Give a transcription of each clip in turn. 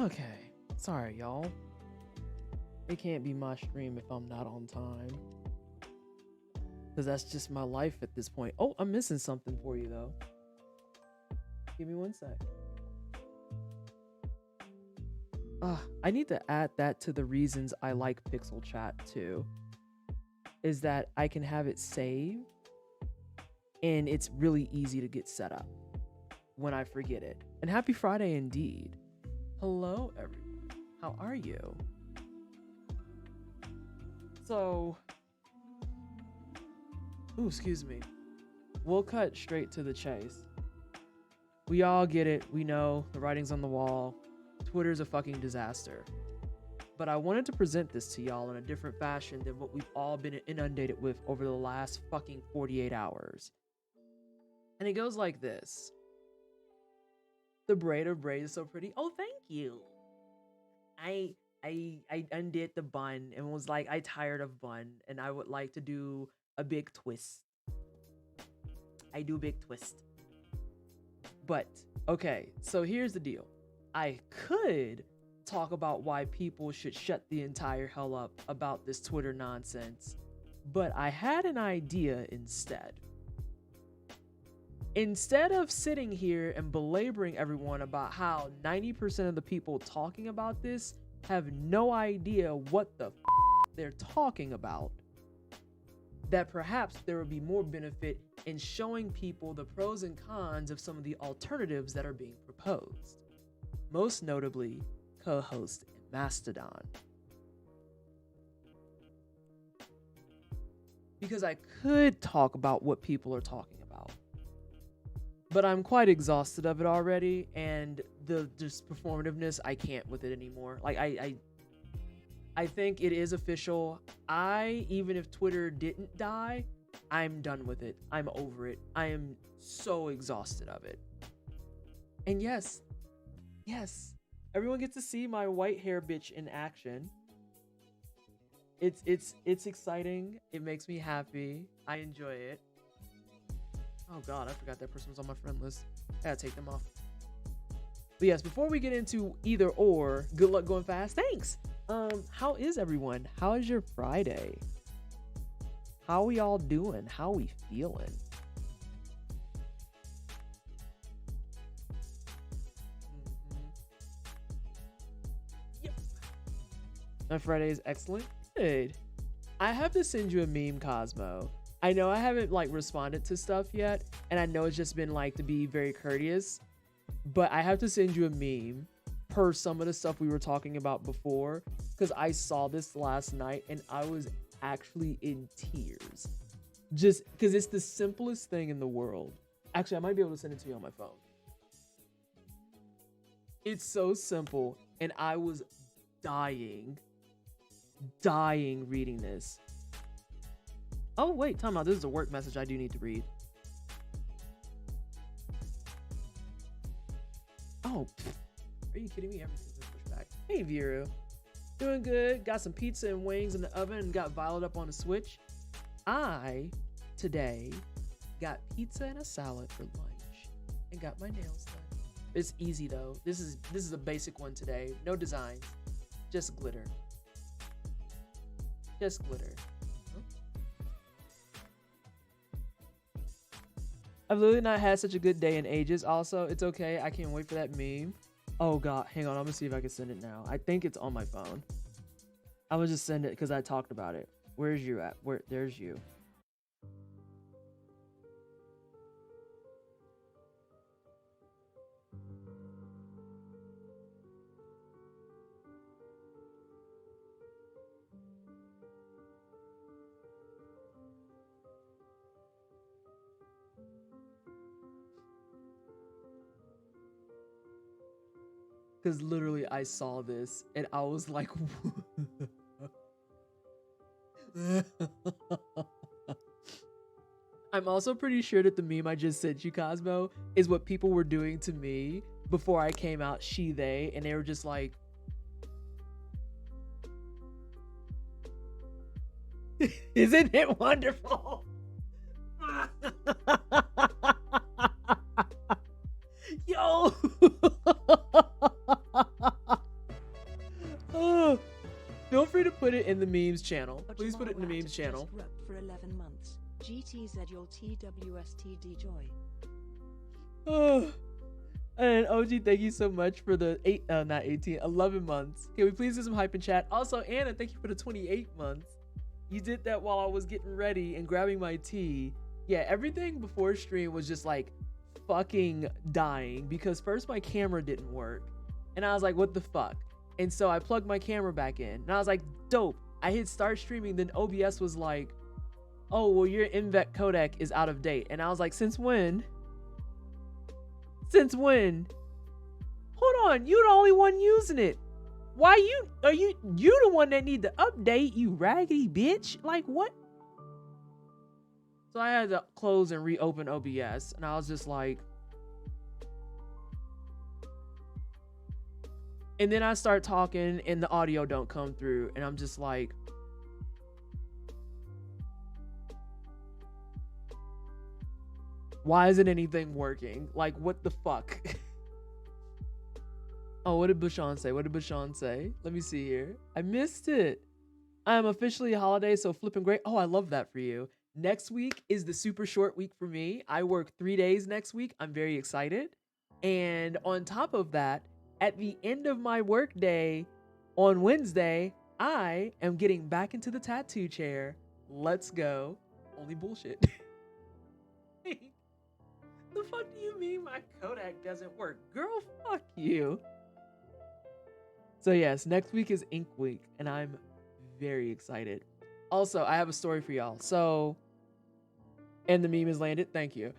Okay. Sorry, y'all. It can't be my stream if I'm not on time. Because that's just my life at this point. Oh, I'm missing something for you, though. Give me one sec. I need to add that to the reasons I like Pixel Chat, too. Is that I can have it saved, and it's really easy to get set up when I forget it. And happy Friday indeed. Hello, everyone. How are you? So, ooh, excuse me. We'll cut straight to the chase. We all get it. We know the writing's on the wall. Twitter's a fucking disaster. But I wanted to present this to y'all in a different fashion than what we've all been inundated with over the last fucking 48 hours. And it goes like this. The braid of braid is so pretty. Oh, thank you. I undid the bun and was like, I tired of bun and I would like to do a big twist. I do big twist. But, okay, so here's the deal. I could talk about why people should shut the entire hell up about this Twitter nonsense, but I had an idea instead. Instead of sitting here and belaboring everyone about how 90% of the people talking about this have no idea what the they're talking about, that perhaps there would be more benefit in showing people the pros and cons of some of the alternatives that are being proposed. Most notably, co-host in Mastodon. Because I could talk about what people are talking about, but I'm quite exhausted of it already, and the just performativeness, I can't with it anymore. Like I think it is official. Even if Twitter didn't die, I'm done with it. I'm over it. I am so exhausted of it. And yes, everyone gets to see my white hair bitch in action. It's exciting. It makes me happy. I enjoy it. Oh god, I forgot that person was on my friend list. I gotta take them off. But yes, before we get into either or, good luck going fast. Thanks. How is everyone? How is your Friday? How we all doing? How we feeling? Yep. My Friday is excellent. Good. I have to send you a meme, Cosmo. I know I haven't responded to stuff yet, and I know it's just been to be very courteous, but I have to send you a meme per some of the stuff we were talking about before, because I saw this last night and I was actually in tears. Just because it's the simplest thing in the world. Actually, I might be able to send it to you on my phone. It's so simple, and I was dying reading this. Oh, wait, time out. This is a work message I do need to read. Oh, are you kidding me? Everything's been pushed back. Hey, Viru. Doing good. Got some pizza and wings in the oven and got Violet up on the Switch. I, today, got pizza and a salad for lunch and got my nails done. It's easy, though. This is a basic one today. No designs. Just glitter. Just glitter. I've literally not had such a good day in ages. Also, it's okay. I can't wait for that meme. Oh god, hang on. I'm gonna see if I can send it now. I think it's on my phone. I'm gonna just send it because I talked about it. Where's you at? There's you. Because literally I saw this and I was like, I'm also pretty sure that the meme I just sent you, Cosmo, is what people were doing to me before I came out she, they, and they were just like, isn't it wonderful? Yo. memes channel. Please put it in the memes channel. For 11 months. GTZ your TWSTD joy. And OG, thank you so much for the 11 months. Can we please do some hype in chat? Also, Anna, thank you for the 28 months. You did that while I was getting ready and grabbing my tea. Yeah, everything before stream was just like fucking dying because first my camera didn't work and I was like, what the fuck? And so I plugged my camera back in and I was like, dope. I hit start streaming, then OBS was like, oh, well, your NVEC codec is out of date. And I was like, since when? Since when? Hold on, you the only one using it. Why you the one that need to update, you raggedy bitch? Like what? So I had to close and reopen OBS and I was just like, and then I start talking and the audio don't come through and I'm just like, why isn't anything working? Like, what the fuck? Oh, what did Bashan say? What did Bashan say? Let me see here. I missed it. I am officially a holiday, so flipping great. Oh, I love that for you. Next week is the super short week for me. I work 3 days next week. I'm very excited. And on top of that, at the end of my work day on Wednesday, I am getting back into the tattoo chair. Let's go. Only bullshit. The fuck do you mean my Kodak doesn't work? Girl, fuck you. So yes, next week is Ink Week, and I'm very excited. Also, I have a story for y'all. So, and the meme is landed. Thank you.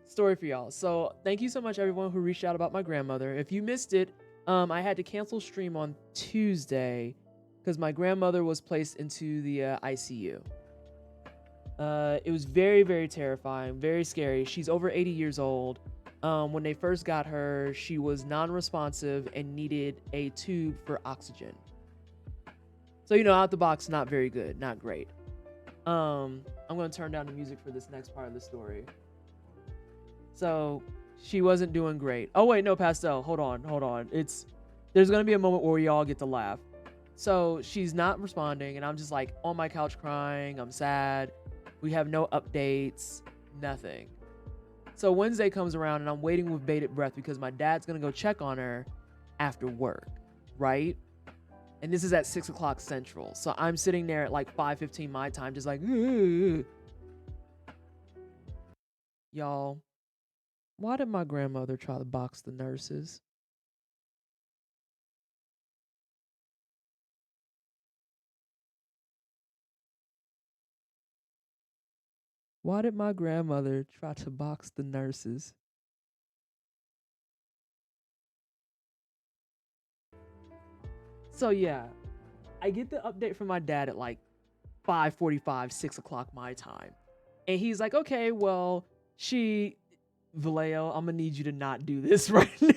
Story for y'all. So, thank you so much, everyone who reached out about my grandmother. If you missed it, I had to cancel stream on Tuesday because my grandmother was placed into the ICU. It was very, very terrifying, very scary. She's over 80 years old. When they first got her, she was non-responsive and needed a tube for oxygen. So, you know, out the box, not very good, not great. I'm going to turn down the music for this next part of the story. So, she wasn't doing great. Oh, wait, no, Pastel, hold on. There's going to be a moment where we all get to laugh. So, she's not responding, and I'm just like on my couch crying. I'm sad. We have no updates, nothing. So Wednesday comes around and I'm waiting with bated breath because my dad's going to go check on her after work, right? And this is at 6 o'clock Central. So I'm sitting there at like 5:15 my time, just like, ugh. Y'all, why did my grandmother try to box the nurses? Why did my grandmother try to box the nurses? So yeah, I get the update from my dad at like 5:45, 6 o'clock my time. And he's like, okay, well, Vallejo, I'm gonna need you to not do this right now.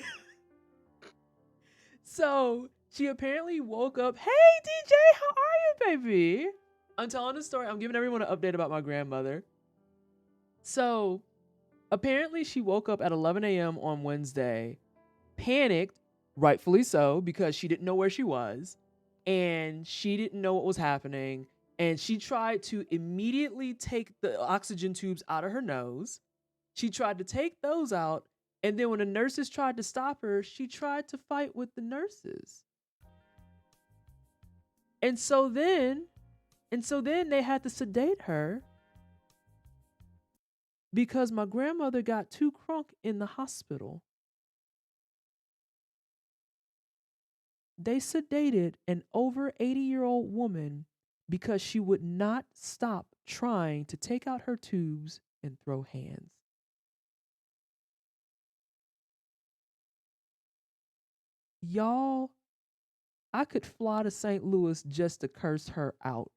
So she apparently woke up, hey DJ, how are you, baby? I'm telling the story, I'm giving everyone an update about my grandmother. So apparently she woke up at 11 a.m. on Wednesday, panicked, rightfully so, because she didn't know where she was and she didn't know what was happening. And she tried to immediately take the oxygen tubes out of her nose. She tried to take those out. And then when the nurses tried to stop her, she tried to fight with the nurses. And so then they had to sedate her because my grandmother got too crunk in the hospital. They sedated an over 80-year-old woman because she would not stop trying to take out her tubes and throw hands. Y'all, I could fly to St. Louis just to curse her out.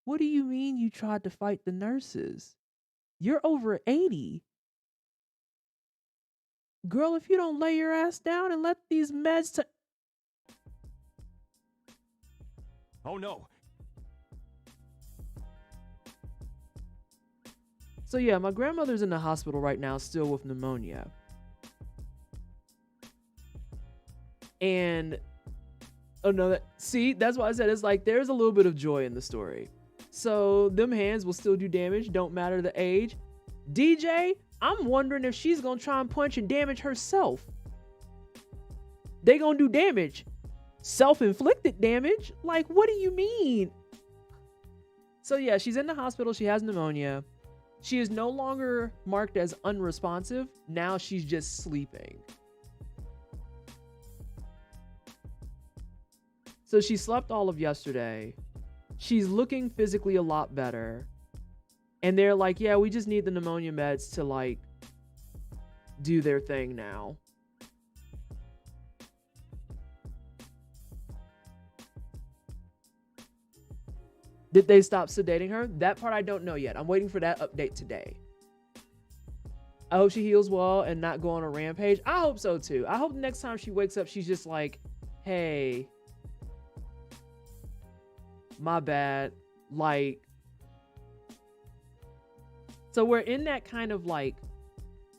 What do you mean you tried to fight the nurses? You're over 80. Girl, if you don't lay your ass down and let these meds Oh no. So yeah, my grandmother's in the hospital right now still with pneumonia. And Oh no, see, that's why I said it's like there's a little bit of joy in the story. So them hands will still do damage, don't matter the age. DJ, I'm wondering if she's gonna try and punch and damage herself. They gonna do damage. Self-inflicted damage? Like, what do you mean? So yeah, she's in the hospital, she has pneumonia. She is no longer marked as unresponsive. Now she's just sleeping. So she slept all of yesterday. She's looking physically a lot better. And they're like, yeah, we just need the pneumonia meds to like do their thing now. Did they stop sedating her? That part I don't know yet. I'm waiting for that update today. I hope she heals well and not go on a rampage. I hope so too. I hope next time she wakes up, she's just like, hey, my bad. Like, so we're in that kind of like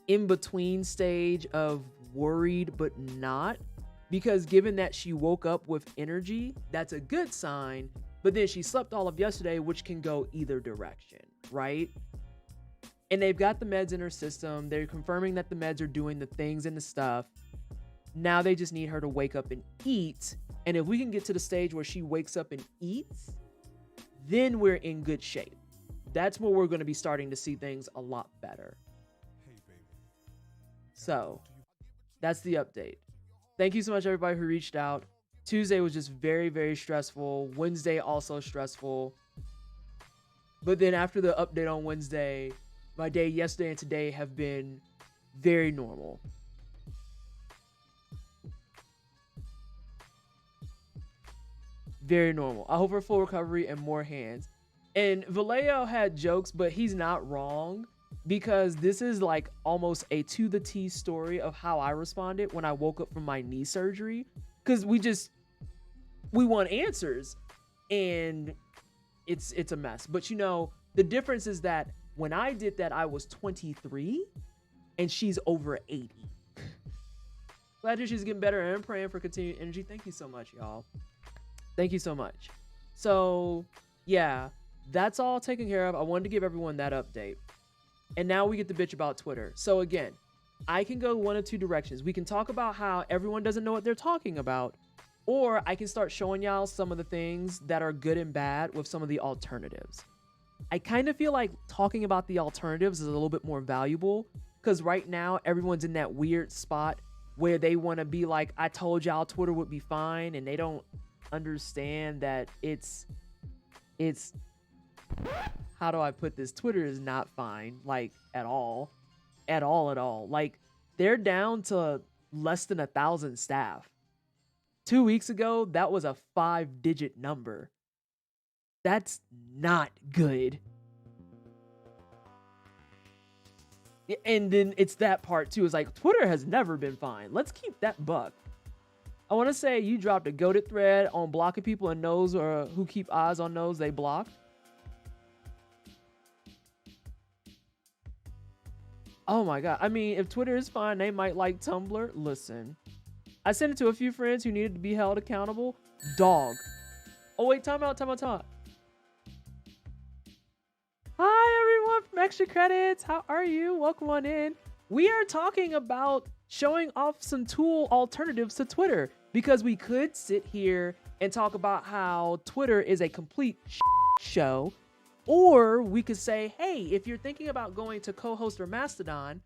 in between stage of worried but not, because given that she woke up with energy, that's a good sign. But then she slept all of yesterday, which can go either direction, right? And they've got the meds in her system. They're confirming that the meds are doing the things and the stuff. Now they just need her to wake up and eat. And if we can get to the stage where she wakes up and eats, then we're in good shape. That's where we're going to be starting to see things a lot better. So that's the update. Thank you so much, everybody who reached out. Tuesday was just very, very stressful. Wednesday also stressful. But then after the update on Wednesday, my day yesterday and today have been very normal. Very normal. I hope for full recovery and more hands. And Vallejo had jokes, but he's not wrong, because this is like almost a to the T story of how I responded when I woke up from my knee surgery. Because we want answers, and it's a mess. But you know, the difference is that when I did that, I was 23 and she's over 80. Glad that she's getting better, and I'm praying for continued energy. Thank you so much, y'all. Thank you so much. So yeah, that's all taken care of. I wanted to give everyone that update. And now we get to bitch about Twitter. So again, I can go one of two directions. We can talk about how everyone doesn't know what they're talking about, or I can start showing y'all some of the things that are good and bad with some of the alternatives. I kind of feel like talking about the alternatives is a little bit more valuable, because right now everyone's in that weird spot where they want to be like, I told y'all Twitter would be fine, and they don't understand that it's how do I put this? Twitter is not fine, like at all. Like, they're down to less than 1,000 staff. 2 weeks ago, that was a 5-digit number. That's not good. And then it's that part too. It's like, Twitter has never been fine. Let's keep that buck. I want to say you dropped a goated thread on blocking people and knows, or who keep eyes on those they blocked. Oh my God. I mean, if Twitter is fine, they might like Tumblr. Listen, I sent it to a few friends who needed to be held accountable. Dog. Oh wait, time out. Hi everyone from Extra Credits. How are you? Welcome on in. We are talking about showing off some tool alternatives to Twitter, because we could sit here and talk about how Twitter is a complete show, or we could say, hey, if you're thinking about going to co-host or Mastodon,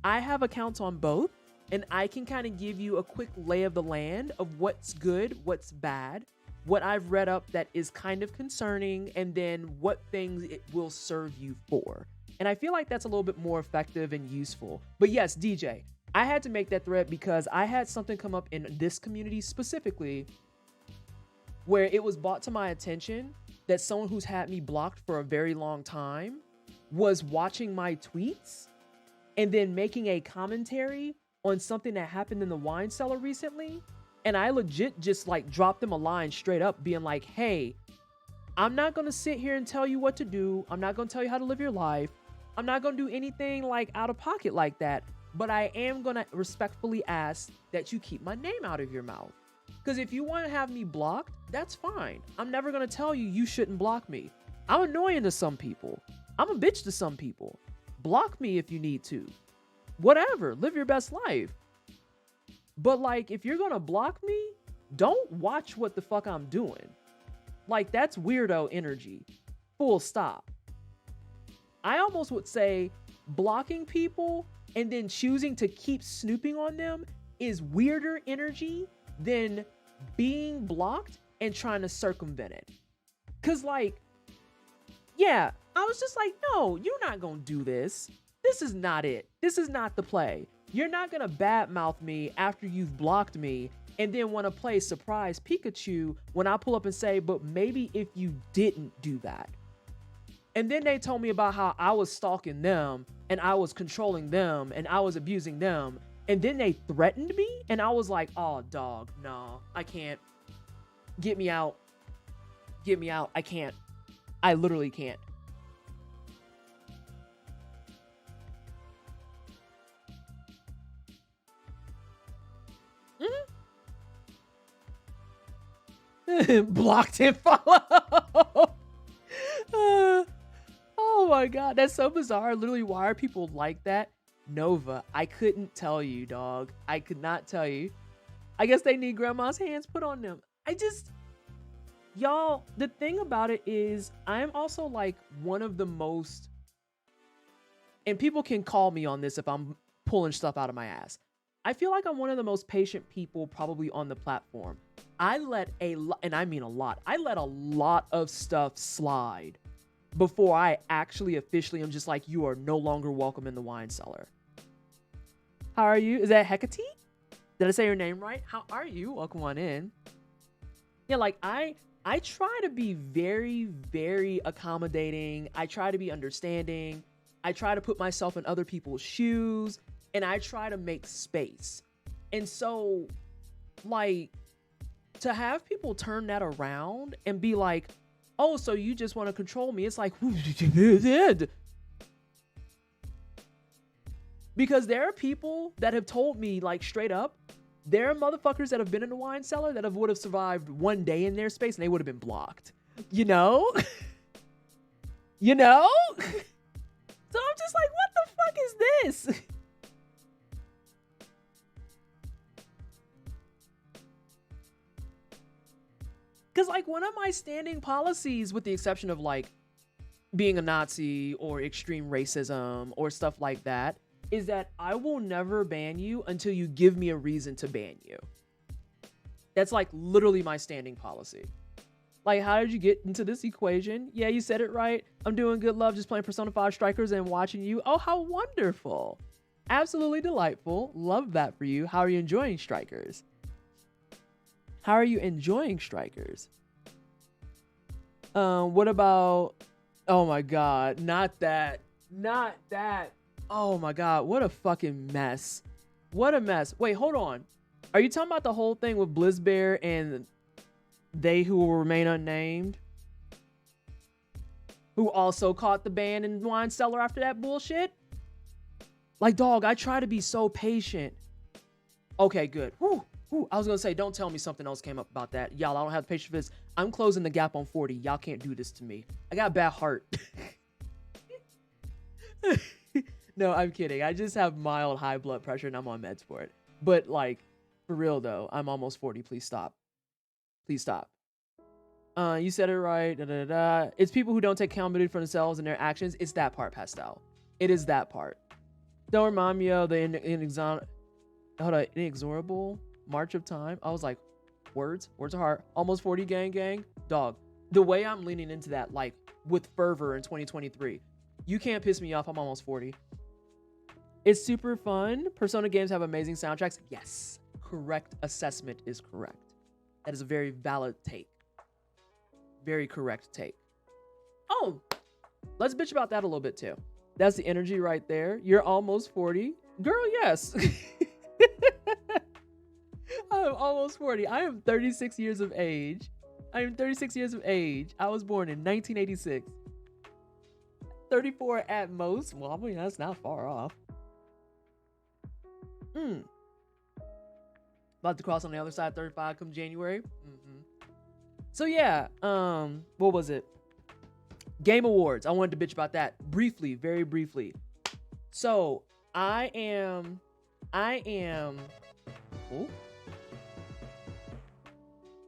I have accounts on both, and I can kind of give you a quick lay of the land of what's good, what's bad, what I've read up that is kind of concerning, and then what things it will serve you for. And I feel like that's a little bit more effective and useful. But yes, DJ, I had to make that thread because I had something come up in this community specifically where it was brought to my attention that someone who's had me blocked for a very long time was watching my tweets and then making a commentary on something that happened in the wine cellar recently. And I legit just like dropped them a line straight up being like, hey, I'm not going to sit here and tell you what to do. I'm not going to tell you how to live your life. I'm not going to do anything like out of pocket like that. But I am going to respectfully ask that you keep my name out of your mouth. Because if you want to have me blocked, that's fine. I'm never going to tell you you shouldn't block me. I'm annoying to some people. I'm a bitch to some people. Block me if you need to. Whatever. Live your best life. But like, if you're going to block me, don't watch what the fuck I'm doing. Like, that's weirdo energy. Full stop. I almost would say blocking people and then choosing to keep snooping on them is weirder energy than being blocked and trying to circumvent it. Cause like, yeah, I was just like, no, you're not gonna do this. This is not it. This is not the play. You're not gonna badmouth me after you've blocked me and then want to play surprise Pikachu when I pull up and say, but maybe if you didn't do that. And then they told me about how I was stalking them and I was controlling them and I was abusing them. And then they threatened me and I was like, oh, dog, no, I can't. Get me out. Get me out. I can't. I literally can't. Blocked and follow. Oh my God, that's so bizarre. Literally, why are people like that? Nova, I couldn't tell you, dog. I could not tell you. I guess they need grandma's hands put on them. Y'all, the thing about it is I'm also like one of the most, and people can call me on this if I'm pulling stuff out of my ass. I feel like I'm one of the most patient people probably on the platform. I let a lot, and I mean a lot, I let a lot of stuff slide before I actually officially am just like, you are no longer welcome in the wine cellar. How are you? Is that Hecate? Did I say your name right? How are you? Welcome on in. Yeah, like I try to be very, very accommodating. I try to be understanding. I try to put myself in other people's shoes and I try to make space. And so like to have people turn that around and be like, oh, so you just want to control me. It's like, because there are people that have told me like straight up, there are motherfuckers that have been in the wine cellar that would have survived one day in their space and they would have been blocked. You know? You know? So I'm just like, what the fuck is this? Because like one of my standing policies, with the exception of like being a Nazi or extreme racism or stuff like that, is that I will never ban you until you give me a reason to ban you. That's like literally my standing policy. Like, how did you get into this equation? Yeah, you said it right. I'm doing good, love, just playing Persona 5 Strikers and watching you. Oh, how wonderful. Absolutely delightful. Love that for you. How are you enjoying Strikers? How are you enjoying Strikers? What about, oh my God, not that. Oh my God, what a fucking mess. What a mess. Wait, hold on. Are you talking about the whole thing with Blizzbear and they who will remain unnamed? Who also caught the ban in wine cellar after that bullshit? Like, dog, I try to be so patient. Okay, good. Whew. I was gonna say, don't tell me something else came up about that. Y'all, I don't have the patience for this. I'm closing the gap on 40. Y'all can't do this to me. I got a bad heart. No, I'm kidding. I just have mild high blood pressure and I'm on meds for it. But like, for real though, I'm almost 40. Please stop. Please stop. You said it right. It's people who don't take accountability for themselves and their actions. It's that part, Pastel. It is that part. Don't remind me of the inexorable march of time. I was like, words are hard. Almost 40, gang. Dog. The way I'm leaning into that, like with fervor in 2023, you can't piss me off. I'm almost 40. It's super fun. Persona games have amazing soundtracks. Yes, correct assessment is correct. That is a very valid take. Very correct take. Oh, let's bitch about that a little bit too. That's the energy right there. You're almost 40. Girl, yes. I'm almost 40. I am 36 years of age. I was born in 1986. 34 at most. Well, I mean, that's not far off. About to cross on the other side, 35 come January. So yeah, what was it? Game Awards. I wanted to bitch about that briefly, very briefly. So I am. Oh.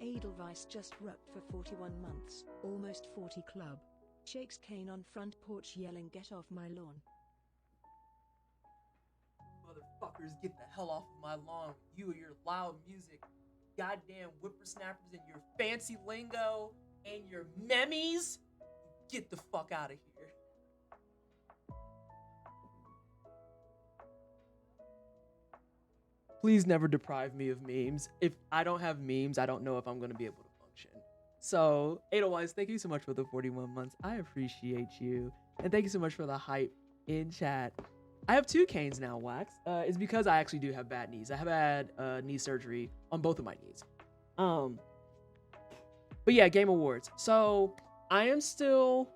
Edelweiss just worked for 41 months, almost 40 club. Shakes cane on front porch yelling, "Get off my lawn." Motherfuckers, get the hell off of my lawn. You and your loud music. Goddamn whippersnappers and your fancy lingo and your memes. Get the fuck out of here. Please never deprive me of memes. If I don't have memes, I don't know if I'm going to be able to function. So, Edelweiss, thank you so much for the 41 months. I appreciate you. And thank you so much for the hype in chat. I have 2 canes now, Wax. It's because I actually do have bad knees. I have had knee surgery on both of my knees. But yeah, Game Awards. So, I am still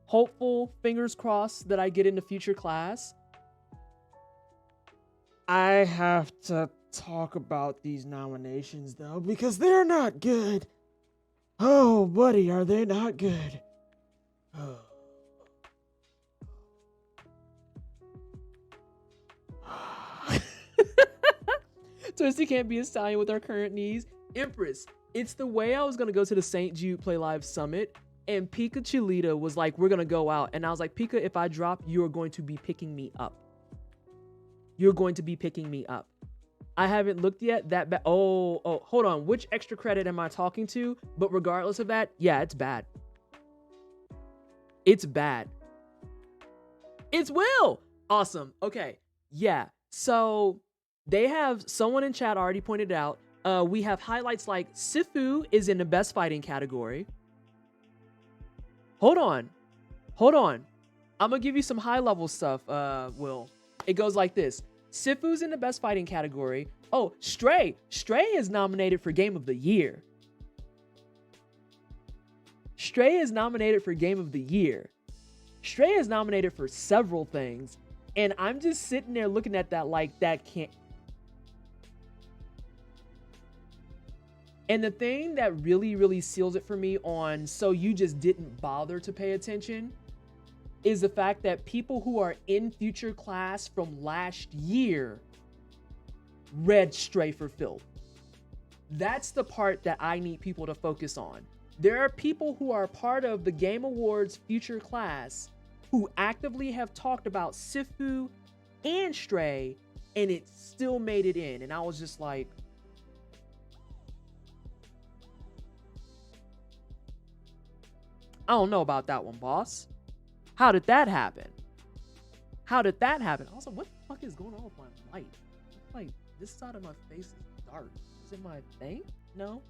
hopeful, fingers crossed, that I get into future class. I have to talk about these nominations, though, because they're not good. Oh, buddy, are they not good? Oh. Twisty can't be a stallion with our current knees. Empress, it's the way I was going to go to the St. Jude Play Live Summit, and Pika Chilita was like, we're going to go out. And I was like, Pika, if I drop, you are going to be picking me up. You're going to be picking me up. I haven't looked yet. That bad. Oh, hold on. Which extra credit am I talking to? But regardless of that, yeah, it's bad. It's bad. It's Will. Awesome. Okay. Yeah. So they have, someone in chat already pointed out, we have highlights like Sifu is in the best fighting category. Hold on. I'm going to give you some high level stuff, Will. It goes like this. Sifu's in the best fighting category. Oh, Stray. Stray is nominated for Game of the Year. Stray is nominated for Game of the Year. Stray is nominated for several things. And I'm just sitting there looking at that like that can't. And the thing that really, really seals it for me on so you just didn't bother to pay attention is the fact that people who are in future class from last year read Stray for Filth. That's the part that I need people to focus on. There are people who are part of the Game Awards future class who actively have talked about Sifu and Stray, and it still made it in. And I was just like, I don't know about that one, boss. How did that happen? I was like, what the fuck is going on with my light? Like, this side of my face is dark. Is it my thing? No.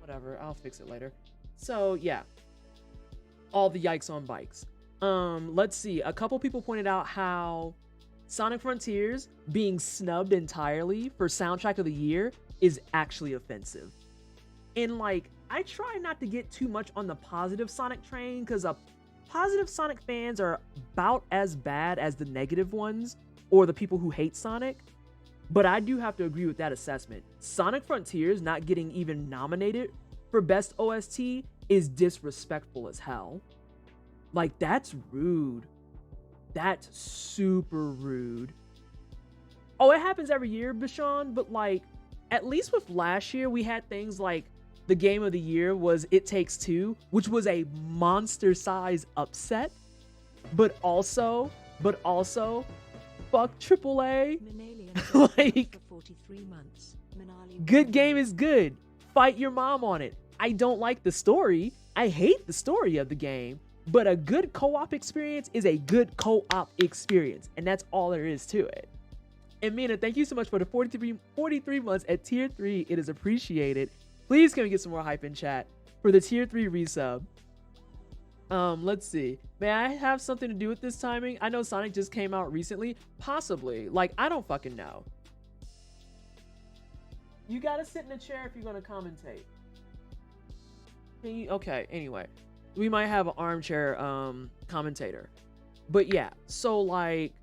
Whatever, I'll fix it later. So, yeah. All the yikes on bikes. Let's see. A couple people pointed out how Sonic Frontiers being snubbed entirely for Soundtrack of the Year is actually offensive. And like, I try not to get too much on the positive Sonic train because positive Sonic fans are about as bad as the negative ones or the people who hate Sonic. But I do have to agree with that assessment. Sonic Frontiers not getting even nominated for Best OST is disrespectful as hell. Like, that's rude. That's super rude. Oh, it happens every year, Bashan, but like, at least with last year, we had things like the Game of the Year was It Takes Two, which was a monster size upset, but also, fuck AAA. Like, 43 months. good game is good. Fight your mom on it. I don't like the story. I hate the story of the game, but a good co-op experience is a good co-op experience, and that's all there is to it. And Mina, thank you so much for the 43 months at tier 3. It is appreciated. Please can we get some more hype in chat for the tier 3 resub. Let's see. May I have something to do with this timing? I know Sonic just came out recently. Possibly. Like, I don't fucking know. You gotta sit in a chair if you're gonna commentate. Can you? Okay, anyway. We might have an armchair commentator. But yeah, so like,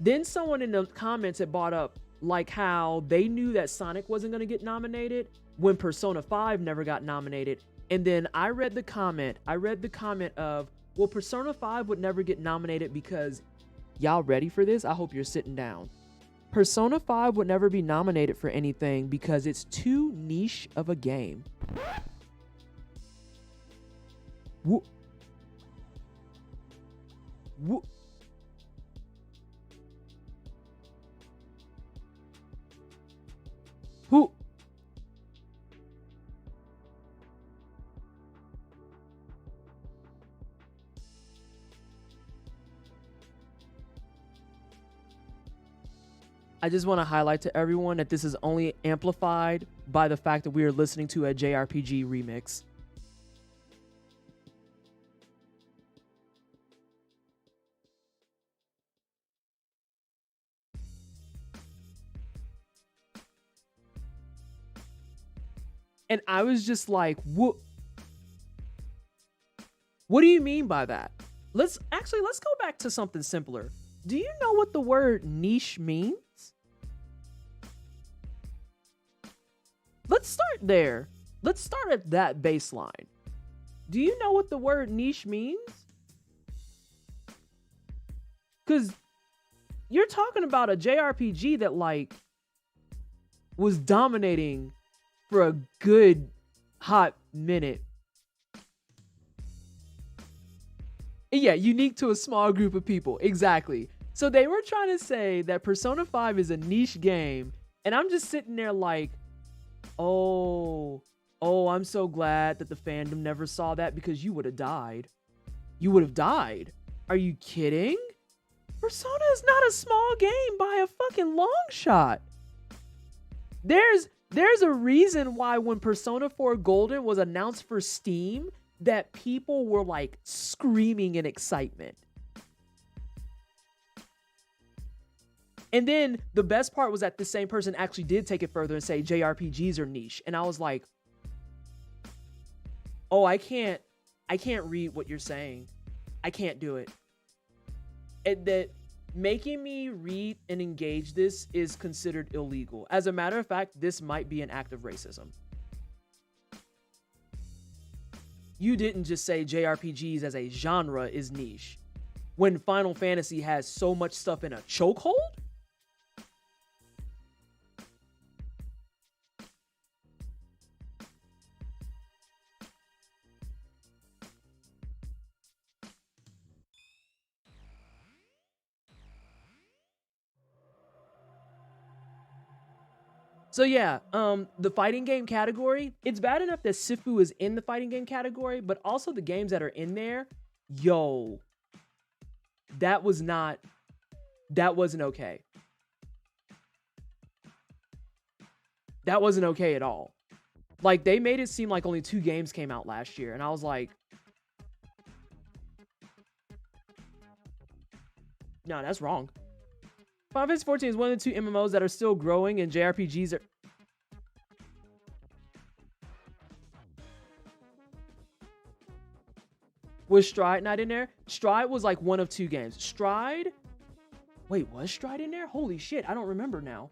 Then someone in the comments had brought up like how they knew that Sonic wasn't going to get nominated when Persona 5 never got nominated. And then I read the comment of, well, Persona 5 would never get nominated because, y'all ready for this? I hope you're sitting down. Persona 5 would never be nominated for anything because it's too niche of a game. Woo. Woo. Who? I just want to highlight to everyone that this is only amplified by the fact that we are listening to a JRPG remix. And I was just like, what do you mean by that? Let's go back to something simpler. Do you know what the word niche means? Let's start there. Let's start at that baseline. Do you know what the word niche means? Because you're talking about a JRPG that like was dominating for a good hot minute. Yeah, unique to a small group of people. Exactly. So they were trying to say that Persona 5 is a niche game. And I'm just sitting there like, oh, I'm so glad that the fandom never saw that because you would have died. You would have died. Are you kidding? Persona is not a small game by a fucking long shot. There's a reason why when Persona 4 Golden was announced for Steam, that people were like screaming in excitement. And then the best part was that the same person actually did take it further and say JRPGs are niche. And I was like, oh, I can't read what you're saying. I can't do it. And that making me read and engage this is considered illegal. As a matter of fact, this might be an act of racism. You didn't just say JRPGs as a genre is niche when Final Fantasy has so much stuff in a chokehold? So yeah, the fighting game category, it's bad enough that Sifu is in the fighting game category, but also the games that are in there, yo, that wasn't okay. That wasn't okay at all. Like, they made it seem like only 2 games came out last year, and I was like, no, that's wrong. Final Fantasy 14 is one of the 2 MMOs that are still growing, and JRPGs are... Was Stride not in there? Stride was like one of 2 games. Stride... Wait, was Stride in there? Holy shit, I don't remember now.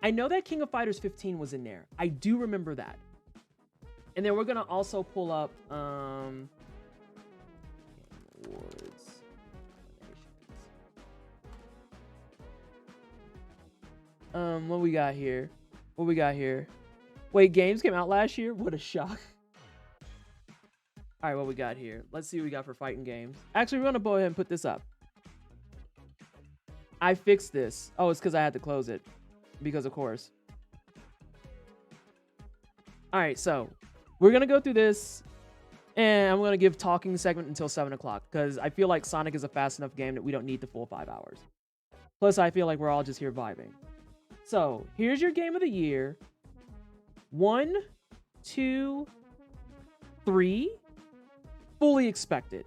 I know that King of Fighters 15 was in there. I do remember that. And then we're going to also pull up... Awards. What we got here? Wait, games came out last year? What a shock. All right, what we got here? Let's see what we got for fighting games. Actually, we're going to go ahead and put this up. I fixed this. Oh, it's because I had to close it. Because of course. All right, so we're going to go through this. And I'm going to give talking segment until 7 o'clock. Because I feel like Sonic is a fast enough game that we don't need the full 5 hours. Plus, I feel like we're all just here vibing. So, here's your game of the year. 1, 2, 3. Fully expected.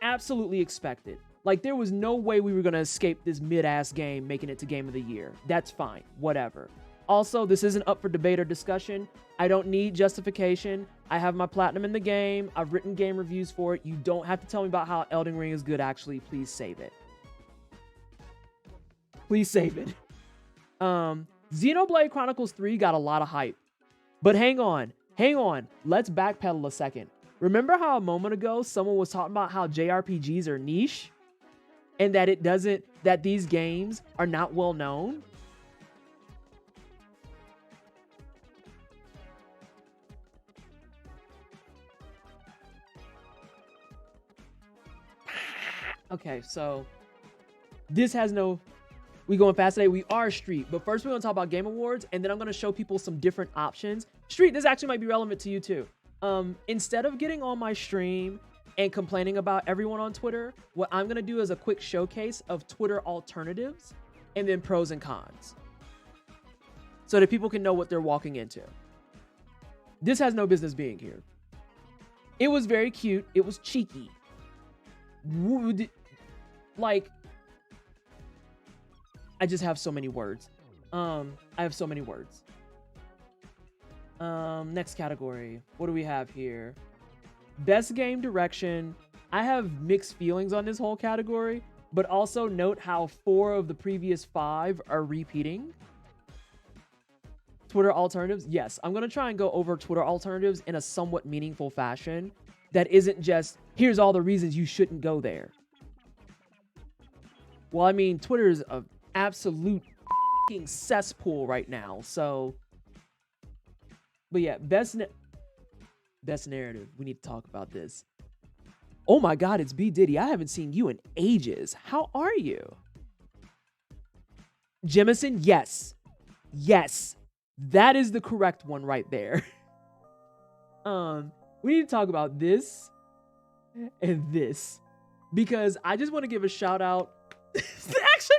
Absolutely expected. Like, there was no way we were going to escape this mid-ass game making it to game of the year. That's fine. Whatever. Also, this isn't up for debate or discussion. I don't need justification. I have my platinum in the game. I've written game reviews for it. You don't have to tell me about how Elden Ring is good, actually. Please save it. Please save it. Xenoblade Chronicles 3 got a lot of hype. But hang on. Let's backpedal a second. Remember how a moment ago someone was talking about how JRPGs are niche? And that these games are not well known? Okay, so this has no... We going fast today. We are Street, but first we're going to talk about Game Awards, and then I'm going to show people some different options. Street, this actually might be relevant to you too. Instead of getting on my stream and complaining about everyone on Twitter, what I'm going to do is a quick showcase of Twitter alternatives and then pros and cons, so that people can know what they're walking into. This has no business being here. It was very cute. It was cheeky. Like, I just have so many words. I have so many words. Next category. What do we have here? Best game direction. I have mixed feelings on this whole category, but also note how 4 of the previous 5 are repeating. Twitter alternatives. Yes, I'm going to try and go over Twitter alternatives in a somewhat meaningful fashion that isn't just, here's all the reasons you shouldn't go there. Well, I mean, Twitter is an absolute fucking cesspool right now, so... But yeah, best narrative. We need to talk about this. Oh my God, it's B. Diddy. I haven't seen you in ages. How are you? Jemison, yes. Yes. That is the correct one right there. We need to talk about this and this, because I just want to give a shout out. Extra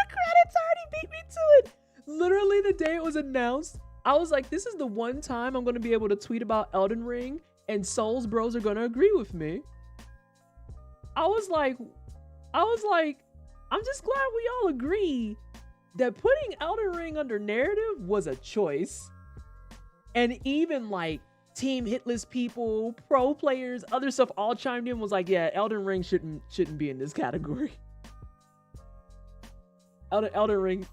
credits already beat me to it. Literally the day it was announced, I was like, this is the one time I'm going to be able to tweet about Elden Ring and Souls Bros are going to agree with me. I was like, I'm just glad we all agree that putting Elden Ring under narrative was a choice. And even like Team Hitless people, pro players, other stuff all chimed in, was like, yeah, Elden Ring shouldn't be in this category. Elden Ring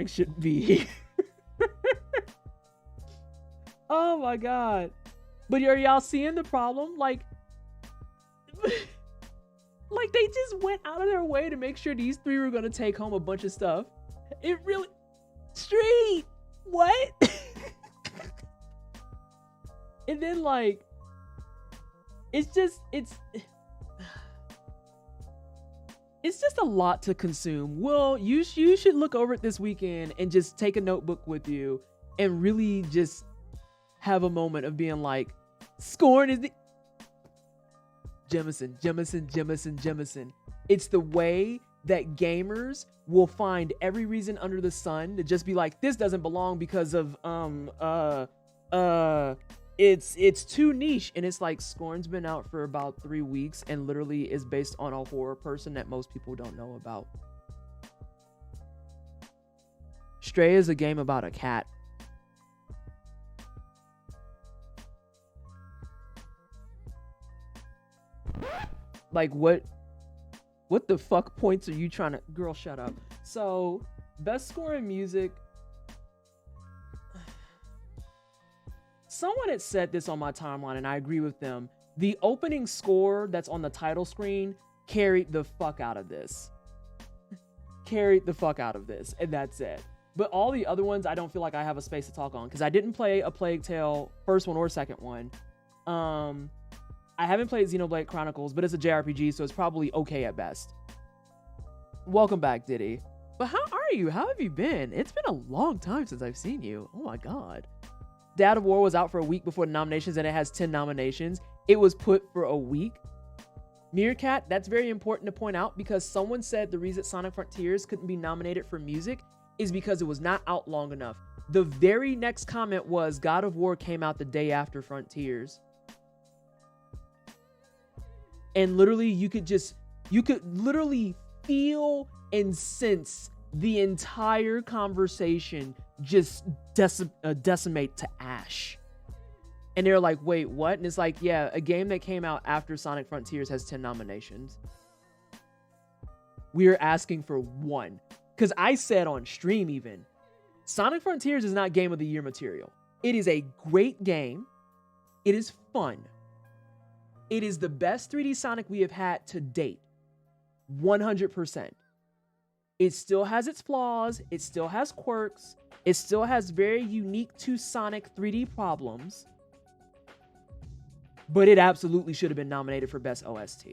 shouldn't be here. Oh my God. But are y'all seeing the problem? Like they just went out of their way to make sure these 3 were gonna take home a bunch of stuff. It really... Street! What? And then like, it's just a lot to consume. Well, you should look over it this weekend and just take a notebook with you and really just have a moment of being like, Scorn is the... Jemison. It's the way that gamers will find every reason under the sun to just be like, this doesn't belong because of, it's too niche. And it's like, Scorn's been out for about 3 weeks and literally is based on a horror person that most people don't know about. Stray is a game about a cat. Like, what the fuck points are you trying to... Girl, shut up. So, best score in music... Someone had said this on my timeline, and I agree with them. The opening score that's on the title screen carried the fuck out of this. Carried the fuck out of this, and that's it. But all the other ones, I don't feel like I have a space to talk on, because I didn't play A Plague Tale, first one or second one. I haven't played Xenoblade Chronicles, but it's a JRPG, so it's probably okay at best. Welcome back, Diddy. But how are you? How have you been? It's been a long time since I've seen you. Oh my God. Dad of War was out for a week before the nominations, and it has 10 nominations. It was put for a week. Meerkat, that's very important to point out, because someone said the reason Sonic Frontiers couldn't be nominated for music is because it was not out long enough. The very next comment was God of War came out the day after Frontiers. And literally, you could literally feel and sense the entire conversation just decimate to ash. And they're like, wait, what? And it's like, yeah, a game that came out after Sonic Frontiers has 10 nominations. we're asking for one. Because I said on stream even, Sonic Frontiers is not Game of the Year material. It is a great game. It is fun. It is the best 3D Sonic we have had to date. 100%. It still has its flaws. It still has quirks. It still has very unique to Sonic 3D problems. But it absolutely should have been nominated for Best OST.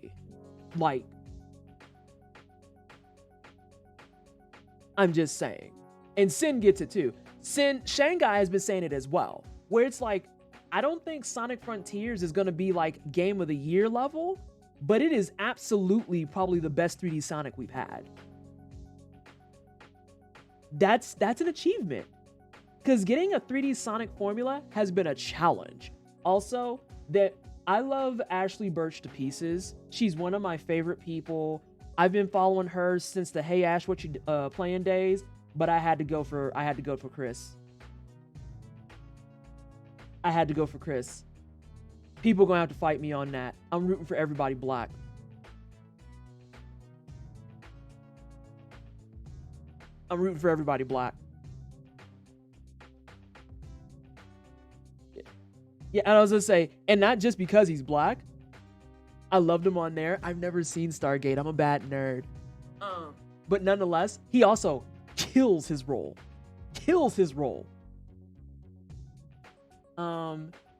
Like, I'm just saying. And Sin gets it too. Shanghai has been saying it as well. Where it's like, I don't think Sonic Frontiers is going to be like Game of the Year level, but it is absolutely probably the best 3D Sonic we've had. That's an achievement. Because getting a 3D Sonic formula has been a challenge. Also, that I love Ashley Birch to pieces. She's one of my favorite people. I've been following her since the Hey Ash What You Playing days, but I had to go for Chris. I had to go for Chris. People gonna have to fight me on that. I'm rooting for everybody black. I'm rooting for everybody black. Yeah, and I was gonna say, and not just because he's black. I loved him on there. I've never seen Stargate. I'm a bad nerd. But nonetheless, he also kills his role.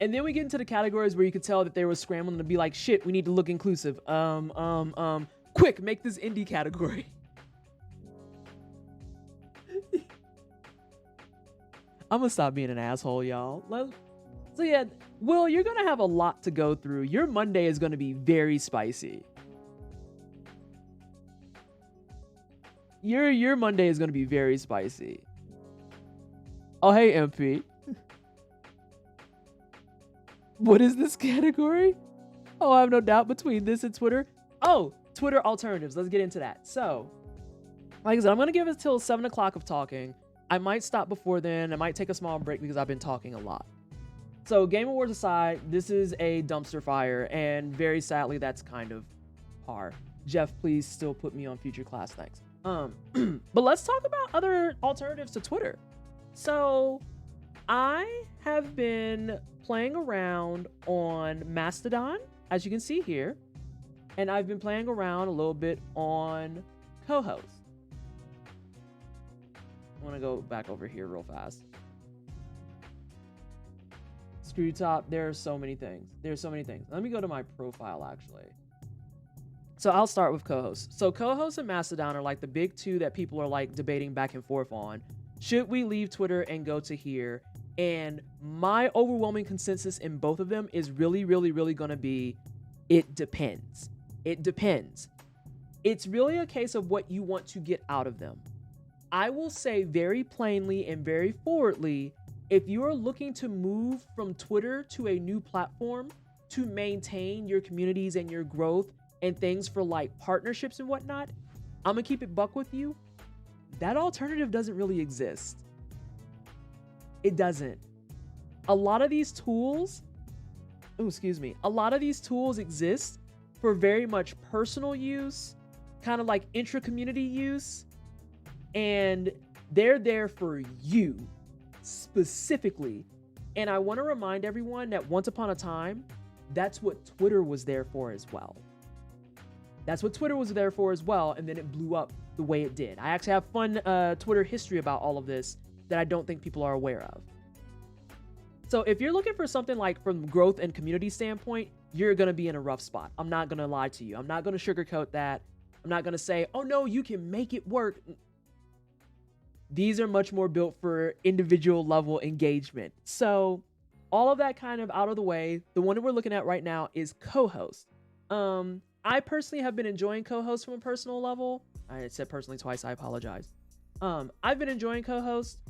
And then we get into the categories where you could tell that they were scrambling to be like, shit, we need to look inclusive. Quick, make this indie category. I'm gonna stop being an asshole, y'all. So yeah, Will, you're gonna have a lot to go through. Your Monday is gonna be very spicy. Your Monday is gonna be very spicy. Oh, hey, MP. What is this category? Oh, I have no doubt between this and Twitter. Oh, Twitter alternatives. Let's get into that. So, like I said, I'm gonna give it till 7 o'clock of talking. I might stop before then. I might take a small break because I've been talking a lot. So Game Awards aside, this is a dumpster fire, and very sadly, that's kind of par. Jeff, please still put me on future class, thanks. But let's talk about other alternatives to Twitter. So I have been playing around on Mastodon, as you can see here, and I've been playing around a little bit on co-host. I want to go back over here real fast. Screw top, there are so many things. Let me go to my profile, actually. So I'll start with co-host. So co-host and Mastodon are like the big two that people are like debating back and forth on. Should we leave Twitter and go to here? And my overwhelming consensus in both of them is really going to be, it depends. It depends. It's really a case of what you want to get out of them. I will say very plainly and very forwardly, if you are looking to move from Twitter to a new platform to maintain your communities and your growth and things for like partnerships and whatnot, I'm gonna keep it buck with you. That alternative doesn't really exist. It doesn't. A lot of these tools, a lot of these tools exist for very much personal use, kind of like intra-community use, and they're there for you specifically. And I want to remind everyone that once upon a time, that's what Twitter was there for as well. That's what Twitter was there for as well, and then it blew up the way it did. I actually have fun Twitter history about all of this that I don't think people are aware of. So if you're looking for something like from growth and community standpoint, you're going to be in a rough spot. I'm not going to lie to you. I'm not going to sugarcoat that. I'm not going to say, oh no, you can make it work. These are much more built for individual level engagement. So all of that kind of out of the way, the one that we're looking at right now is co-host. I personally have been enjoying co-host from a personal level. I said personally twice, I apologize. I've been enjoying co-host.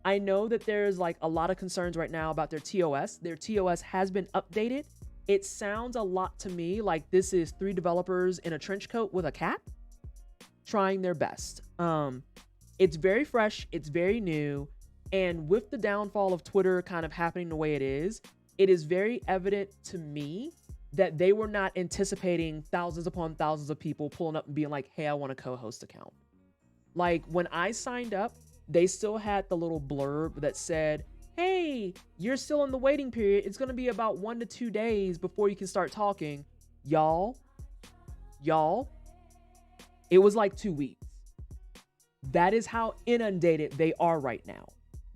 I know that there's like a lot of concerns right now about their TOS. Their TOS has been updated. It sounds a lot to me like this is 3 developers in a trench coat with a cap trying their best. It's very fresh, it's very new, and with the downfall of Twitter kind of happening the way it is very evident to me that they were not anticipating thousands upon thousands of people pulling up and being like, hey, I want a co-host account. Like when I signed up, they still had the little blurb that said, hey, you're still in the waiting period. It's going to be about 1 to 2 days before you can start talking. Y'all, it was like 2 weeks. That is how inundated they are right now.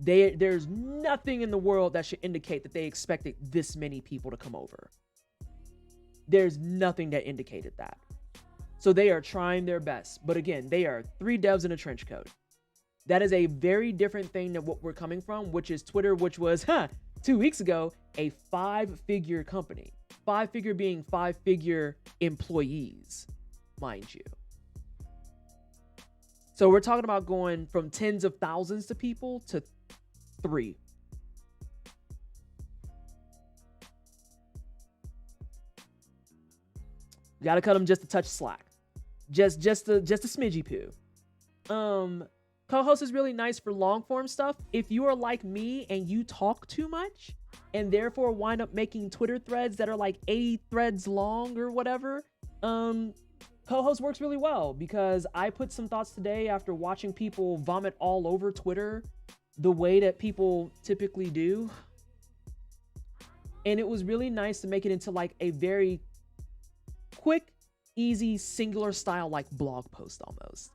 There's nothing in the world that should indicate that they expected this many people to come over. There's nothing that indicated that. So they are trying their best. But again, they are 3 devs in a trench coat. That is a very different thing than what we're coming from, which is Twitter, which was 2 weeks ago, a 5-figure company. 5-figure being 5-figure employees, mind you. So we're talking about going from tens of thousands to people to 3. You gotta cut them just a touch slack. Just a smidgy poo. Co-host is really nice for long form stuff. If you are like me and you talk too much and therefore wind up making Twitter threads that are like 80 threads long or whatever, co-host works really well because I put some thoughts today after watching people vomit all over Twitter the way that people typically do. And it was really nice to make it into like a very quick, easy, singular style, like blog post almost.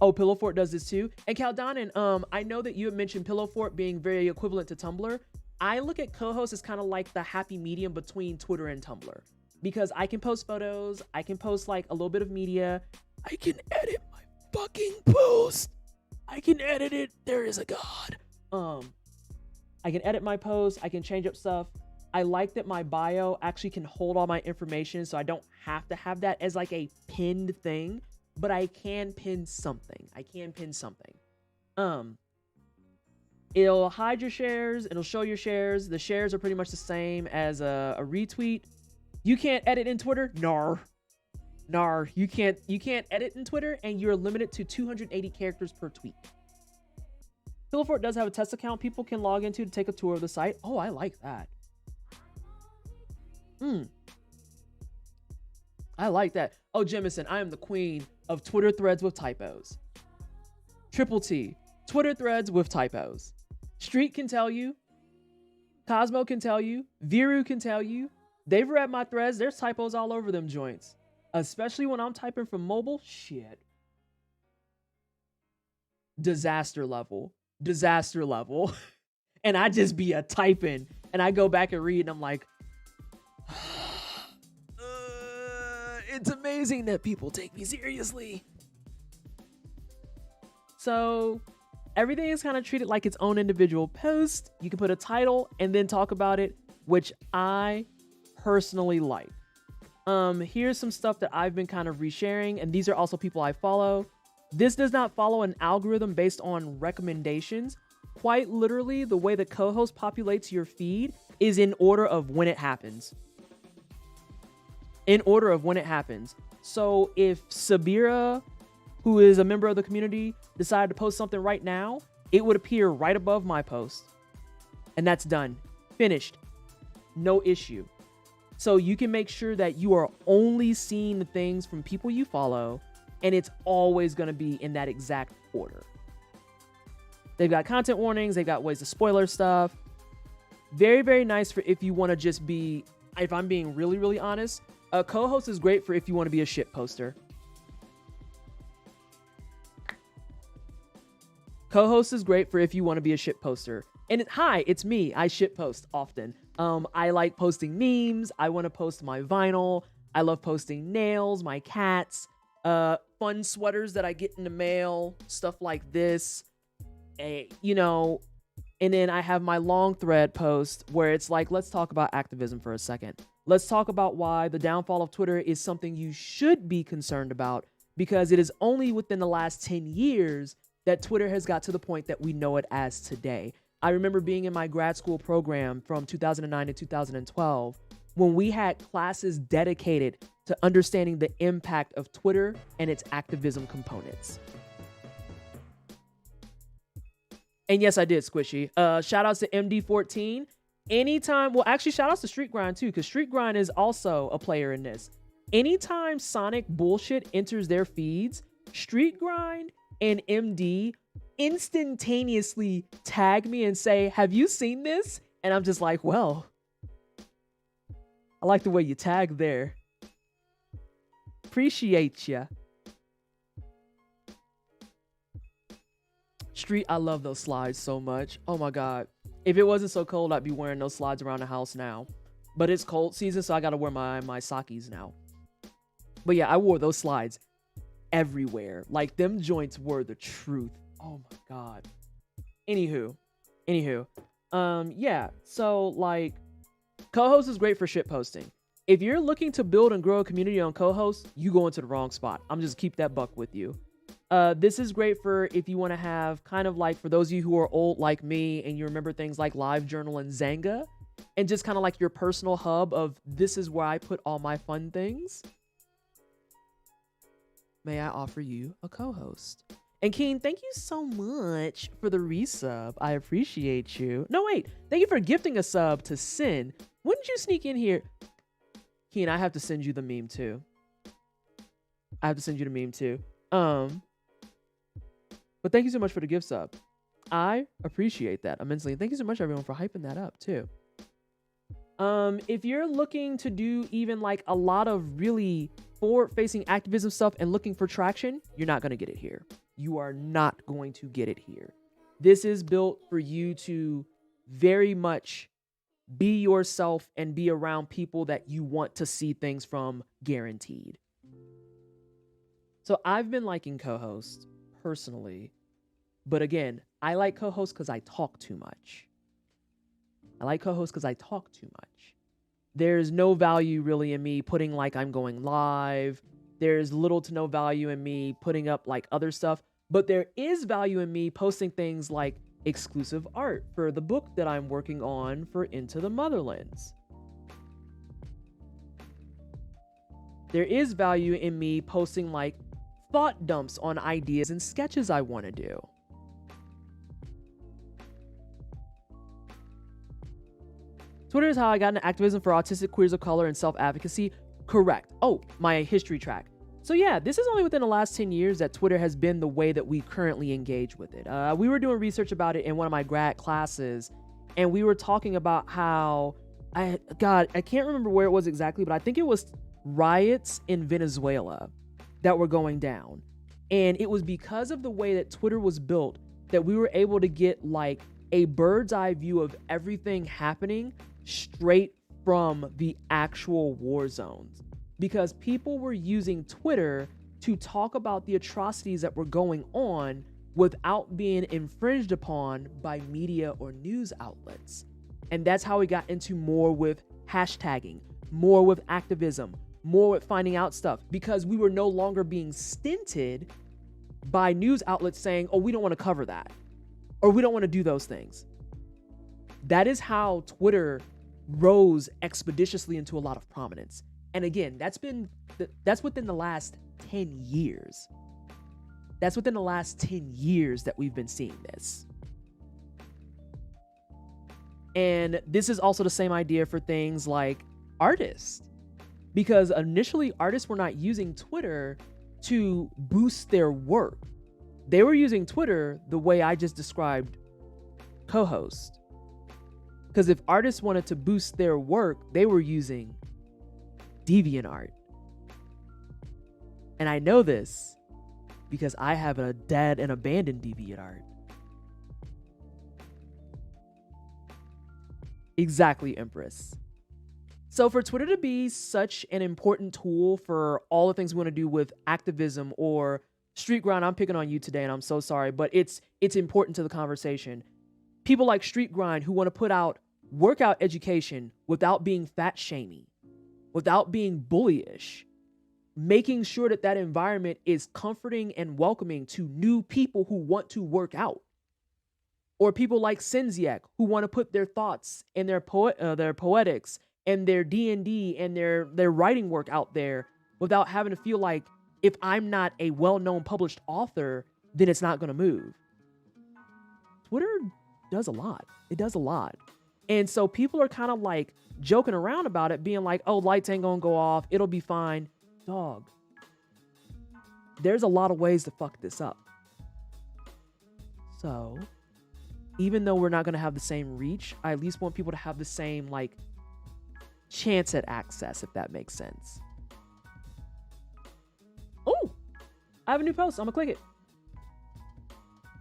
Oh, Pillow Fort does this too. And Caldonin, I know that you had mentioned Pillow Fort being very equivalent to Tumblr. I look at co-host as kind of like the happy medium between Twitter and Tumblr. Because I can post photos, I can post like a little bit of media, I can edit my fucking post. I can edit it. There is a God. I can edit my post, I can change up stuff. I like that my bio actually can hold all my information, so I don't have to have that as like a pinned thing, but I can pin something. It'll hide your shares, it'll show your shares. The shares are pretty much the same as a retweet. You can't edit in Twitter? Nar. You can't edit in Twitter, and you're limited to 280 characters per tweet. Pillowfort does have a test account people can log into to take a tour of the site. Oh, I like that. I like that. Oh, Jemison, I am the queen of Twitter threads with typos. Triple T, Twitter threads with typos. Street can tell you. Cosmo can tell you. Viru can tell you. They've read my threads. There's typos all over them joints. Especially when I'm typing from mobile. Shit. Disaster level. And I just be a typing. And I go back and read and I'm like, it's amazing that people take me seriously. So everything is kind of treated like its own individual post. You can put a title and then talk about it, which I personally like. Here's some stuff that I've been kind of resharing, and these are also people I follow. This does not follow an algorithm based on recommendations. Quite literally, the way the co-host populates your feed is in order of when it happens. So if Sabira, who is a member of the community, decided to post something right now, it would appear right above my post. And that's done. Finished. No issue. So you can make sure that you are only seeing the things from people you follow, and it's always going to be in that exact order. They've got content warnings. They've got ways to spoiler stuff. Very, very nice for if you want to just be, if I'm being really, really honest, a co-host is great for if you want to be a shit poster. Co-host is great for if you want to be a shit poster. And hi, it's me. I shit post often. I like posting memes. I want to post my vinyl. I love posting nails, my cats, fun sweaters that I get in the mail, stuff like this. And then I have my long thread post where it's like, let's talk about activism for a second. Let's talk about why the downfall of Twitter is something you should be concerned about, because it is only within the last 10 years that Twitter has got to the point that we know it as today. I remember being in my grad school program from 2009 to 2012 when we had classes dedicated to understanding the impact of Twitter and its activism components. And yes, I did, Squishy. Shout outs to MD14. Anytime, well, actually, shout outs to Street Grind too, because Street Grind is also a player in this. Anytime Sonic bullshit enters their feeds, Street Grind and MD instantaneously tag me and say, have you seen this? And I'm just like, well, I like the way you tag there. Appreciate ya. Street, I love those slides so much. Oh my God. If it wasn't so cold, I'd be wearing those slides around the house now. But it's cold season, so I gotta wear my sakis now. But yeah, I wore those slides everywhere. Like, them joints were the truth. Oh my God. Anywho. Yeah, so like, co-host is great for shit posting. If you're looking to build and grow a community on co-host, you go into the wrong spot. I'm just keep that buck with you. This is great for if you want to have kind of like, for those of you who are old like me and you remember things like LiveJournal and Zanga, and just kind of like your personal hub of this is where I put all my fun things. May I offer you a co-host? And Keen, thank you so much for the resub. I appreciate you. No, wait. Thank you for gifting a sub to Sin. Wouldn't you sneak in here? Keen, I have to send you the meme too. But thank you so much for the gift sub. I appreciate that immensely. And thank you so much, everyone, for hyping that up too. If you're looking to do even like a lot of really forward-facing activism stuff and looking for traction, you're not going to get it here. You are not going to get it here. This is built for you to very much be yourself and be around people that you want to see things from, guaranteed. So I've been liking co-host personally, but again, I like co-host because I talk too much. There's no value really in me putting like I'm going live. There's little to no value in me putting up like other stuff, but there is value in me posting things like exclusive art for the book that I'm working on for Into the Motherlands. There is value in me posting like thought dumps on ideas and sketches I want to do. Twitter is how I got into activism for autistic queers of color and self-advocacy. Correct. Oh, my history track. So yeah, this is only within the last 10 years that Twitter has been the way that we currently engage with it. We were doing research about it in one of my grad classes, and we were talking about how, I can't remember where it was exactly, but I think it was riots in Venezuela that were going down. And it was because of the way that Twitter was built that we were able to get like a bird's eye view of everything happening straight from the actual war zones, because people were using Twitter to talk about the atrocities that were going on without being infringed upon by media or news outlets. And that's how we got into more with hashtagging, more with activism, more with finding out stuff, because we were no longer being stinted by news outlets saying, oh, we don't want to cover that, or we don't want to do those things. That is how Twitter rose expeditiously into a lot of prominence. And again, that's within the last 10 years. That's within the last 10 years that we've been seeing this. And this is also the same idea for things like artists, because initially artists were not using Twitter to boost their work. They were using Twitter the way I just described co-host. Because if artists wanted to boost their work, they were using DeviantArt. And I know this because I have a dead and abandoned DeviantArt. Exactly, Empress. So for Twitter to be such an important tool for all the things we want to do with activism or Street Grind, I'm picking on you today and I'm so sorry, but it's important to the conversation. People like Street Grind who want to put out workout education without being fat shamey, without being bullyish, making sure that that environment is comforting and welcoming to new people who want to work out. Or people like Sinziak who want to put their thoughts and their poetics and their D&D and their writing work out there without having to feel like, if I'm not a well-known published author, then it's not going to move. Twitter does a lot. It does a lot. And so people are kind of like joking around about it, being like, oh, lights ain't gonna go off. It'll be fine. Dog. There's a lot of ways to fuck this up. So even though we're not going to have the same reach, I at least want people to have the same like chance at access, if that makes sense. Oh, I have a new post. I'm gonna click it.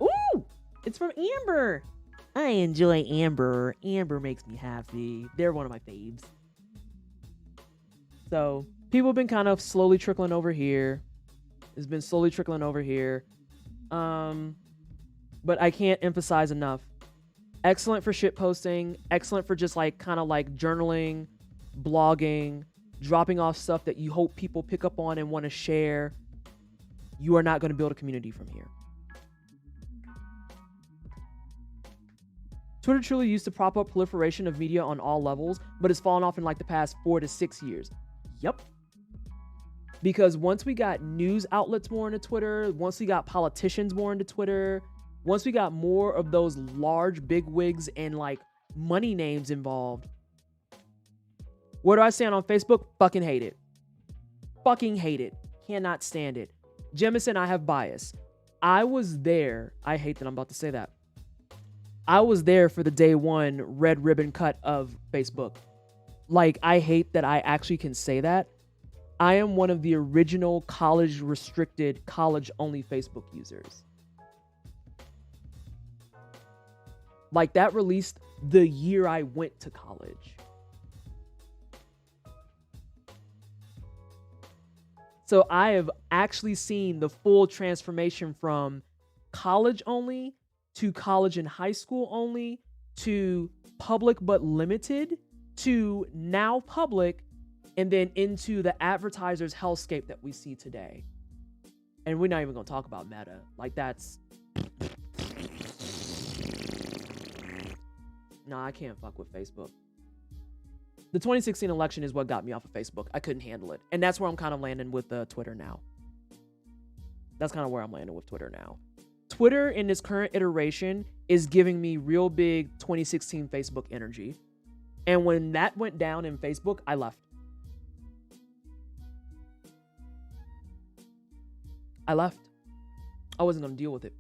Ooh, it's from Amber. I enjoy Amber. Amber makes me happy. They're one of my faves. So people have been kind of slowly trickling over here. It's been slowly trickling over here. But I can't emphasize enough. Excellent for shit posting. Excellent for just like kind of like journaling, blogging, dropping off stuff that you hope people pick up on and want to share. You are not going to build a community from here. Twitter truly used to prop up proliferation of media on all levels, but has fallen off in like the past 4 to 6 years. Yep. Because once we got news outlets more into Twitter, once we got politicians more into Twitter, once we got more of those large bigwigs and like money names involved, where do I stand on Facebook? Fucking hate it. Fucking hate it. Cannot stand it. Jemison, I have bias. I was there. I hate that I'm about to say that. I was there for the day one red ribbon cut of Facebook. Like, I hate that I actually can say that. I am one of the original college restricted, college only Facebook users. Like, that released the year I went to college. So I have actually seen the full transformation from college only to college and high school only to public but limited to now public and then into the advertisers' hellscape that we see today. And we're not even going to talk about Meta. Like, that's... Nah, I can't fuck with Facebook. The 2016 election is what got me off of Facebook. I couldn't handle it. And that's where I'm kind of landing with Twitter now. That's kind of where I'm landing with Twitter now. Twitter in this current iteration is giving me real big 2016 Facebook energy. And when that went down in Facebook, I left. I left. I wasn't going to deal with it.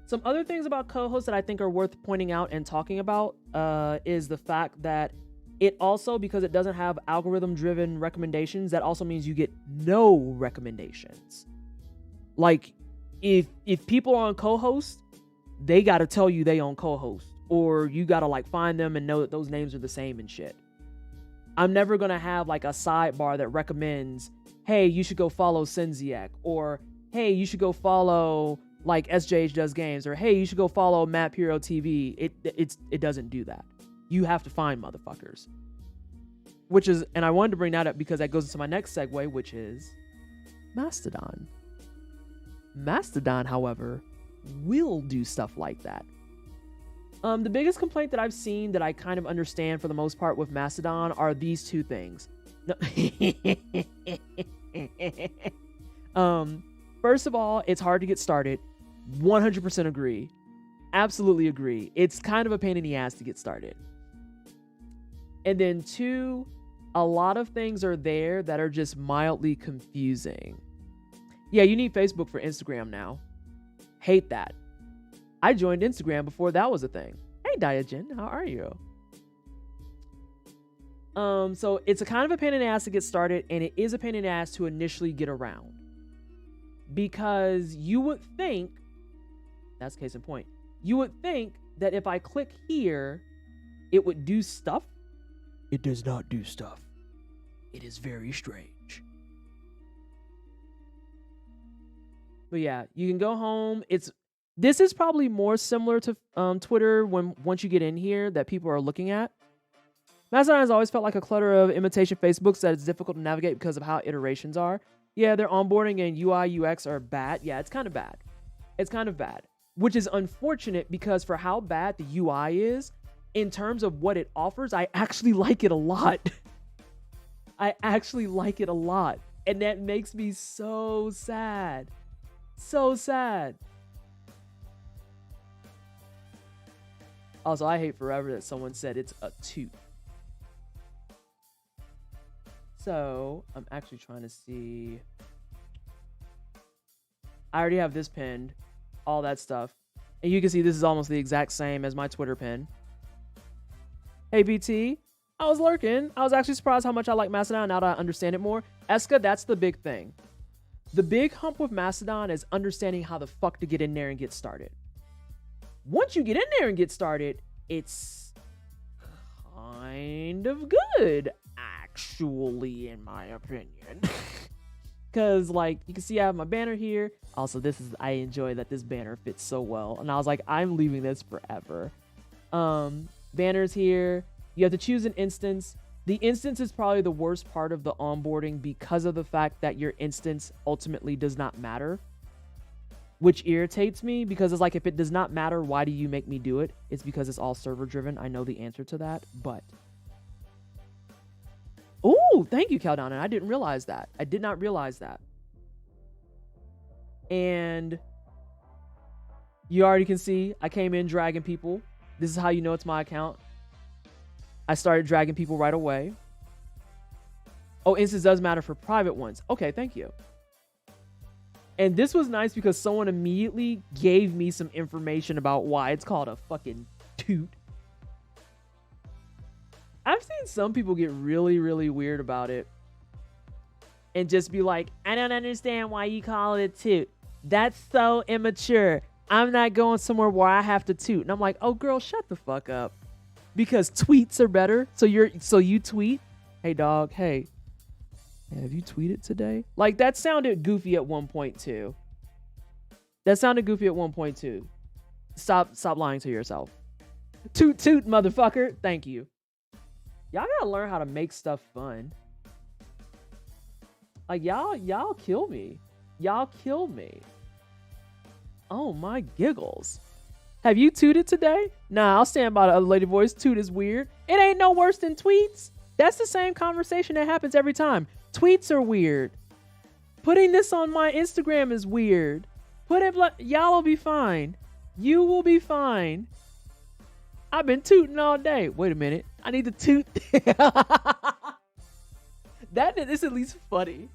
Some other things about co-hosts that I think are worth pointing out and talking about is the fact that it also, because it doesn't have algorithm-driven recommendations, that also means you get no recommendations. Like, if people are on co-host, they got to tell you they on co-host, or you got to like find them and know that those names are the same and shit. I'm never going to have like a sidebar that recommends, hey, you should go follow Senziak, or hey, you should go follow like SJH Does Games, or hey, you should go follow Matt Piro TV. It doesn't do that. You have to find motherfuckers. Which is, and I wanted to bring that up because that goes into my next segue, which is Mastodon. Mastodon, however, will do stuff like that. The biggest complaint that I've seen that I kind of understand for the most part with Mastodon are these two things. No. First of all, it's hard to get started. 100% agree. Absolutely agree. It's kind of a pain in the ass to get started. And then two, a lot of things are there that are just mildly confusing. Yeah, you need Facebook for Instagram now. Hate that. I joined Instagram before that was a thing. Hey, Diagen, how are you? So it's a kind of a pain in the ass to get started, and it is a pain in the ass to initially get around. Because you would think, that's case in point, you would think that if I click here, it would do stuff. It does not do stuff. It is very strange. But yeah, you can go home. This is probably more similar to Twitter once you get in here that people are looking at. Mastodon has always felt like a clutter of imitation Facebooks that is difficult to navigate because of how iterations are. Yeah, their onboarding and UI UX are bad. Yeah, it's kind of bad. It's kind of bad. Which is unfortunate because for how bad the UI is, in terms of what it offers, I actually like it a lot. I actually like it a lot. And that makes me so sad. So sad. Also, I hate forever that someone said it's a toot. So, I'm actually trying to see. I already have this pinned. All that stuff. And you can see this is almost the exact same as my Twitter pin. Hey, BT. I was lurking. I was actually surprised how much I like Mastodon now that I understand it more. Eska, that's the big thing. The big hump with Mastodon is understanding how the fuck to get in there and get started. Once you get in there and get started, it's kind of good, actually, in my opinion. Because, like, you can see I have my banner here. Also, I enjoy that this banner fits so well. And I was like, I'm leaving this forever. Banners here. You have to choose an instance. The instance is probably the worst part of the onboarding because of the fact that your instance ultimately does not matter. Which irritates me because it's like, if it does not matter, why do you make me do it? It's because it's all server driven. I know the answer to that, but. Oh, thank you, Caldana. I didn't realize that. I did not realize that. And you already can see I came in dragging people. This is how you know it's my account. I started dragging people right away. Oh, instance does matter for private ones. Okay, thank you. And this was nice because someone immediately gave me some information about why it's called a fucking toot. I've seen some people get really, really weird about it. And just be like, I don't understand why you call it a toot. That's so immature. I'm not going somewhere where I have to toot. And I'm like, oh girl, shut the fuck up. Because tweets are better. So you tweet. Hey dog, hey. Have you tweeted today? Like, that sounded goofy at 1.2. That sounded goofy at 1.2. Stop lying to yourself. Toot toot, motherfucker. Thank you. Y'all gotta learn how to make stuff fun. Like, y'all kill me. Y'all kill me. Oh my giggles. Have you tooted today? Nah, I'll stand by the other lady voice. Toot is weird. It ain't no worse than tweets. That's the same conversation that happens every time. Tweets are weird. Putting this on my Instagram is weird. Y'all will be fine. You will be fine. I've been tooting all day. Wait a minute. I need to toot. That is at least funny.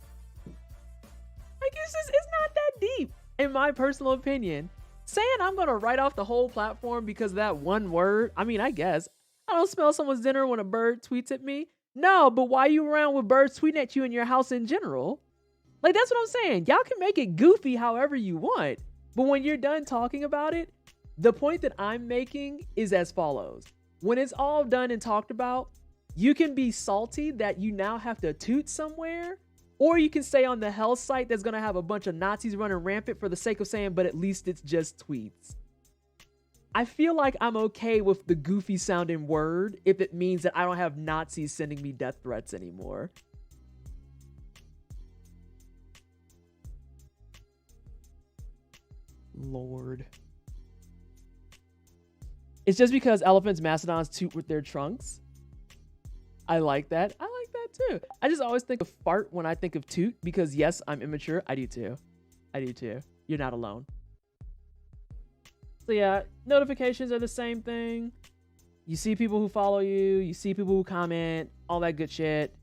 Like, it's not that deep, in my personal opinion. Saying I'm gonna write off the whole platform because of that one word. I mean, I guess. I don't smell someone's dinner when a bird tweets at me. No, but why you around with birds tweeting at you in your house in general? Like, that's what I'm saying. Y'all can make it goofy however you want. But when you're done talking about it, the point that I'm making is as follows. When it's all done and talked about, you can be salty that you now have to toot somewhere, or you can stay on the hell site that's going to have a bunch of Nazis running rampant for the sake of saying, but at least it's just tweets. I feel like I'm okay with the goofy sounding word if it means that I don't have Nazis sending me death threats anymore. Lord. It's just because elephants, mastodons toot with their trunks. I like that. I like that too. I just always think of fart when I think of toot because yes, I'm immature. I do too. I do too. You're not alone. So yeah, notifications are the same thing. You see people who follow you. You see people who comment. All that good shit.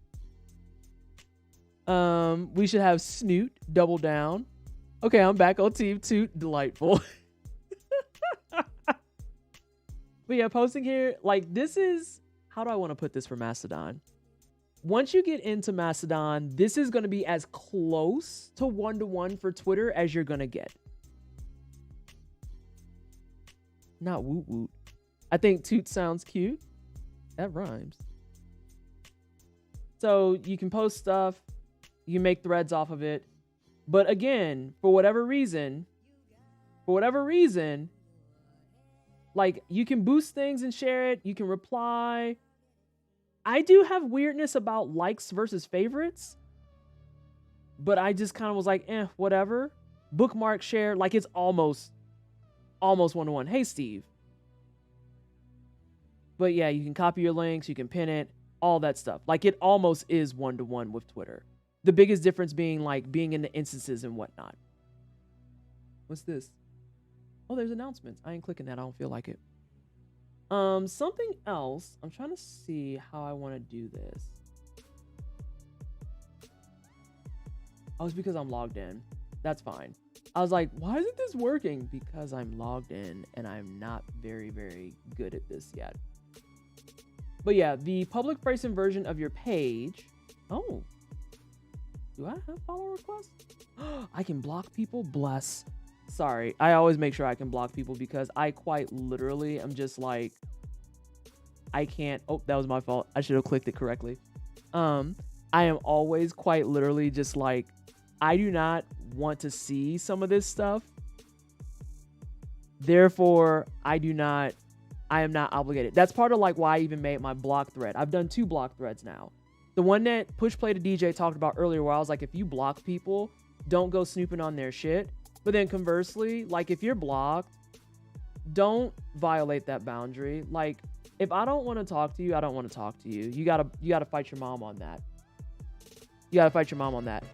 We should have snoot, double down. Okay, I'm back on team toot. Delightful. But yeah, posting here, like, this is, how do I want to put this for Mastodon? Once you get into Mastodon, this is going to be as close to one-to-one for Twitter as you're going to get. Not woot woot. I think toot sounds cute. That rhymes. So you can post stuff. You can make threads off of it. But again, for whatever reason, like, you can boost things and share it. You can reply. I do have weirdness about likes versus favorites. But I just kind of was like, whatever. Bookmark, share. Like, it's almost one-to-one. Hey, Steve. But yeah, you can copy your links. You can pin it. All that stuff. Like, it almost is one-to-one with Twitter. The biggest difference being, like, being in the instances and whatnot. What's this? Oh, there's announcements. I ain't clicking that. I don't feel like it. Something else. I'm trying to see how I want to do this. Oh, it's because I'm logged in. That's fine. I was like, why isn't this working? Because I'm logged in and I'm not very, very good at this yet. But yeah, the public facing version of your page. Oh, do I have follow requests? I can block people. Bless. Sorry. I always make sure I can block people because I quite literally am just like, I can't. Oh, that was my fault. I should have clicked it correctly. I am always quite literally just like, I do not want to see some of this stuff. Therefore, I am not obligated. That's part of like why I even made my block thread. I've done 2 block threads now. The one that Push Play to DJ talked about earlier, where I was like, if you block people, don't go snooping on their shit. But then conversely, like if you're blocked, don't violate that boundary. Like if I don't want to talk to you, I don't want to talk to you. You gotta fight your mom on that. You gotta fight your mom on that.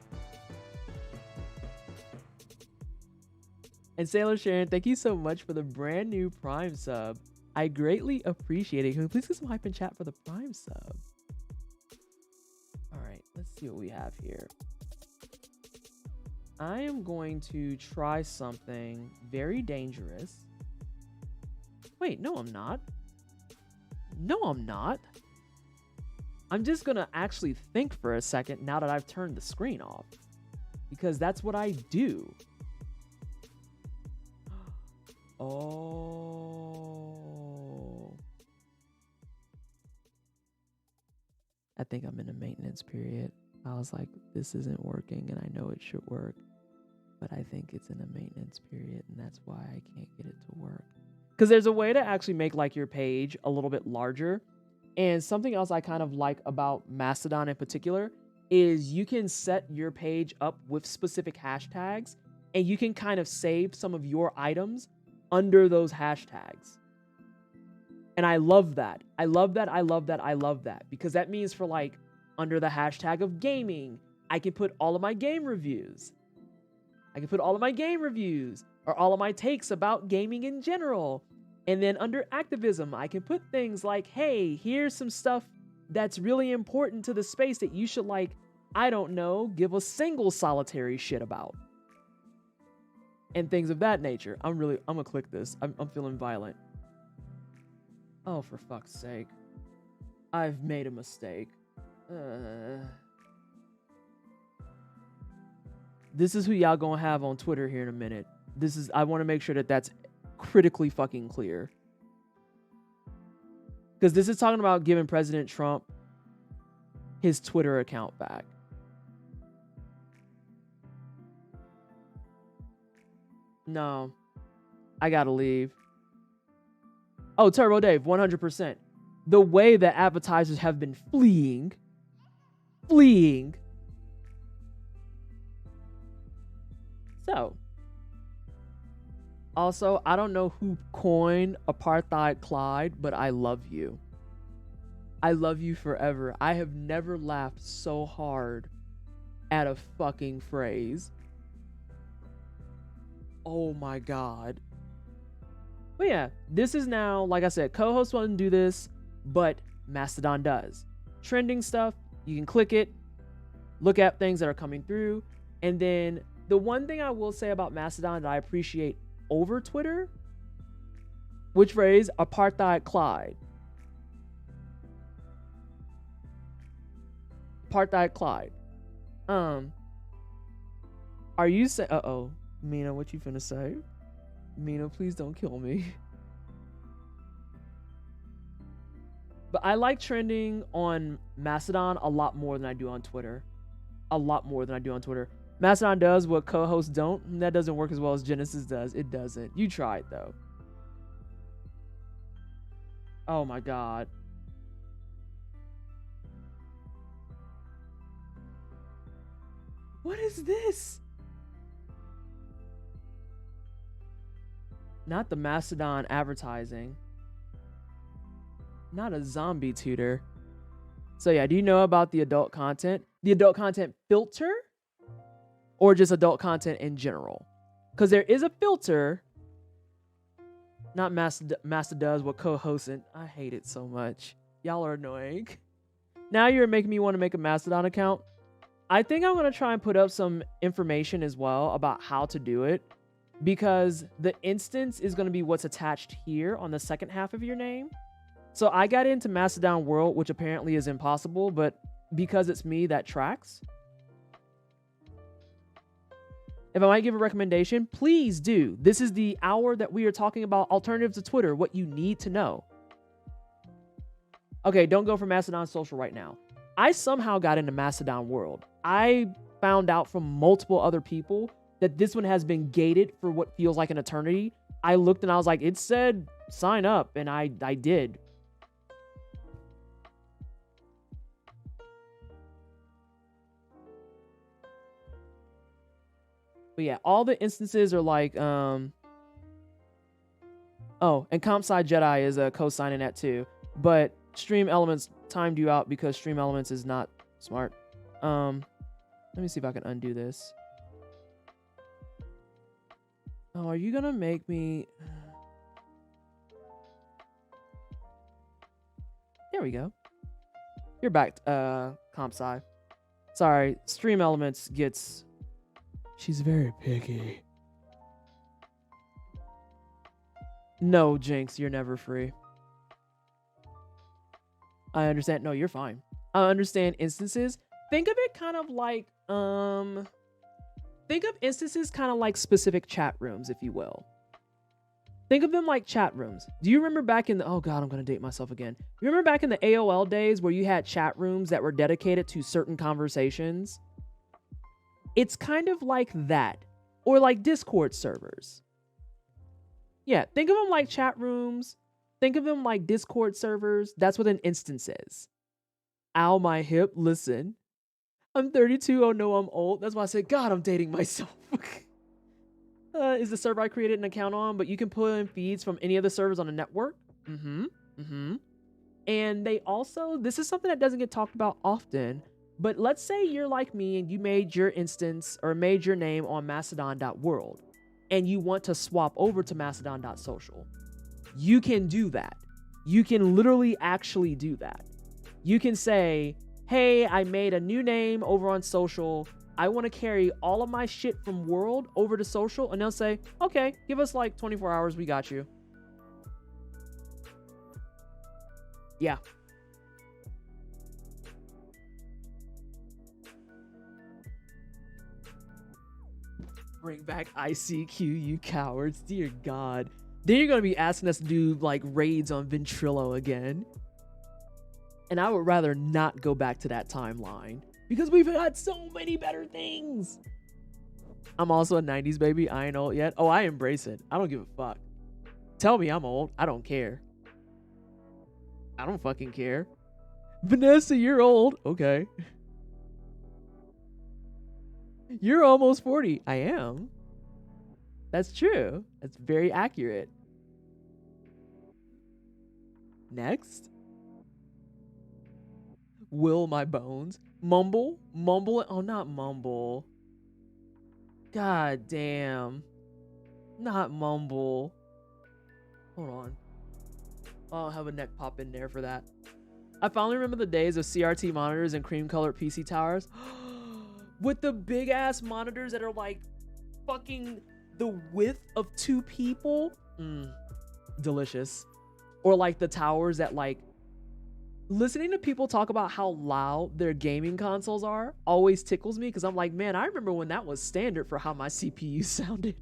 And Sailor Sharon, thank you so much for the brand new Prime sub. I greatly appreciate it. Can we please get some hype in chat for the Prime sub? All right, let's see what we have here. I am going to try something very dangerous. Wait, no, I'm not. No, I'm not. I'm just gonna actually think for a second now that I've turned the screen off, because that's what I do. Oh. I think I'm in a maintenance period. I was like, this isn't working and I know it should work, but I think it's in a maintenance period and that's why I can't get it to work. Because there's a way to actually make like your page a little bit larger. And something else I kind of like about Mastodon in particular is you can set your page up with specific hashtags and you can kind of save some of your items under those hashtags. And I love that. I love that. I love that. I love that. Because that means for like under the hashtag of gaming, I can put all of my game reviews. I can put all of my game reviews or all of my takes about gaming in general. And then under activism, I can put things like, hey, here's some stuff that's really important to the space that you should like, I don't know, give a single solitary shit about. And things of that nature. I'm gonna click this. I'm feeling violent. Oh, for fuck's sake. I've made a mistake. This is who y'all gonna have on Twitter here in a minute. I want to make sure that that's critically fucking clear. Because this is talking about giving President Trump his Twitter account back. No, I gotta leave. Oh, Turbo Dave, 100%. The way that advertisers have been fleeing. So, also, I don't know who coined Apartheid Clyde, but I love you. I love you forever. I have never laughed so hard at a fucking phrase. Oh my God. But yeah, this is now, like I said, co-host wouldn't do this, but Mastodon does. Trending stuff, you can click it, look at things that are coming through. And then the one thing I will say about Mastodon that I appreciate over Twitter, which phrase? Apartheid Clyde. Apartheid Clyde. Are you saying, uh-oh, Mina, what you finna say? Mina, please don't kill me. But I like trending on Mastodon a lot more than I do on Twitter. A lot more than I do on Twitter. Mastodon does what co-hosts don't. That doesn't work as well as Genesis does. It doesn't. You try it though. Oh my God. What is this? Not the Mastodon advertising. Not a zombie tutor. So yeah, do you know about the adult content? The adult content filter? Or just adult content in general? Because there is a filter Not Master does what co-hosting. I hate it so much. Y'all are annoying. Now you're making me want to make a Mastodon account. I think I'm going to try and put up some information as well about how to do it, because the instance is going to be what's attached here on the second half of your name. So I got into Mastodon World, which apparently is impossible, but because it's me, that tracks. If I might give a recommendation, please do. This is the hour that we are talking about alternatives to Twitter, what you need to know. Okay, don't go for Mastodon Social right now. I somehow got into Mastodon World. I found out from multiple other people that this one has been gated for what feels like an eternity. I looked and I was like, it said sign up, and I did. But yeah, all the instances are like, oh, and CompSci Jedi is co-signing that too. But Stream Elements timed you out because Stream Elements is not smart. Let me see if I can undo this. Oh, are you gonna make me? There we go. You're back, CompSci. Sorry, Stream Elements gets. She's very picky. No, Jinx, you're never free. I understand. No, you're fine. I understand instances. Think of it kind of like, think of instances kind of like specific chat rooms, if you will. Think of them like chat rooms. Do you remember back in the, oh God, I'm going to date myself again. You remember back in the AOL days where you had chat rooms that were dedicated to certain conversations? It's kind of like that, or like Discord servers. Yeah, think of them like chat rooms. Think of them like Discord servers. That's what an instance is. Ow, my hip. Listen, I'm 32. Oh no, I'm old. That's why I said, God, I'm dating myself. Is the server I created an account on, but you can pull in feeds from any of the servers on the network. And they also, this is something that doesn't get talked about often, but let's say you're like me and you made your instance or made your name on mastodon.world and you want to swap over to mastodon.social. You can do that. You can literally actually do that. You can say, hey, I made a new name over on social. I want to carry all of my shit from world over to social. And they'll say, okay, give us like 24 hours. We got you. Yeah. Bring back ICQ, you cowards. Dear God. Then you're going to be asking us to do like raids on Ventrilo again. And I would rather not go back to that timeline because we've had so many better things. I'm also a 90s baby. I ain't old yet. Oh, I embrace it. I don't give a fuck. Tell me I'm old. I don't care. I don't fucking care. Vanessa, you're old. Okay. You're almost 40. I am. That's true. That's very accurate. Next. Will my bones. Mumble. Mumble. Oh, not mumble. God damn. Not mumble. Hold on. I'll have a neck pop in there for that. I finally remember the days of CRT monitors and cream colored PC towers. With the big ass monitors that are like fucking the width of 2 people. Delicious. Or like the towers that like, listening to people talk about how loud their gaming consoles are always tickles me because I'm like, man, I remember when that was standard for how my CPU sounded.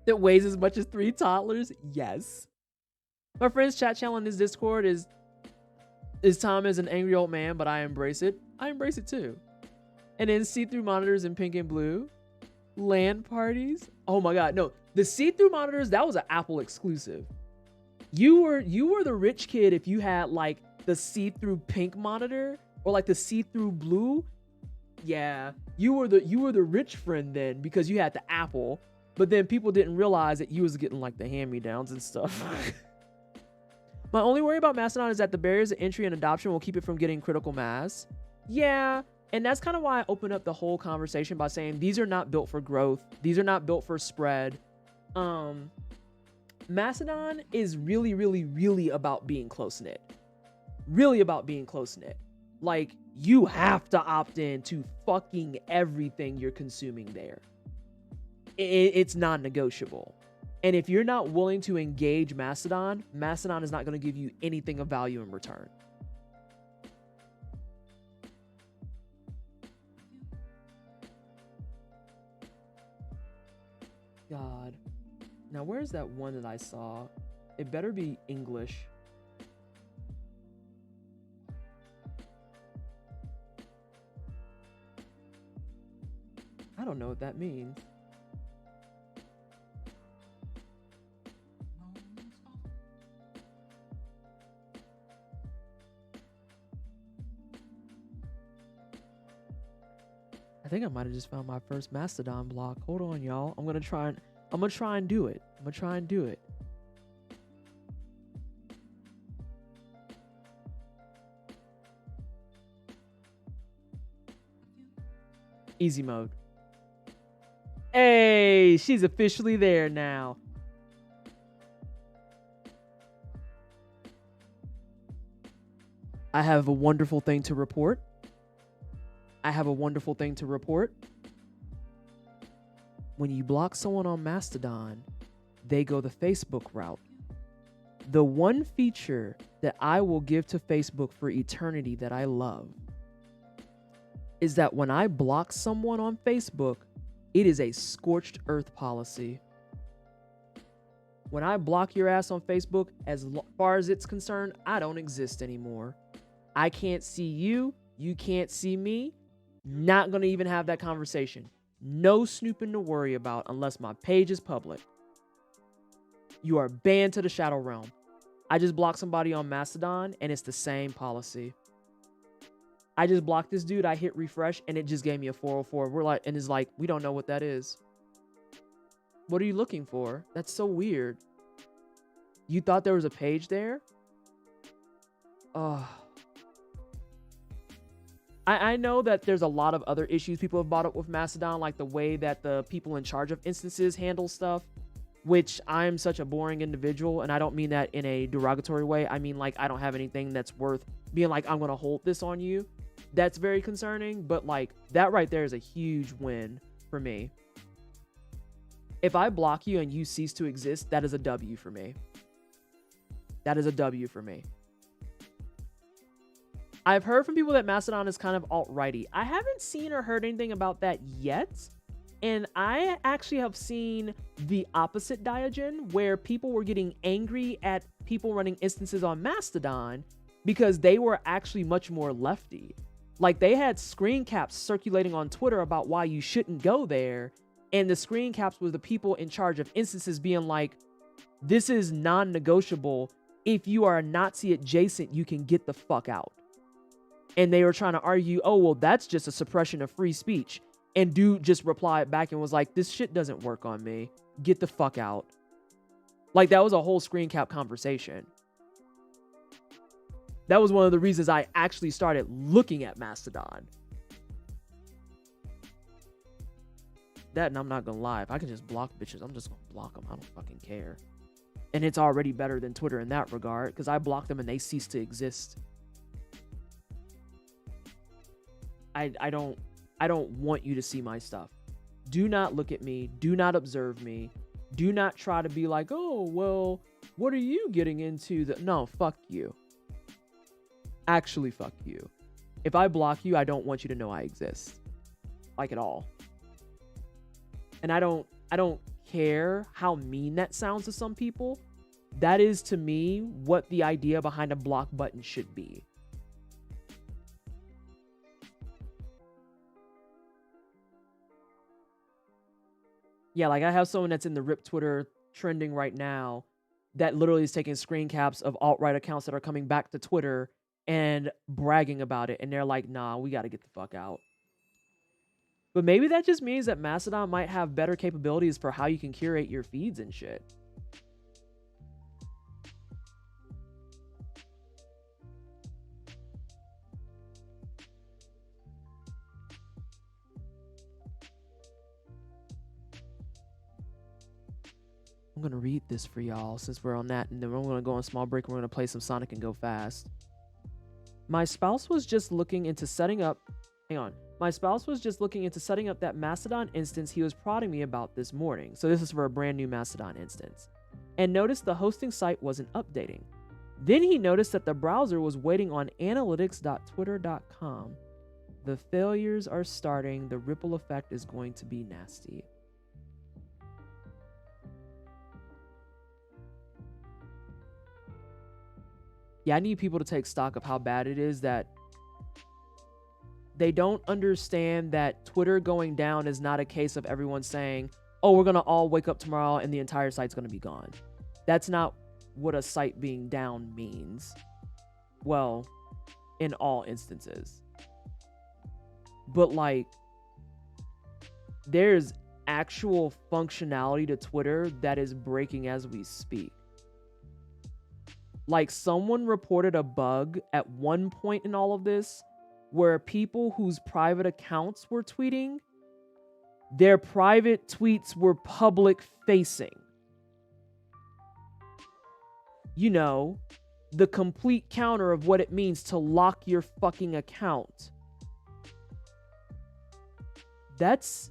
That weighs as much as 3 toddlers. Yes. My friend's chat channel in his Discord is Tom is an angry old man, but I embrace it. I embrace it too. And then see-through monitors in pink and blue. LAN parties. Oh my God. No, the see-through monitors, that was an Apple exclusive. You were the rich kid if you had like the see-through pink monitor or like the see-through blue. Yeah, you were the rich friend then because you had the Apple, but then people didn't realize that you was getting like the hand-me-downs and stuff. My only worry about Mastodon is that the barriers to entry and adoption will keep it from getting critical mass. Yeah, and that's kind of why I opened up the whole conversation by saying these are not built for growth. These are not built for spread. Mastodon is really, really, really about being close knit. Really about being close knit. Like, you have to opt in to fucking everything you're consuming there. It's non-negotiable. And if you're not willing to engage Mastodon, Mastodon is not going to give you anything of value in return. God. Now, where's that one that I saw? It better be English. I don't know what that means. I think I might have just found my first Mastodon block. Hold on, y'all. I'm gonna try and do it. Easy mode. Hey, she's officially there now. I have a wonderful thing to report. When you block someone on Mastodon, they go the Facebook route. The one feature that I will give to Facebook for eternity that I love is that when I block someone on Facebook, it is a scorched earth policy. When I block your ass on Facebook, as far as it's concerned, I don't exist anymore. I can't see you. You can't see me. Not going to even have that conversation. No snooping to worry about unless my page is public. You are banned to the Shadow Realm. I just blocked somebody on Mastodon and it's the same policy. I just blocked this dude. I hit refresh and it just gave me a 404. And it's like, we don't know what that is. What are you looking for? That's so weird. You thought there was a page there? Oh. I know that there's a lot of other issues people have brought up with Mastodon, like the way that the people in charge of instances handle stuff, which I'm such a boring individual, and I don't mean that in a derogatory way. I mean, like, I don't have anything that's worth being like, I'm going to hold this on you. That's very concerning, but like, that right there is a huge win for me. If I block you and you cease to exist, that is a W for me. That is a W for me. I've heard from people that Mastodon is kind of alt-righty. I haven't seen or heard anything about that yet. And I actually have seen the opposite diagen, where people were getting angry at people running instances on Mastodon because they were actually much more lefty. Like, they had screen caps circulating on Twitter about why you shouldn't go there. And the screen caps was the people in charge of instances being like, this is non-negotiable. If you are a Nazi adjacent, you can get the fuck out. And they were trying to argue, oh, well, that's just a suppression of free speech. And dude just replied back and was like, this shit doesn't work on me. Get the fuck out. Like, that was a whole screen cap conversation. That was one of the reasons I actually started looking at Mastodon. That, and I'm not gonna lie, if I can just block bitches, I'm just gonna block them. I don't fucking care. And it's already better than Twitter in that regard, because I block them and they cease to exist. I don't want you to see my stuff. Do not look at me. Do not observe me. Do not try to be like, oh, well, what are you getting into? No, fuck you. Actually, fuck you. If I block you, I don't want you to know I exist. Like, at all. And I don't care how mean that sounds to some people. That is, to me, what the idea behind a block button should be. Yeah, like, I have someone that's in the RIP Twitter trending right now that literally is taking screen caps of alt-right accounts that are coming back to Twitter and bragging about it. And they're like, nah, we got to get the fuck out. But maybe that just means that Mastodon might have better capabilities for how you can curate your feeds and shit. I'm going to read this for y'all since we're on that. And then we're going to go on a small break. And we're going to play some Sonic and go fast. My spouse was just looking into setting up. Hang on. My spouse was just looking into setting up that Mastodon instance he was prodding me about this morning. So this is for a brand new Mastodon instance. And noticed the hosting site wasn't updating. Then he noticed that the browser was waiting on analytics.twitter.com. The failures are starting. The ripple effect is going to be nasty. Yeah, I need people to take stock of how bad it is that they don't understand that Twitter going down is not a case of everyone saying, oh, we're going to all wake up tomorrow and the entire site's going to be gone. That's not what a site being down means. Well, in all instances. But like, there's actual functionality to Twitter that is breaking as we speak. Like, someone reported a bug at one point in all of this where people whose private accounts were tweeting, their private tweets were public facing. You know, the complete counter of what it means to lock your fucking account. That's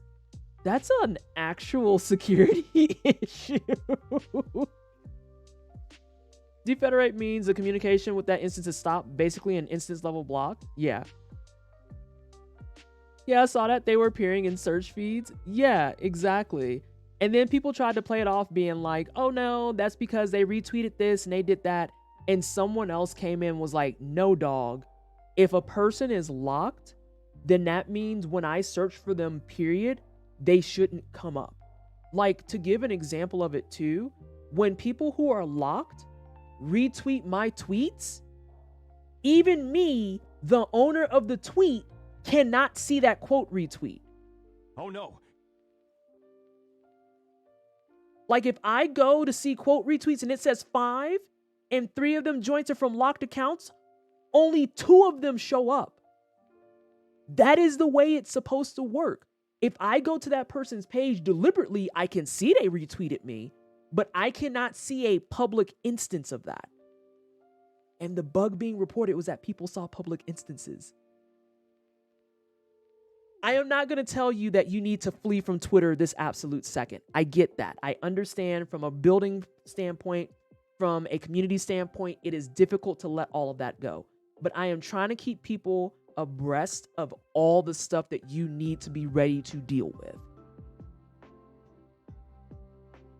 an actual security issue. Defederate means the communication with that instance is stopped, basically an instance level block. Yeah, I saw that. They were appearing in search feeds. Yeah, exactly. And then people tried to play it off being like, oh no, that's because they retweeted this and they did that. And someone else came in and was like, no, dog. If a person is locked, then that means when I search for them, period, they shouldn't come up. Like, to give an example of it too, when people who are locked retweet my tweets, even me, the owner of the tweet, cannot see that quote retweet. Oh no. Like, if I go to see quote retweets and it says 5 and 3 of them joints are from locked accounts, only 2 of them show up. That is the way it's supposed to work. If I go to that person's page deliberately, I can see they retweeted me, but I cannot see a public instance of that. And the bug being reported was that people saw public instances. I am not going to tell you that you need to flee from Twitter this absolute second. I get that. I understand from a building standpoint, from a community standpoint, it is difficult to let all of that go. But I am trying to keep people abreast of all the stuff that you need to be ready to deal with.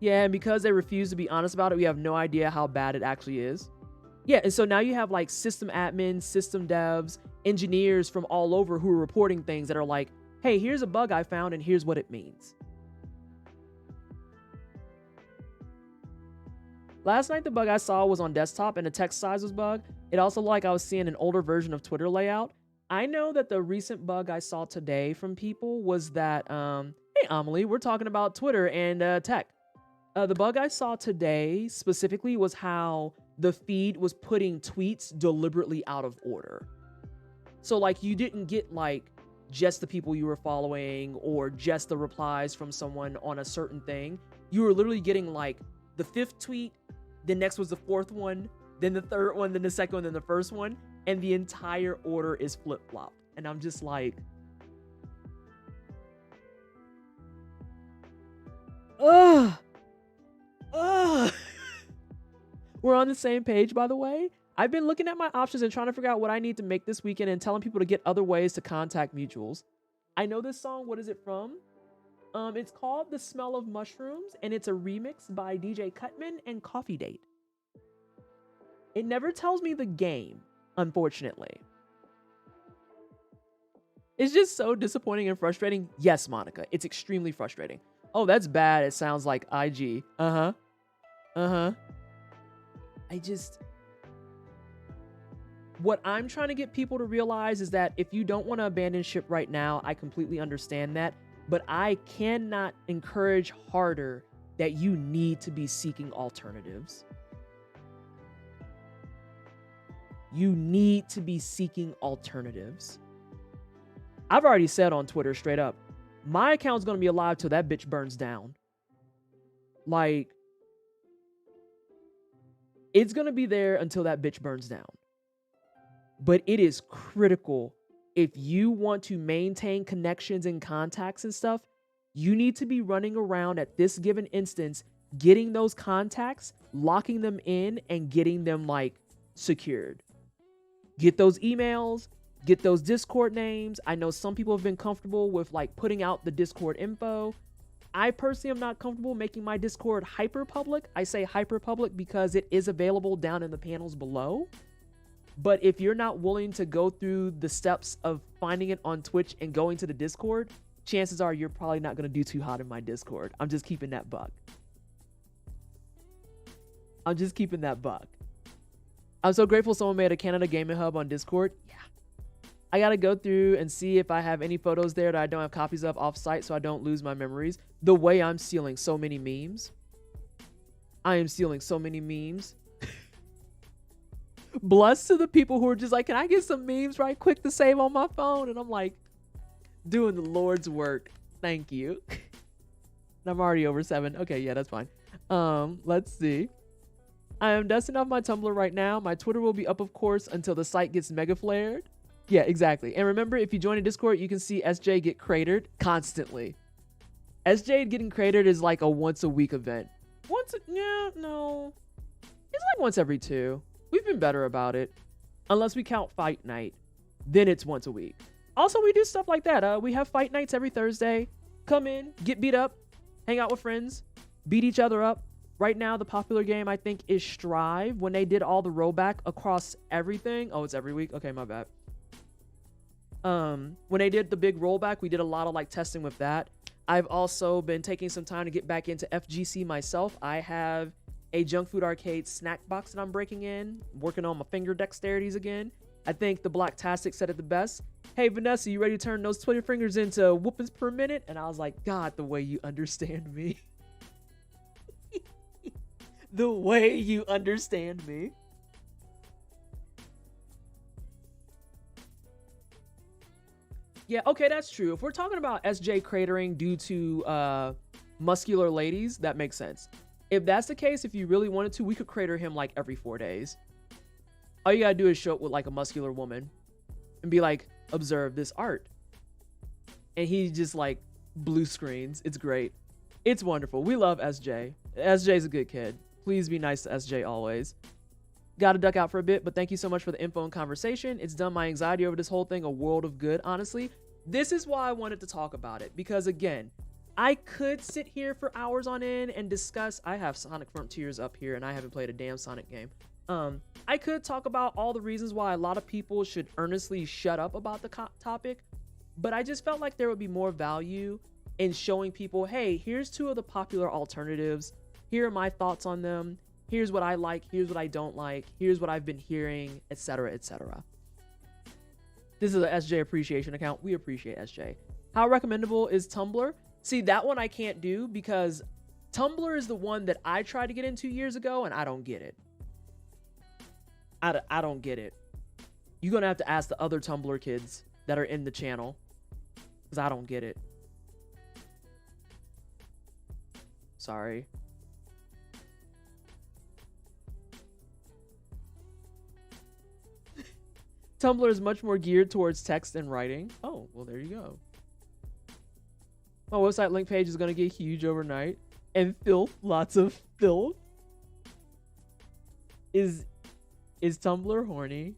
Yeah, and because they refuse to be honest about it, we have no idea how bad it actually is. Yeah, and so now you have like system admins, system devs, engineers from all over who are reporting things that are like, hey, here's a bug I found and here's what it means. Last night, the bug I saw was on desktop and the text size was bug. It also looked like I was seeing an older version of Twitter layout. I know that the recent bug I saw today from people was that, hey, Amelie, we're talking about Twitter and tech. The bug I saw today specifically was how the feed was putting tweets deliberately out of order. So like you didn't get like just the people you were following or just the replies from someone on a certain thing. You were literally getting like the 5th tweet, then next was the 4th one, then the 3rd one, then the 2nd one, then the 1st one, and the entire order is flip-flopped. And I'm just like, ugh. We're on the same page, by the way. I've been looking at my options and trying to figure out what I need to make this weekend and telling people to get other ways to contact mutuals. I know this song. What is it from? It's called The Smell of Mushrooms, and it's a remix by DJ Cutman and Coffee Date. It never tells me the game, unfortunately. It's just so disappointing and frustrating. Yes, Monica, it's extremely frustrating. Oh, that's bad. It sounds like IG. What I'm trying to get people to realize is that if you don't want to abandon ship right now, I completely understand that. But I cannot encourage harder that you need to be seeking alternatives. You need to be seeking alternatives. I've already said on Twitter straight up, my account's going to be alive till that bitch burns down. Like, It's going to be there until that bitch burns down. But it is critical. If you want to maintain connections and contacts and stuff, you need to be running around at this given instance, getting those contacts, locking them in, and getting them like secured. Get those emails, get those Discord names. I know some people have been comfortable with like putting out the Discord info. I personally am not comfortable making my Discord hyper public. I say hyper public because it is available down in the panels below. But if you're not willing to go through the steps of finding it on Twitch and going to the Discord, chances are you're probably not going to do too hot in my Discord. I'm just keeping that buck. I'm so grateful someone made a Canada Gaming Hub on Discord. Yeah. I got to go through and see if I have any photos there that I don't have copies of off-site so I don't lose my memories. The way I'm stealing so many memes. I am stealing so many memes. Blessed to the people who are just like, can I get some memes right quick to save on my phone? And I'm like, doing the Lord's work. Thank you. And I'm already over 7. Okay, yeah, that's fine. Let's see. I am dusting off my Tumblr right now. My Twitter will be up, of course, until the site gets mega flared. Yeah, exactly. And remember, if you join a Discord, you can see SJ get cratered constantly. SJ getting cratered is like a once a week event. It's like once every 2. We've been better about it. Unless we count fight night. Then it's once a week. Also, we do stuff like that. We have fight nights every Thursday. Come in, get beat up, hang out with friends, beat each other up. Right now, the popular game, I think, is Strive. When they did all the rollback across everything. Oh, it's every week? Okay, my bad. When they did the big rollback, we did a lot of like testing with that. I've also been taking some time to get back into FGC myself. I have a Junk Food Arcade snack box that I'm breaking in, working on my finger dexterities again. I think the Blacktastic said it the best. Hey, Vanessa, you ready to turn those Twitter fingers into whoopings per minute? And I was like, God, the way you understand me. The way you understand me. Yeah, okay, that's true. If we're talking about SJ cratering due to muscular ladies, that makes sense. If that's the case, if you really wanted to, we could crater him like every 4 days. All you gotta do is show up with like a muscular woman and be like, observe this art. And he just like blue screens. It's great. It's wonderful. We love SJ. SJ's a good kid. Please be nice to SJ always. Gotta duck out for a bit, but thank you so much for the info and conversation. It's done my anxiety over this whole thing a world of good, honestly. This is why I wanted to talk about it, because again, I could sit here for hours on end and discuss. I have Sonic Frontiers up here and I haven't played a damn Sonic game. I could talk about all the reasons why a lot of people should earnestly shut up about the topic, but I just felt like there would be more value in showing people, hey, here's 2 of the popular alternatives. Here are my thoughts on them. Here's what I like. Here's what I don't like. Here's what I've been hearing, etc., etc. This is an SJ appreciation account. We appreciate SJ. How recommendable is Tumblr? See, that one I can't do because Tumblr is the one that I tried to get in 2 years ago and I don't get it. I don't get it. You're going to have to ask the other Tumblr kids that are in the channel because I don't get it. Sorry. Tumblr is much more geared towards text and writing. Oh, well, there you go. My website link page is going to get huge overnight. And filth, lots of filth. Is Tumblr horny?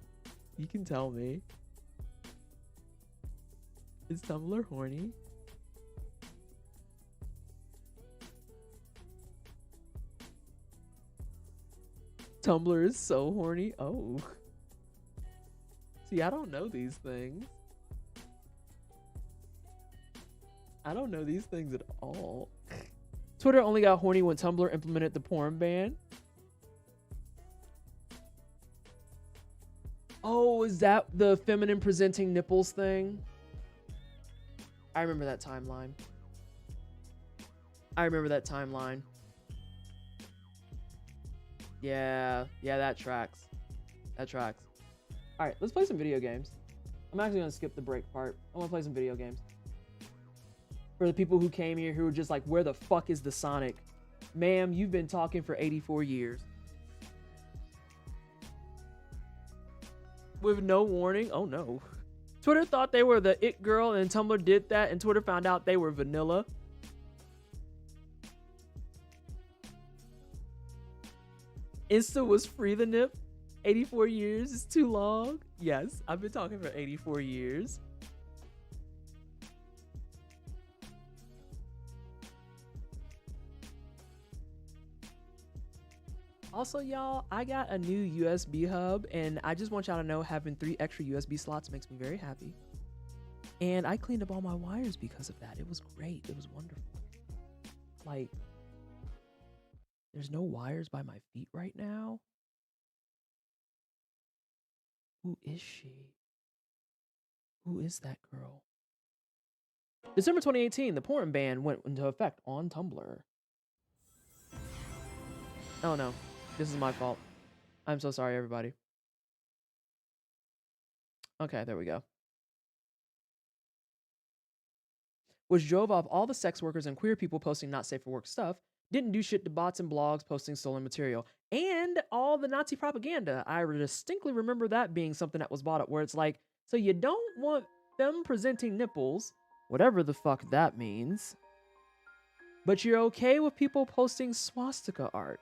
You can tell me. Is Tumblr horny? Tumblr is so horny. Oh. See, I don't know these things. I don't know these things at all. Twitter only got horny when Tumblr implemented the porn ban. Oh, is that the feminine presenting nipples thing? I remember that timeline. Yeah, that tracks. All right, let's play some video games. I'm actually gonna skip the break part. I wanna play some video games. For the people who came here who were just like, where the fuck is the Sonic? Ma'am, you've been talking for 84 years. with no warning. Oh no. Twitter thought they were the it girl and Tumblr did that and Twitter found out they were vanilla. Insta was free the nip. 84 years is too long. Yes, I've been talking for 84 years. Also, y'all, I got a new USB hub, and I just want y'all to know having 3 extra USB slots makes me very happy. And I cleaned up all my wires because of that. It was great. It was wonderful. Like, there's no wires by my feet right now. Who is she? Who is that girl? December 2018, the porn ban went into effect on Tumblr. Oh no, this is my fault. I'm so sorry, everybody. Okay, there we go. Which drove off all the sex workers and queer people posting not safe for work stuff, didn't do shit to bots and blogs posting stolen material, and all the Nazi propaganda. I distinctly remember that being something that was bought up, where it's like, so you don't want them presenting nipples, whatever the fuck that means, but you're okay with people posting swastika art.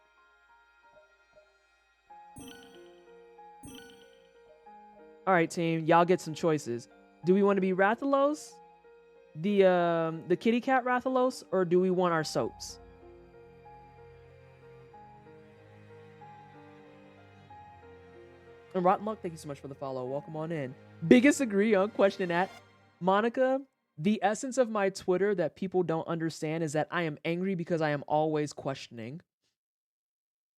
All right, team, y'all get some choices. Do we want to be Rathalos, the kitty cat Rathalos, or do we want our soaps? And Rotten Luck, thank you so much for the follow. Welcome on in. Biggest agree on question at Monica. The essence of my Twitter that people don't understand is that I am angry because I am always questioning.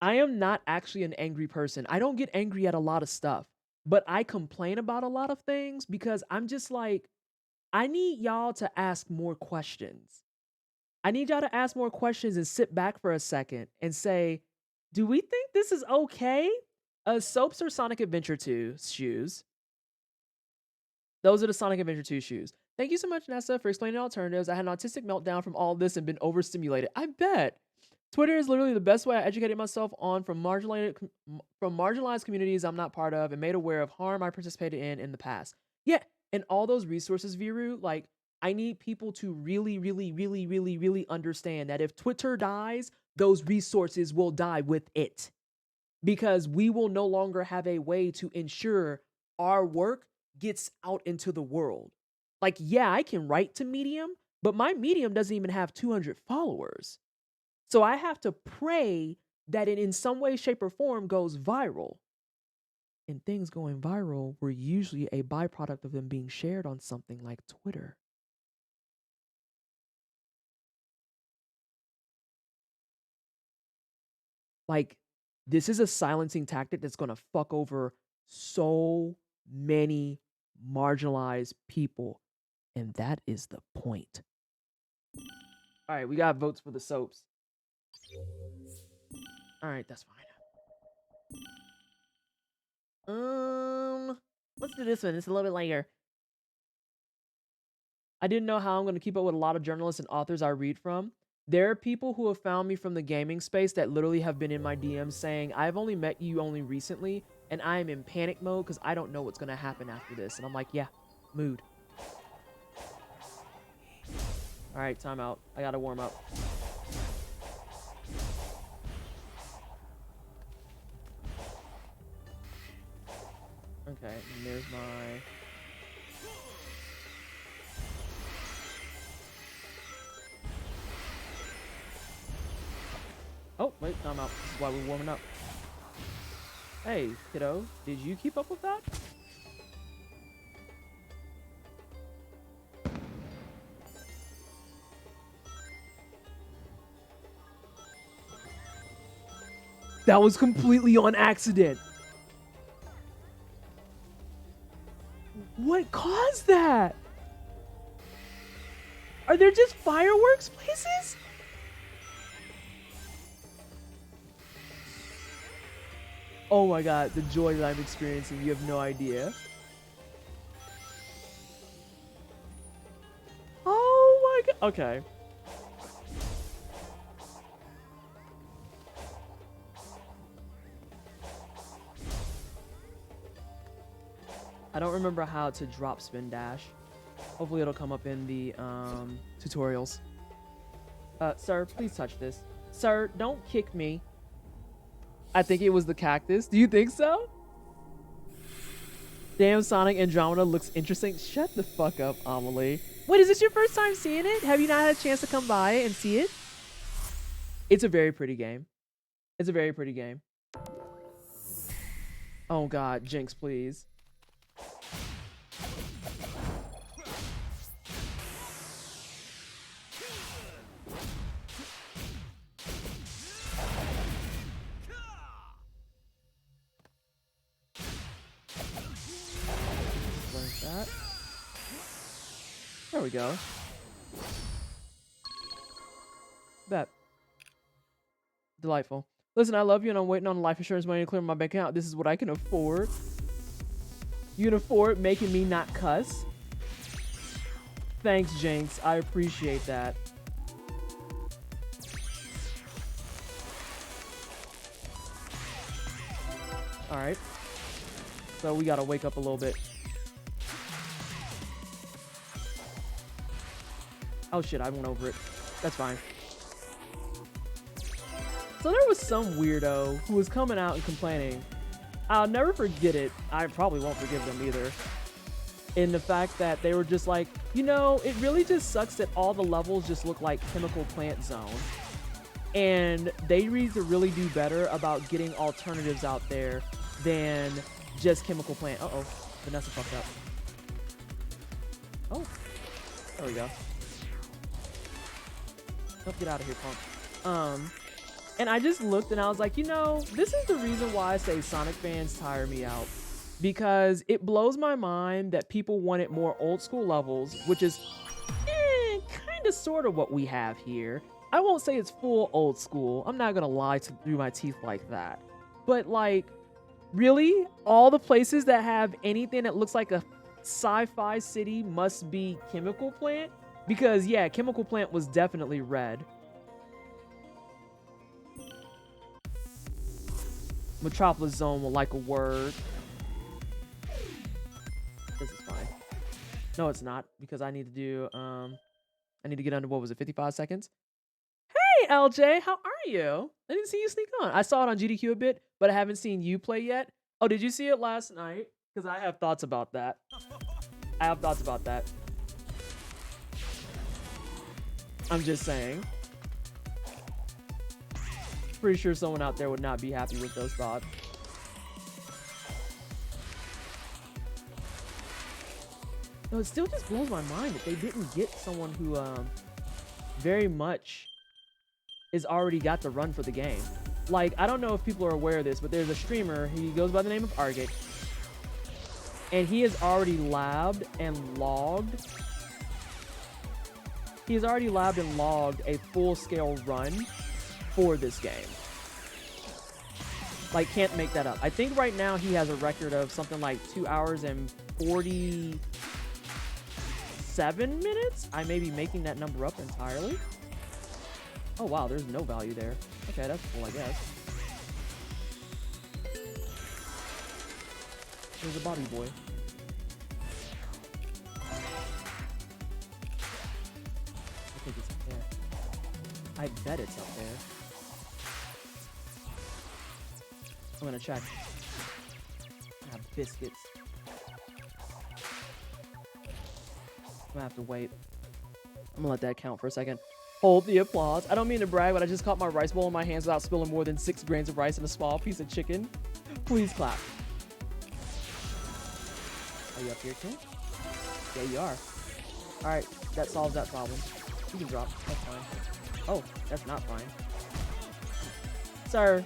I am not actually an angry person. I don't get angry at a lot of stuff, but I complain about a lot of things because I'm just like, I need y'all to ask more questions. I need y'all to ask more questions and sit back for a second and say, do we think this is okay? Soaps or Sonic Adventure 2 shoes? Those are the Sonic Adventure 2 shoes. Thank you so much, Nessa, for explaining alternatives. I had an autistic meltdown from all this and been overstimulated. I bet. Twitter is literally the best way I educated myself on from marginalized communities I'm not part of and made aware of harm I participated in the past. Yeah, and all those resources, Viru, like, I need people to really, really, really, really, really understand that if Twitter dies, those resources will die with it. Because we will no longer have a way to ensure our work gets out into the world. Like, yeah, I can write to Medium, but my Medium doesn't even have 200 followers. So I have to pray that it in some way, shape, or form goes viral. And things going viral were usually a byproduct of them being shared on something like Twitter. Like, this is a silencing tactic that's going to fuck over so many marginalized people. And that is the point. All right, we got votes for the soaps. All right, that's fine. Let's do this one. It's a little bit later. I didn't know how I'm going to keep up with a lot of journalists and authors I read from. There are people who have found me from the gaming space that literally have been in my DMs saying, I've only met you only recently, and I am in panic mode because I don't know what's going to happen after this. And I'm like, yeah, mood. All right, time out. I got to warm up. Okay, and there's my... Oh, wait, time out. This is why we're warming up. Hey, kiddo, did you keep up with that? That was completely on accident. What caused that? Are there just fireworks places? Oh my god, the joy that I'm experiencing, you have no idea. Oh my god. Okay. I don't remember how to drop spin dash. Hopefully it'll come up in the tutorials. Sir, please touch this. Sir, don't kick me. I think it was the cactus. Do you think so? Damn, Sonic Andromeda looks interesting. Shut the fuck up, Amelie. Wait, is this your first time seeing it? Have you not had a chance to come by and see it? It's a very pretty game. It's a very pretty game. Oh god, Jinx, please. Like that. There we go. Bet. Delightful. Listen, I love you and I'm waiting on life insurance money to clear my bank account. This is what I can afford. You can afford making me not cuss? Thanks, Jinx. I appreciate that. Alright. So we gotta wake up a little bit. Oh shit, I went over it. That's fine. So there was some weirdo who was coming out and complaining. I'll never forget it. I probably won't forgive them either. In the fact that they were just like, you know, it really just sucks that all the levels just look like Chemical Plant Zone. And they need to really do better about getting alternatives out there than just Chemical Plant. Uh-oh, Vanessa fucked up. Oh, there we go. Oh, get out of here, punk. And I just looked and I was like, you know, this is the reason why I say Sonic fans tire me out. Because it blows my mind that people wanted more old school levels, which is kind of sort of what we have here. I won't say it's full old school. I'm not going to lie through my teeth like that. But like, really? All the places that have anything that looks like a sci-fi city must be Chemical Plant? Because yeah, Chemical Plant was definitely red. Metropolis Zone will like a word. This is fine. No, it's not, because I need to do, I need to get under, what was it, 55 seconds? Hey, LJ, how are you? I didn't see you sneak on. I saw it on GDQ a bit, but I haven't seen you play yet. Oh, did you see it last night? Because I have thoughts about that. I have thoughts about that. I'm just saying. Pretty sure someone out there would not be happy with those thoughts. No, it still just blows my mind that they didn't get someone who very much is already got the run for the game. Like, I don't know if people are aware of this, but there's a streamer, he goes by the name of Argit, and he has already labbed and logged. He's already labbed and logged a full-scale run for this game. Like, can't make that up. I think right now he has a record of something like 2 hours and 47 minutes. I may be making that number up entirely. Oh wow, there's no value there. Okay, that's cool, I guess. There's a body boy. I think it's up there. I bet it's up there. I'm gonna check. I have biscuits. I'm gonna have to wait. I'm gonna let that count for a second. Hold the applause. I don't mean to brag, but I just caught my rice bowl in my hands without spilling more than 6 grains of rice and a small piece of chicken. Please clap. Are you up here too? Yeah, you are. Alright, that solves that problem. You can drop. That's fine. Oh, that's not fine. Sir.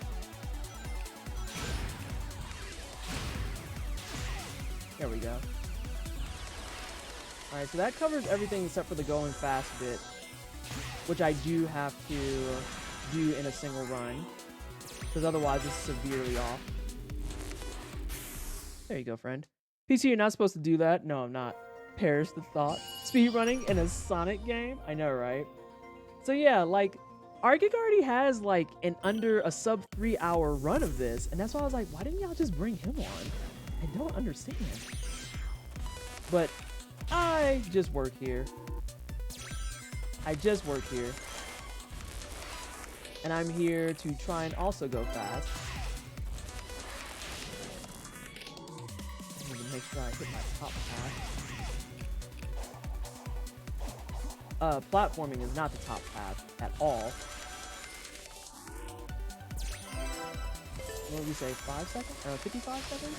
There we go. Alright, so that covers everything except for the going fast bit, which I do have to do in a single run, because otherwise it's severely off. There you go, friend. PC, you're not supposed to do that. No, I'm not. Perish the thought. Speedrunning in a Sonic game? I know, right? So yeah, like, Arctic already has like an under a sub 3 hour run of this, and that's why I was like, why didn't y'all just bring him on? I don't understand. But I just work here. I just work here. And I'm here to try and also go fast. I need to make sure I hit my top path. Platforming is not the top path at all. What did we say? 5 seconds? 55 seconds?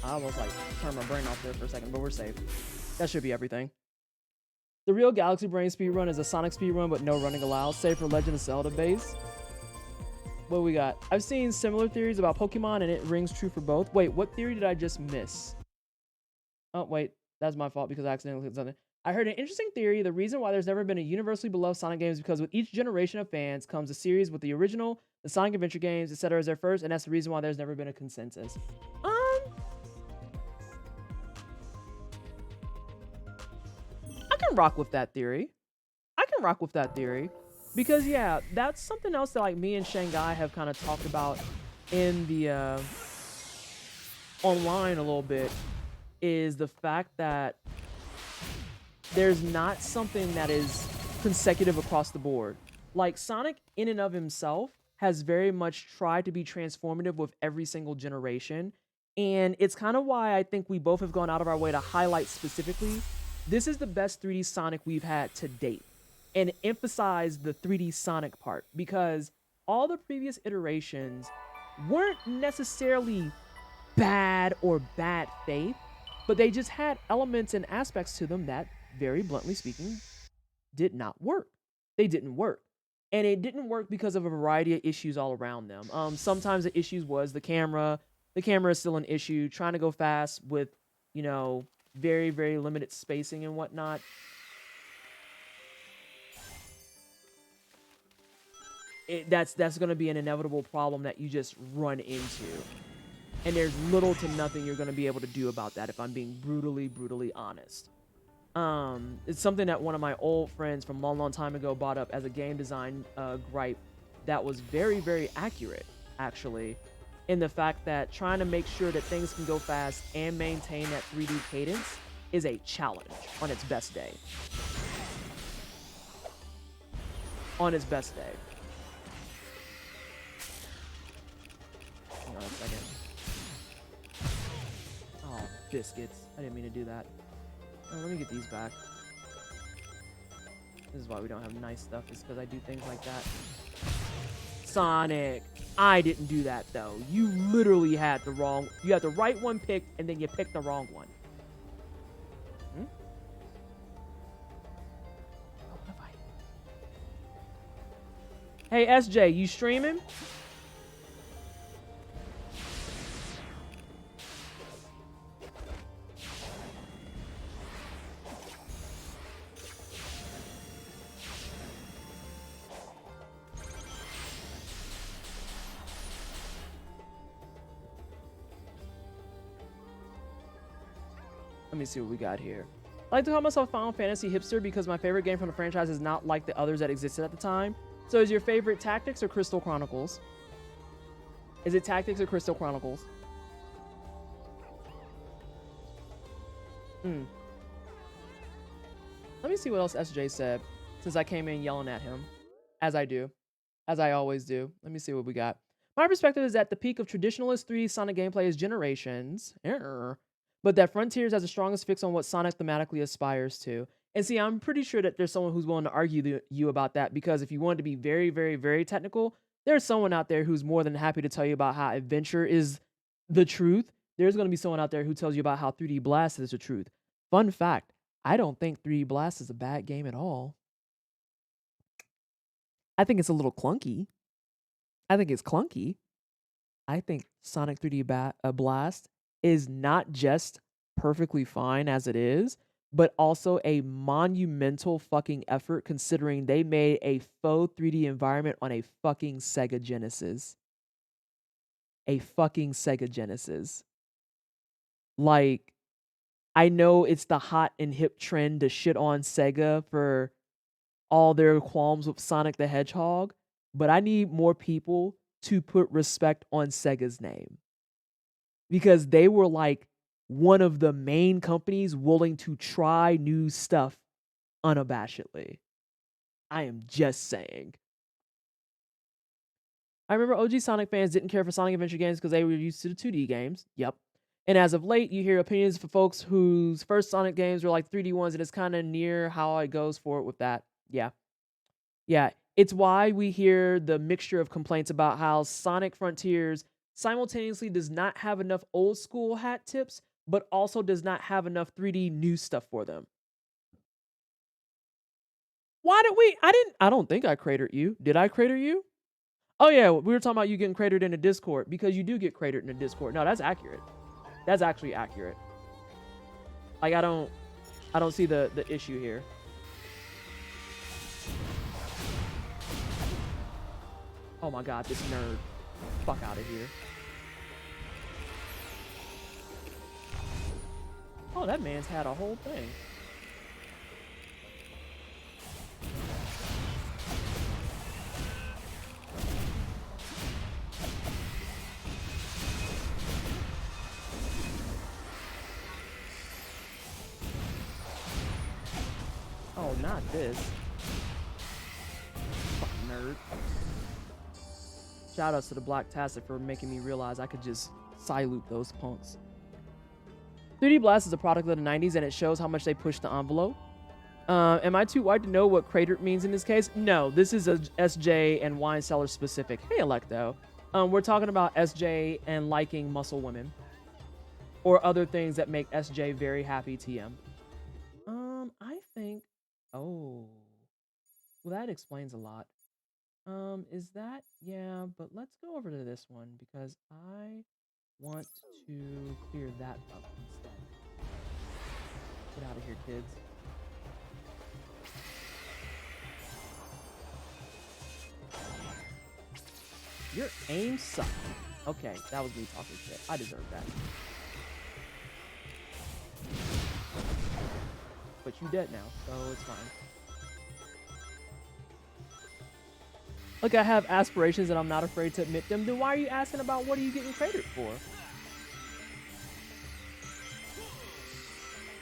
I almost like turned my brain off there for a second, but we're safe. That should be everything. The real Galaxy Brain speedrun is a Sonic speedrun, but no running allowed, save for Legend of Zelda base. What we got? I've seen similar theories about Pokemon, and it rings true for both. Wait, what theory did I just miss? Oh, wait. That's my fault because I accidentally clicked something. I heard an interesting theory. The reason why there's never been a universally beloved Sonic game is because with each generation of fans comes a series with the original, the Sonic Adventure games, etc. as their first, and that's the reason why there's never been a consensus. I can rock with that theory. Because yeah, that's something else that like me and Shanghai have kind of talked about in the online a little bit, is the fact that there's not something that is consecutive across the board. Like Sonic in and of himself has very much tried to be transformative with every single generation. And it's kind of why I think we both have gone out of our way to highlight specifically, this is the best 3D Sonic we've had to date. And emphasize the 3D Sonic part, because all the previous iterations weren't necessarily bad or bad faith, but they just had elements and aspects to them that, very bluntly speaking, did not work. They didn't work. And it didn't work because of a variety of issues all around them. Sometimes the issues was the camera. The camera is still an issue. Trying to go fast with, you know, very, very limited spacing and whatnot. That's going to be an inevitable problem that you just run into. And there's little to nothing you're going to be able to do about that, if I'm being brutally, brutally honest. It's something that one of my old friends from a long, long time ago brought up as a game design gripe that was very, very accurate, actually, in the fact that trying to make sure that things can go fast and maintain that 3D cadence is a challenge on its best day. On its best day. Hang on a second. Oh, biscuits. I didn't mean to do that. Oh, let me get these back. This is why we don't have nice stuff, is because I do things like that. Sonic. I didn't do that, though. You literally had the wrong... You had the right one picked, and then you picked the wrong one. Hmm? Oh, what have I... Hey, SJ, you streaming? Let me see what we got here. I like to call myself a Final Fantasy hipster because my favorite game from the franchise is not like the others that existed at the time. So is your favorite Tactics or Crystal Chronicles? Is it Tactics or Crystal Chronicles? Let me see what else SJ said, since I came in yelling at him. As I do. As I always do. Let me see what we got. My perspective is that the peak of traditionalist 3D Sonic gameplay is Generations. But that Frontiers has the strongest fix on what Sonic thematically aspires to. And see, I'm pretty sure that there's someone who's willing to argue you about that, because if you wanted to be very, very, very technical, there's someone out there who's more than happy to tell you about how Adventure is the truth. There's going to be someone out there who tells you about how 3D Blast is the truth. Fun fact, I don't think 3D Blast is a bad game at all. I think it's a little clunky. I think it's clunky. I think Sonic 3D Blast is not just perfectly fine as it is, but also a monumental fucking effort, considering they made a faux 3D environment on a fucking Sega Genesis. A fucking Sega Genesis. Like, I know it's the hot and hip trend to shit on Sega for all their qualms with Sonic the Hedgehog, but I need more people to put respect on Sega's name because they were like one of the main companies willing to try new stuff unabashedly. I am just saying. I remember OG Sonic fans didn't care for Sonic Adventure games because they were used to the 2D games. Yep. And as of late, you hear opinions for folks whose first Sonic games were like 3D ones, and it's kind of near how it goes forward with that. Yeah. Yeah. It's why we hear the mixture of complaints about how Sonic Frontiers simultaneously does not have enough old school hat tips, but also does not have enough 3D new stuff for them. Why did we? I don't think I cratered you. Did I crater you? Oh yeah, we were talking about you getting cratered in a Discord because you do get cratered in a Discord. No, that's accurate. That's actually accurate. Like I don't see the issue here. Oh my god, this nerd. Fuck out of here. Oh, that man's had a whole thing. Oh, not this. Fucking nerd. Shout outs to the Black Tastic for making me realize I could just silute those punks. 3D Blast is a product of the 90s and it shows how much they push the envelope. Am I too white to know what crater means in this case? No, this is a SJ and wine cellar specific. Hey, Electo. We're talking about SJ and liking muscle women. Or other things that make SJ very happy TM. I think... Oh. Well, that explains a lot. Is that... Yeah, but let's go over to this one because I want to clear that up instead. Get out of here, kids. Your aim sucks. Okay, that was me talking shit. I deserve that. But you dead now, so it's fine. Look, I have aspirations and I'm not afraid to admit them. Then why are you asking about what are you getting cratered for?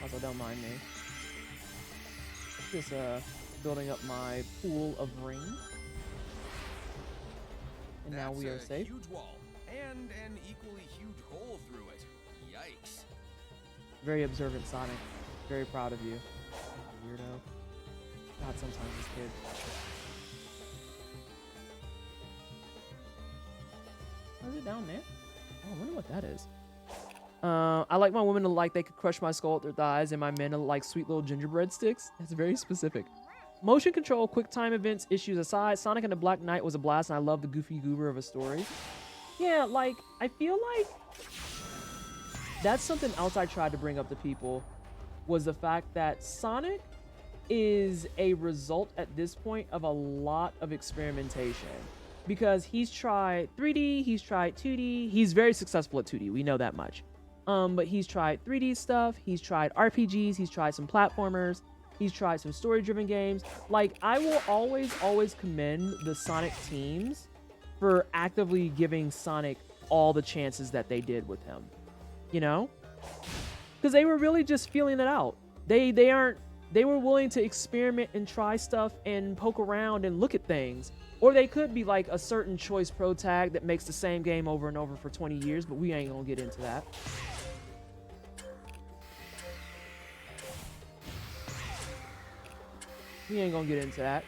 Also, don't mind me. Just building up my pool of rings. And now we are safe. Huge wall and an equally huge hole through it. Yikes. Very observant, Sonic. Very proud of you. Weirdo. God, sometimes this kid. How's it down there? Oh, I wonder what that is. I like my women to like they could crush my skull at their thighs, and my men to like sweet little gingerbread sticks. That's very specific. Motion control, quick time events, issues aside, Sonic and the Black Knight was a blast, and I love the goofy goober of a story. Yeah, like, I feel like that's something else I tried to bring up to people, was the fact that Sonic is a result at this point of a lot of experimentation. Because he's tried 3D, he's tried 2D, he's very successful at 2D, we know that much. But he's tried 3D stuff, he's tried RPGs, he's tried some platformers, he's tried some story-driven games. Like, I will always commend the Sonic teams for actively giving Sonic all the chances that they did with him. You know? Because they were really just feeling it out. They were willing to experiment and try stuff and poke around and look at things. Or they could be like a certain choice pro tag that makes the same game over and over for 20 years, but we ain't gonna get into that. We ain't gonna get into that.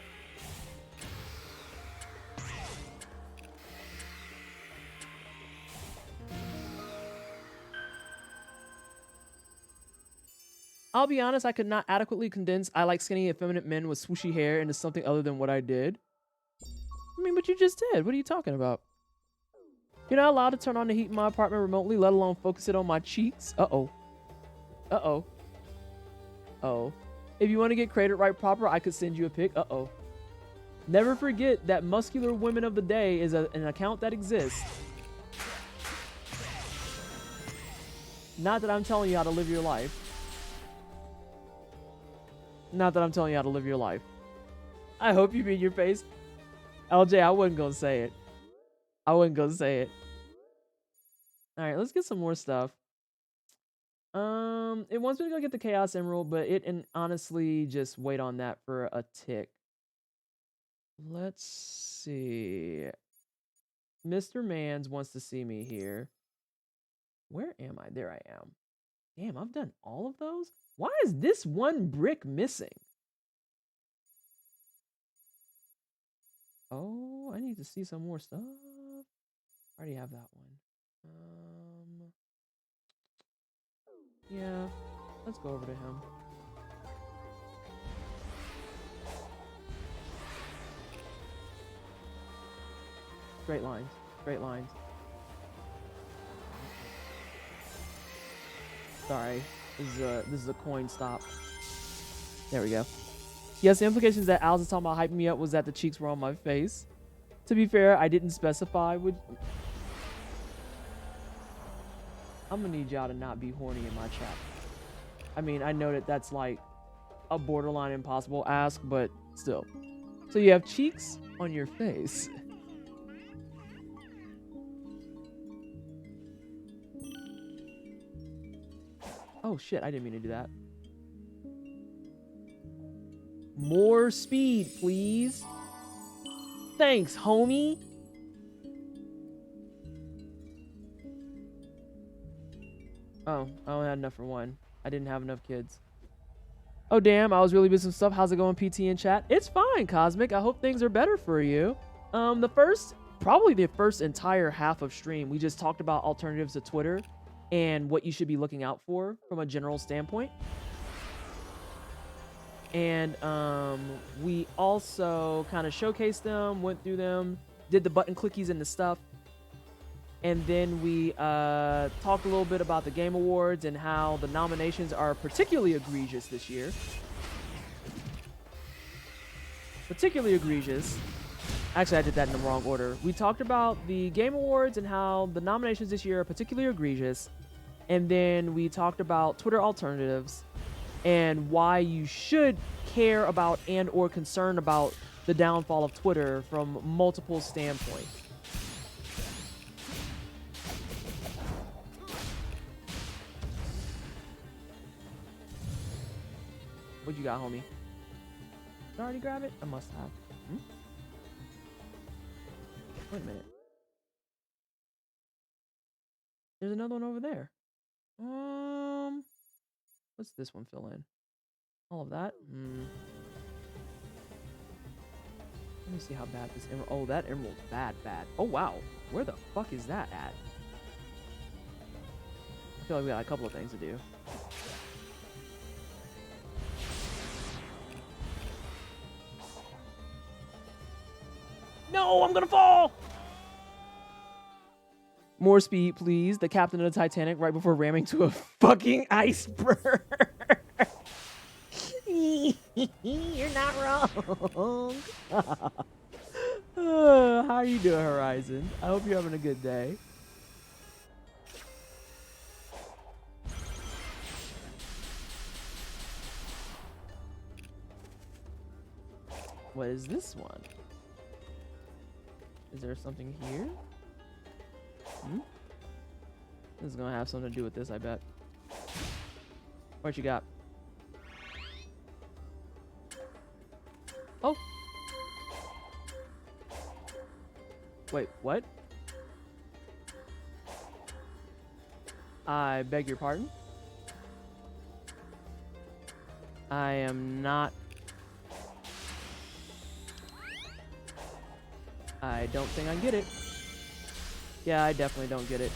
I'll be honest, I could not adequately condense I like skinny effeminate men with swooshy hair into something other than what I did. I mean, but you just did. What are you talking about? You're not allowed to turn on the heat in my apartment remotely, let alone focus it on my cheeks. Uh-oh. Uh-oh. Oh. If you want to get cratered right proper, I could send you a pic. Uh-oh. Never forget that Muscular Women of the Day is an account that exists. Not that I'm telling you how to live your life. Not that I'm telling you how to live your life. I hope you mean your face. LJ, I wasn't gonna say it. I wasn't gonna say it. Alright, let's get some more stuff. It wants me to go get the Chaos Emerald, but and honestly just wait on that for a tick. Let's see. Mr. Mans wants to see me here. Where am I? There I am. Damn, I've done all of those? Why is this one brick missing? Oh, I need to see some more stuff. I already have that one. Yeah, let's go over to him. Straight lines, straight lines. Sorry, this is a coin stop. There we go. Yes, the implications that Alice is talking about hyping me up was that the cheeks were on my face. To be fair, I didn't specify which. I'm gonna need y'all to not be horny in my chat. I mean, I know that that's like a borderline impossible ask, but still. So you have cheeks on your face. Oh shit, I didn't mean to do that. More speed, please. Thanks, homie. Oh, I only had enough for one. I didn't have enough kids. Oh, damn. I was really busy with stuff. How's it going, PT in chat? It's fine, Cosmic. I hope things are better for you. Probably the first entire half of stream, we just talked about alternatives to Twitter and what you should be looking out for from a general standpoint. And we also kind of showcased them, went through them, did the button clickies and the stuff. And then we talked a little bit about the Game Awards and how the nominations are particularly egregious this year. Particularly egregious. Actually, I did that in the wrong order. We talked about the Game Awards and how the nominations this year are particularly egregious. And then we talked about Twitter alternatives and why you should care about and or concern about the downfall of Twitter from multiple standpoints. What you got, homie? Did I already grab it? I must have. Wait a minute. There's another one over there. What's this one fill in? All of that? Let me see how bad this emerald. Oh, that emerald's bad. Oh, wow. Where the fuck is that at? I feel like we got a couple of things to do. No, I'm gonna fall! More speed, please. The captain of the Titanic right before ramming to a fucking iceberg. You're not wrong. How are you doing, Horizon? I hope you're having a good day. What is this one? Is there something here? This is gonna have something to do with this, I bet. What you got? Oh! Wait, what? I beg your pardon? I am not... I don't think I get it. Yeah, I definitely don't get it.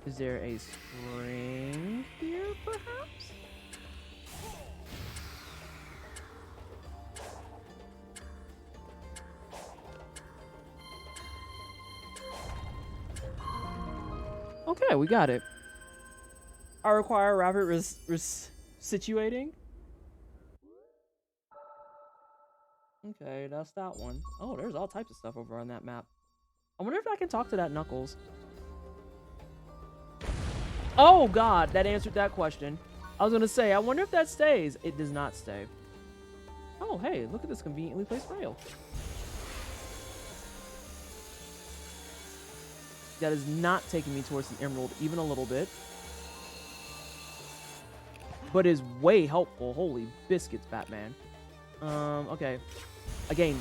Is there a spring here, perhaps? Okay, we got it. I require rapid situating. Okay, that's that one. Oh, there's all types of stuff over on that map. I wonder if I can talk to that Knuckles. Oh god, that answered that question. I was gonna say, I wonder if that stays. It does not stay. Oh, hey, look at this conveniently placed rail. That is not taking me towards the emerald even a little bit. But is way helpful. Holy biscuits, Batman. Okay. Again,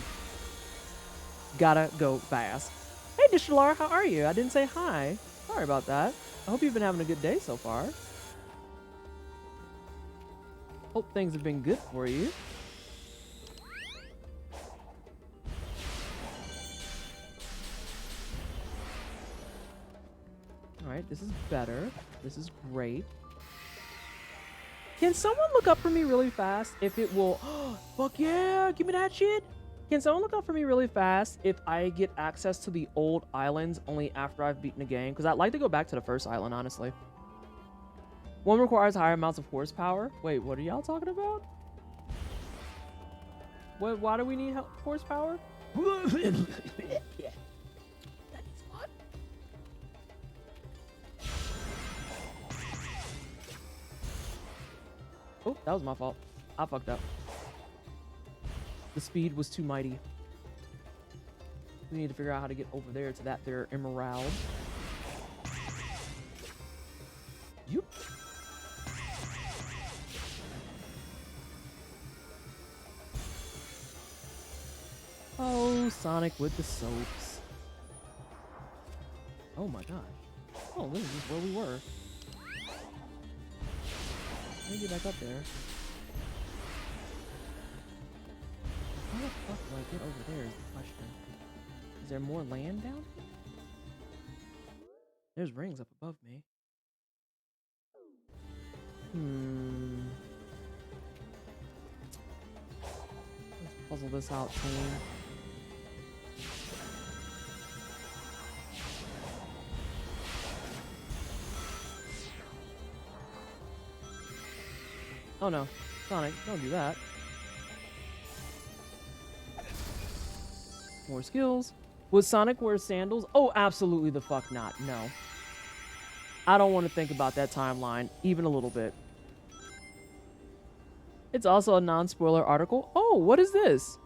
gotta go fast. Hey, Dishalar, how are you? I didn't say hi. Sorry about that. I hope you've been having a good day so far. Hope things have been good for you. Alright, this is better. This is great. Can someone look up for me really fast if it will... Fuck yeah! Give me that shit! Can someone look up for me really fast if I get access to the old islands only after I've beaten the game? Because I'd like to go back to the first island, honestly. One requires higher amounts of horsepower. Wait, what are y'all talking about? What? Why do we need horsepower? Oh, that was my fault. I fucked up. The speed was too mighty. We need to figure out how to get over there to that there emerald. You. Oh, Sonic with the soaps. Oh my gosh. Oh, this is just where we were. Let me get back up there. How the fuck do I get over there is the question. Is there more land down here? There's rings up above me. Let's puzzle this out, team. Oh no, Sonic, don't do that. More skills. Would Sonic wear sandals? Oh, absolutely the fuck not. No. I don't want to think about that timeline, even a little bit. It's also a non-spoiler article. Oh, what is this?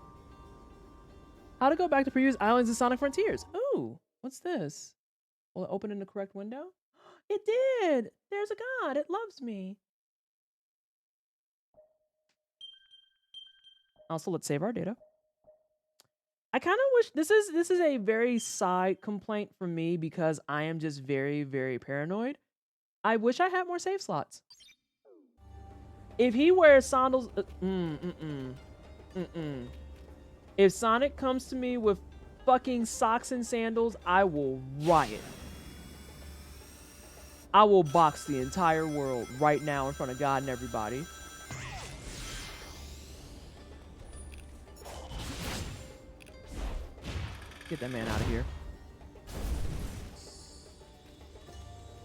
How to go back to previous islands in Sonic Frontiers. Ooh, what's this? Will it open in the correct window? It did! There's a god. It loves me. Also, let's save our data. I kind of wish this is a very side complaint from me because I am just very, very paranoid. I wish I had more save slots. If he wears sandals, if Sonic comes to me with fucking socks and sandals, I will riot. I will box the entire world right now in front of God and everybody. Get that man out of here.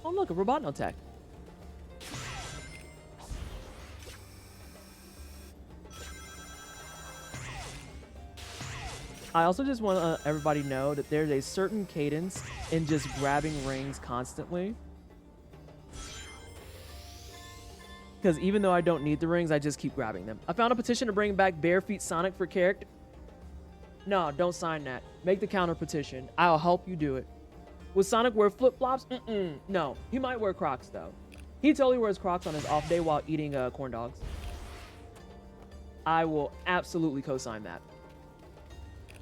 Oh, look, a Robotno-Tech. I also just want to let everybody know that there's a certain cadence in just grabbing rings constantly. Because even though I don't need the rings, I just keep grabbing them. I found a petition to bring back Bare Feet Sonic for character. No, don't sign that. Make the counter petition. I'll help you do it. Would Sonic wear flip-flops? No. He might wear Crocs, though. He totally wears Crocs on his off day while eating corn dogs. I will absolutely co-sign that.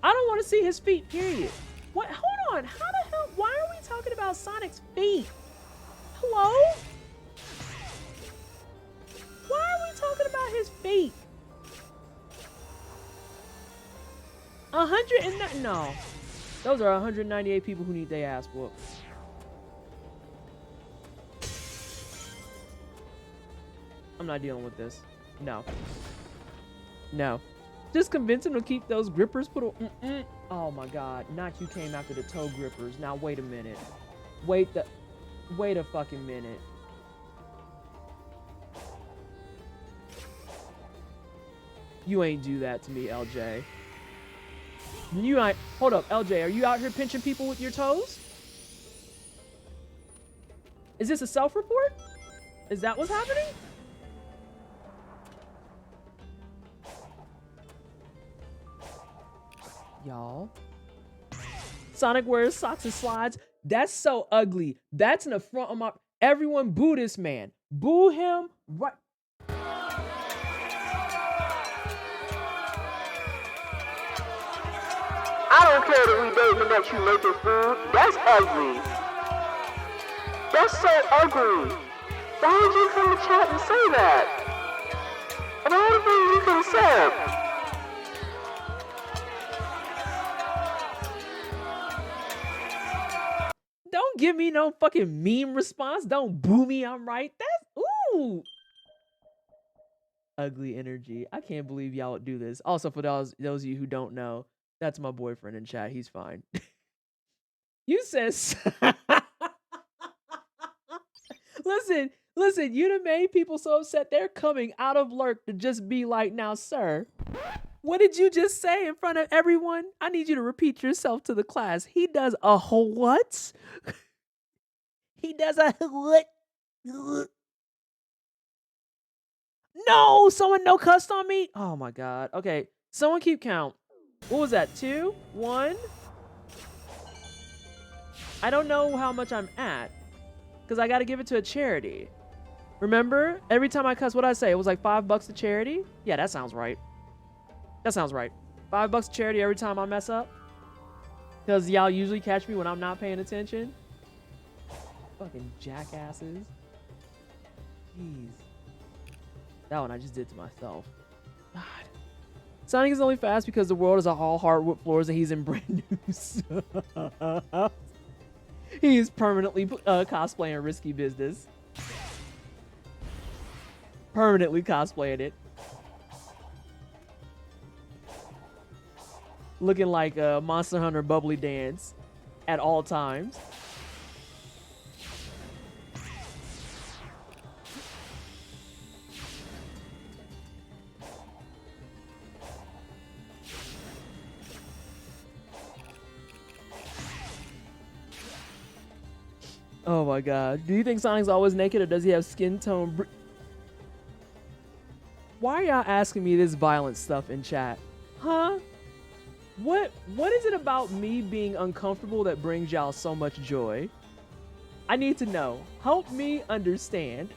I don't want to see his feet, period. What? Hold on. How the hell? Why are we talking about Sonic's feet? Hello? Why are we talking about his feet? 100 no. Those are 198 people who need their ass whooped. I'm not dealing with this. No. No. Just convince him to keep those grippers put on. Oh my god. Not you came after the toe grippers. Now wait a minute. Wait a fucking minute. You ain't do that to me, LJ. You ain't. Hold up, LJ. Are you out here pinching people with your toes? Is this a self-report? Is that what's happening? Y'all. Sonic wears socks and slides. That's so ugly. That's an affront on my. Everyone boo this man. Boo him. Right. I don't care that we dating that you making food. That's ugly. That's so ugly. Why would you come to chat and say that? Of all the things you could have said. Don't give me no fucking meme response. Don't boo me. I'm right. That's ooh. Ugly energy. I can't believe y'all would do this. Also, for those of you who don't know, that's my boyfriend in chat. He's fine. You said, listen, you done made people so upset they're coming out of lurk to just be like, now, sir, what did you just say in front of everyone? I need you to repeat yourself to the class. He does a whole what? He does a what? No, someone no cussed on me. Oh my God. Okay, someone keep count. What was that? 2, 1. I don't know how much I'm at because I got to give it to a charity. Remember, every time I cuss, what did I say? It was like $5 to charity. Yeah, that sounds right. That sounds right. $5 to charity every time I mess up. Because y'all usually catch me when I'm not paying attention. Fucking jackasses. Jeez. That one I just did to myself. God. Sonic is only fast because the world is all hardwood floors and he's in brand new. He is permanently cosplaying risky business. Permanently cosplaying it. Looking like a Monster Hunter bubbly dance at all times. Oh my God. Do you think Sonic's always naked or does he have skin tone? Why are y'all asking me this violent stuff in chat? Huh? What is it about me being uncomfortable that brings y'all so much joy? I need to know. Help me understand.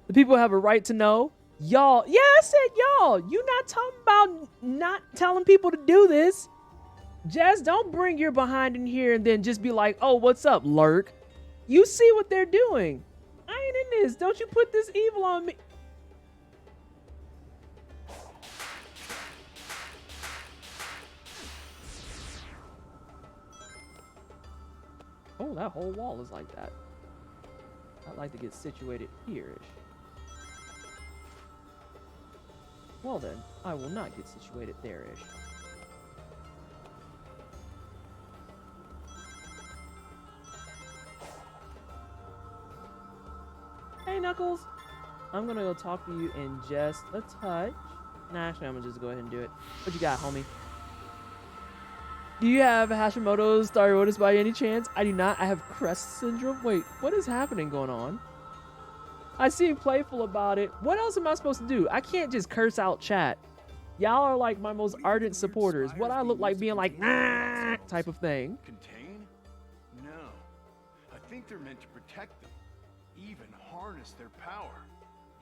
The people have a right to know. Y'all, yeah, I said y'all. You not talking about not telling people to do this. Just don't bring your behind in here and then just be like, oh, what's up, lurk? You see what they're doing. I ain't in this. Don't you put this evil on me. Oh, that whole wall is like that. I'd like to get situated here-ish. Well then, I will not get situated there-ish. Hey Knuckles! I'm gonna go talk to you in just a touch. Nah, actually I'm gonna just go ahead and do it. What you got, homie? Do you have Hashimoto's thyroiditis by any chance? I do not. I have Crest syndrome. Wait, what is happening going on? I seem playful about it. What else am I supposed to do? I can't just curse out chat. Y'all are like my most ardent supporters. What I look like being like, nah, type of thing. Contain? No. I think they're meant to protect them, even harness their power.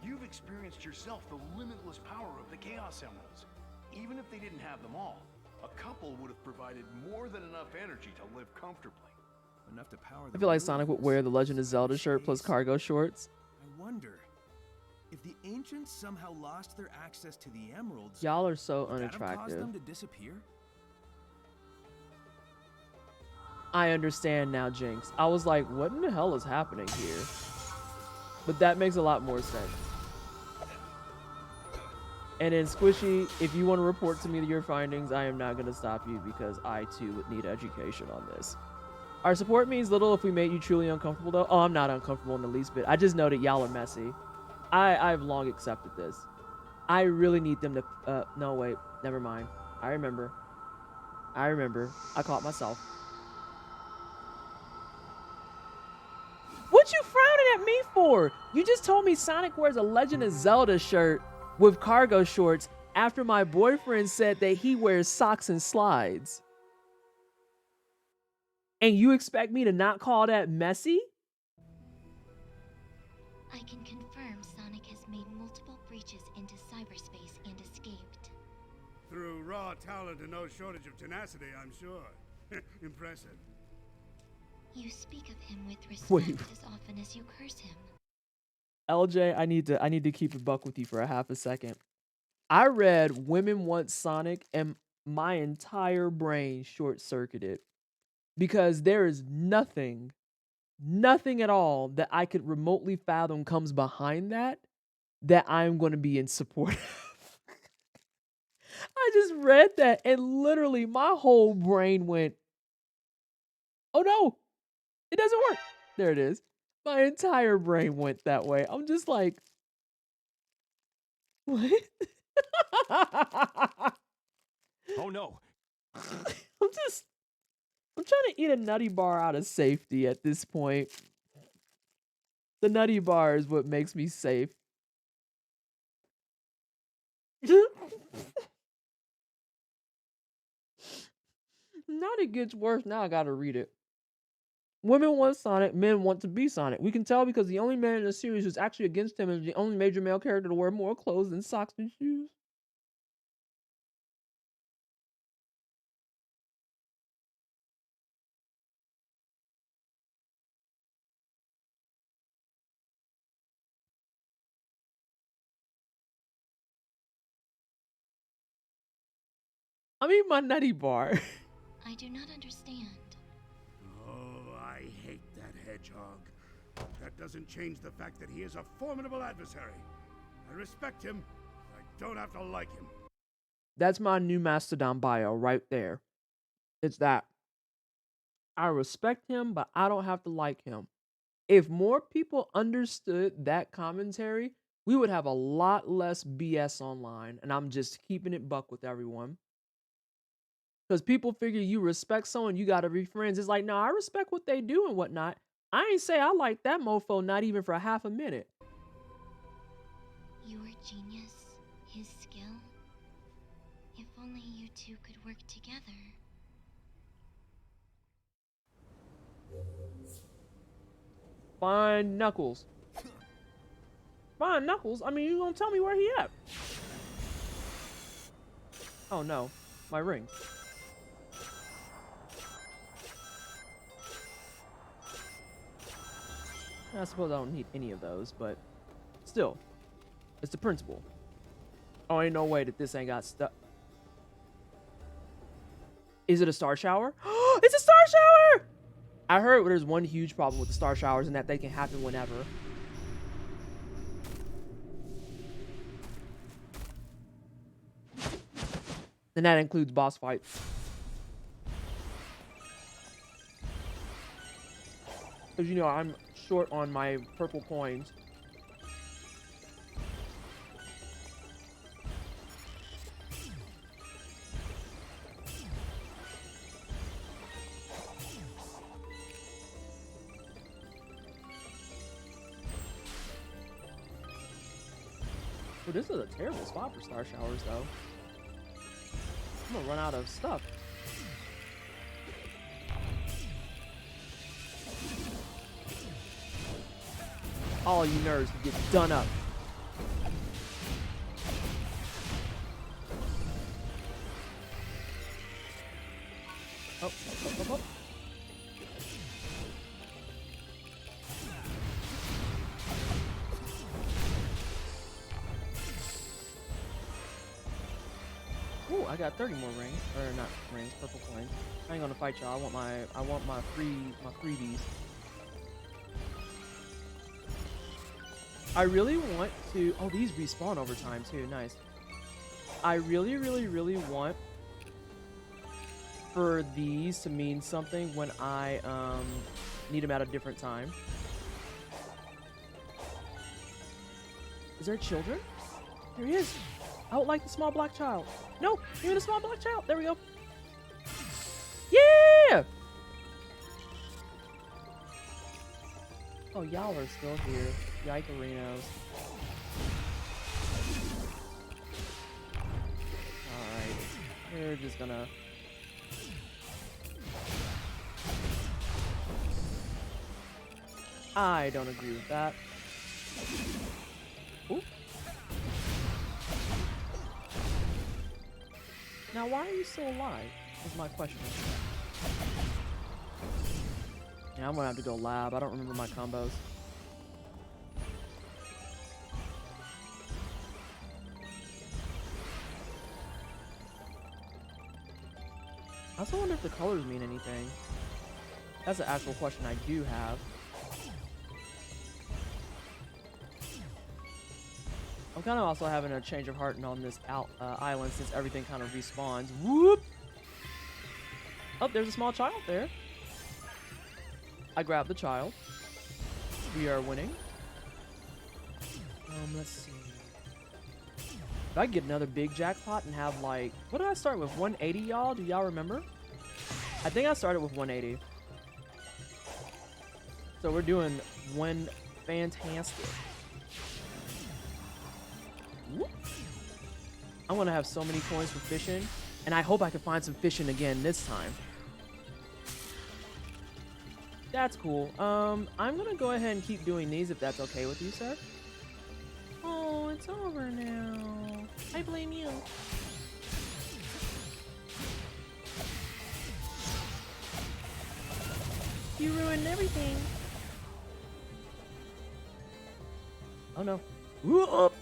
You've experienced yourself the limitless power of the Chaos Emeralds. Even if they didn't have them all, a couple would have provided more than enough energy to live comfortably. Enough to power I feel like Sonic would wear the Legend of Zelda shirt plus cargo shorts. I wonder if the ancients somehow lost their access to the emeralds. Y'all are so would that have caused unattractive. them to disappear? I understand now, Jinx. I was like, what in the hell is happening here? But that makes a lot more sense. And then Squishy, if you want to report to me your findings, I am not going to stop you because I too need education on this. Our support means little if we made you truly uncomfortable though. Oh, I'm not uncomfortable in the least bit. I just know that y'all are messy. I've long accepted this. I really need them to, no wait, never mind. I remember. I caught myself. What you frowning at me for? You just told me Sonic wears a Legend of Zelda shirt with cargo shorts after my boyfriend said that he wears socks and slides. And you expect me to not call that messy? I can confirm Sonic has made multiple breaches into cyberspace and escaped. Through raw talent and no shortage of tenacity, I'm sure. Impressive. You speak of him with respect Wait. as often as you curse him. LJ, I need to keep it buck with you for a half a second. I read Women Want Sonic and my entire brain short-circuited because there is nothing at all that I could remotely fathom comes behind that I'm going to be in support of. I just read that and literally my whole brain went, oh no, it doesn't work. There it is. My entire brain went that way. I'm just like, what? Oh no. I'm trying to eat a nutty bar out of safety at this point. The nutty bar is what makes me safe. Now it gets worse. Now I gotta read it. Women want Sonic, men want to be Sonic. We can tell because the only man in the series who's actually against him is the only major male character to wear more clothes than socks and shoes. I mean, my nutty bar. I do not understand. Oh, I hate that hedgehog. That doesn't change the fact that he is a formidable adversary. I respect him. I don't have to like him. That's my new Mastodon bio right there. It's that. I respect him, but I don't have to like him. If more people understood that commentary, we would have a lot less BS online. And I'm just keeping it buck with everyone. Because people figure you respect someone, you got to be friends. It's like, no, I respect what they do and whatnot. I ain't say I like that mofo, not even for half a minute. Your genius, his skill. If only you two could work together. Find Knuckles. Find Knuckles? I mean, you gonna tell me where he at? Oh no, my ring. I suppose I don't need any of those, but still, it's the principle. Oh, ain't no way that this ain't got stuff. Is it a star shower? It's a star shower! I heard there's one huge problem with the star showers and that they can happen whenever. And that includes boss fights. Because, you know, I'm short on my purple coins. Well, this is a terrible spot for star showers, though. I'm gonna run out of stuff. All you nerds get done up. Oh. Ooh, I got 30 more rings, or not rings, purple coins. I ain't gonna fight y'all. I want my freebies. I really want to. Oh, these respawn over time too. Nice. I really, really, really want for these to mean something when I need them at a different time. Is there children? There he is. I would like the small black child. No, give me the small black child. There we go. Yeah! Oh, y'all are still here. Yikerinos. Alright. We're just gonna... I don't agree with that. Ooh. Now, why are you still alive? Is my question. Yeah, I'm gonna have to go lab. I don't remember my combos. I also wonder if the colors mean anything. That's an actual question I do have. I'm kind of also having a change of heart on this island since everything kind of respawns. Whoop! Oh, there's a small child there. I grabbed the child. We are winning. Let's see. If I get another big jackpot and have like... What did I start with? 180, y'all? Do y'all remember? I think I started with 180. So we're doing one fantastic. I want to have so many coins for fishing, and I hope I can find some fishing again this time. That's cool. I'm gonna go ahead and keep doing these if that's okay with you, sir. Oh, it's over now. I blame you. You ruined everything. Oh no. Whoop.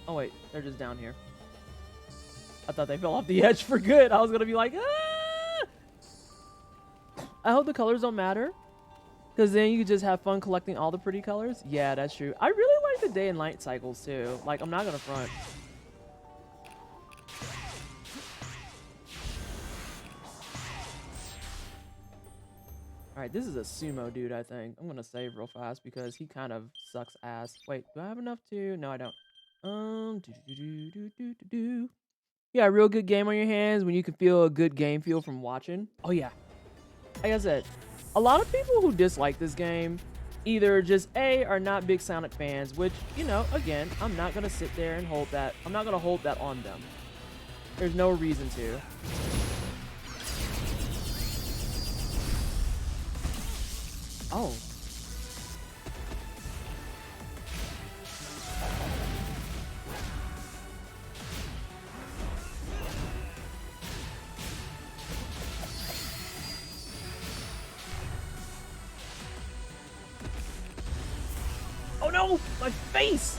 Oh wait, they're just down here. I thought they fell off the edge for good. I was gonna be like, ah! I hope the colors don't matter, because then you could just have fun collecting all the pretty colors. Yeah, that's true. I really like the day and night cycles too. Like, I'm not gonna front. Alright, this is a sumo dude, I think. I'm gonna save real fast because he kind of sucks ass. Wait, do I have enough to? No, I don't. Yeah, a real good game on your hands when you can feel a good game feel from watching. Oh yeah. Like I said, a lot of people who dislike this game either just A, are not big Sonic fans, which, you know, again, I'm not gonna sit there and hold that. I'm not gonna hold that on them. There's no reason to. Oh. Oh no! My face!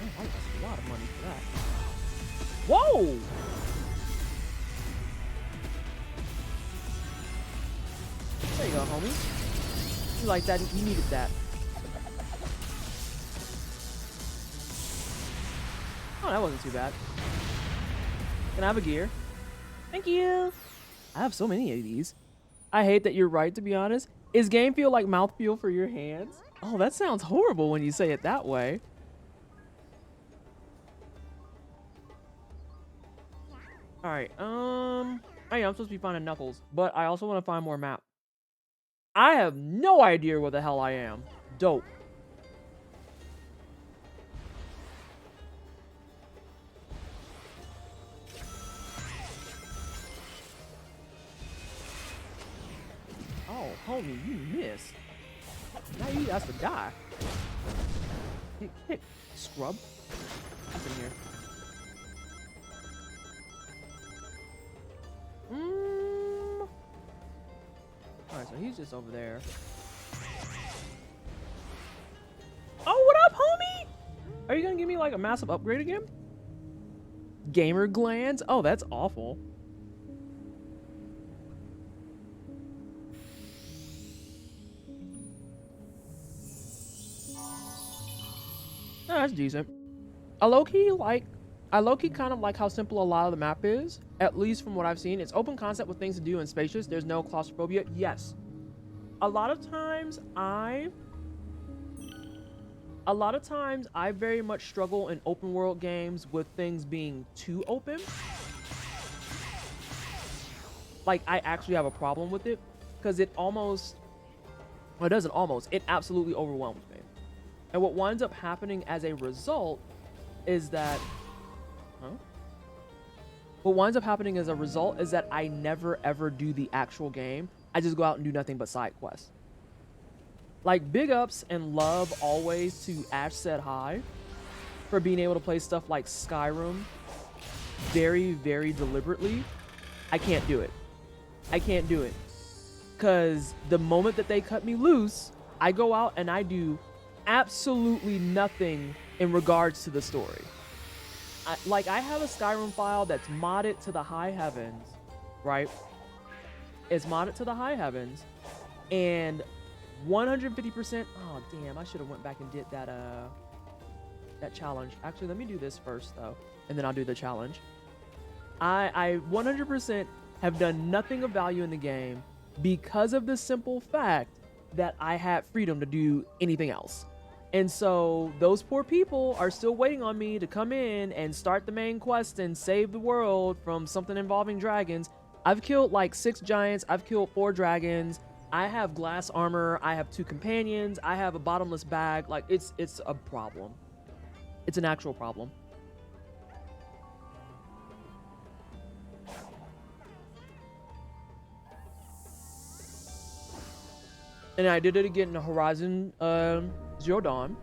Oh, I lost a lot of money for that. Whoa! There you go, homie. You like that? You needed that. Oh, that wasn't too bad. Can I have a gear? Thank you. I have so many of these. I hate that you're right, to be honest. Is game feel like mouth feel for your hands? Oh, that sounds horrible when you say it that way. Alright, oh yeah, I'm supposed to be finding Knuckles, but I also want to find more map. I have no idea where the hell I am. Dope. Oh, homie, you missed. Now you have to die. Hit, scrub. What's in here? Alright, so he's just over there. Oh, what up, homie? Are you gonna give me like a massive upgrade again? Gamer glands? Oh, that's awful. Oh, that's decent. I low-key like, I low-key kind of like how simple a lot of the map is, at least from what I've seen. It's open concept with things to do and spacious. There's no claustrophobia. Yes. A lot of times I very much struggle in open world games with things being too open. Like, I actually have a problem with it because it almost, well, it doesn't almost, it absolutely overwhelms me. And what winds up happening as a result is that, what winds up happening as a result is that I never ever do the actual game. I just go out and do nothing but side quests. Like, big ups and love always to Ash Said Hi for being able to play stuff like Skyrim very, very deliberately. I can't do it. I can't do it. Because the moment that they cut me loose, I go out and I do absolutely nothing in regards to the story. I have a Skyrim file that's modded to the high heavens, right? It's modded to the high heavens, and 150%. Oh damn! I should have went back and did that that challenge. Actually, let me do this first though, and then I'll do the challenge. I 100% have done nothing of value in the game because of the simple fact that I had freedom to do anything else. And so those poor people are still waiting on me to come in and start the main quest and save the world from something involving dragons. I've killed like 6 giants. I've killed 4 dragons. I have glass armor. I have 2 companions. I have a bottomless bag. Like, it's a problem. It's an actual problem. And I did it again in Horizon Zero Dawn.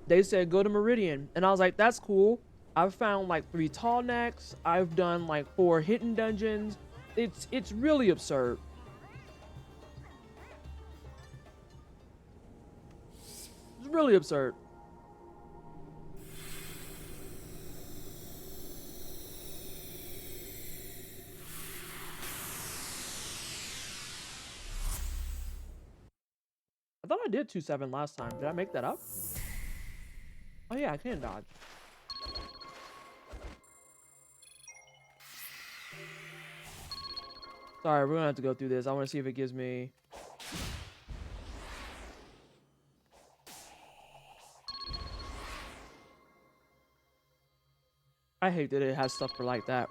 They said go to Meridian, and I was like, that's cool. I've found like 3 tall necks. I've done like 4 hidden dungeons. It's really absurd. It's really absurd. I thought I did 2-7 last time. Did I make that up? Oh yeah, I can dodge. Sorry, we're gonna have to go through this. I want to see if it gives me... I hate that it has stuff for like that.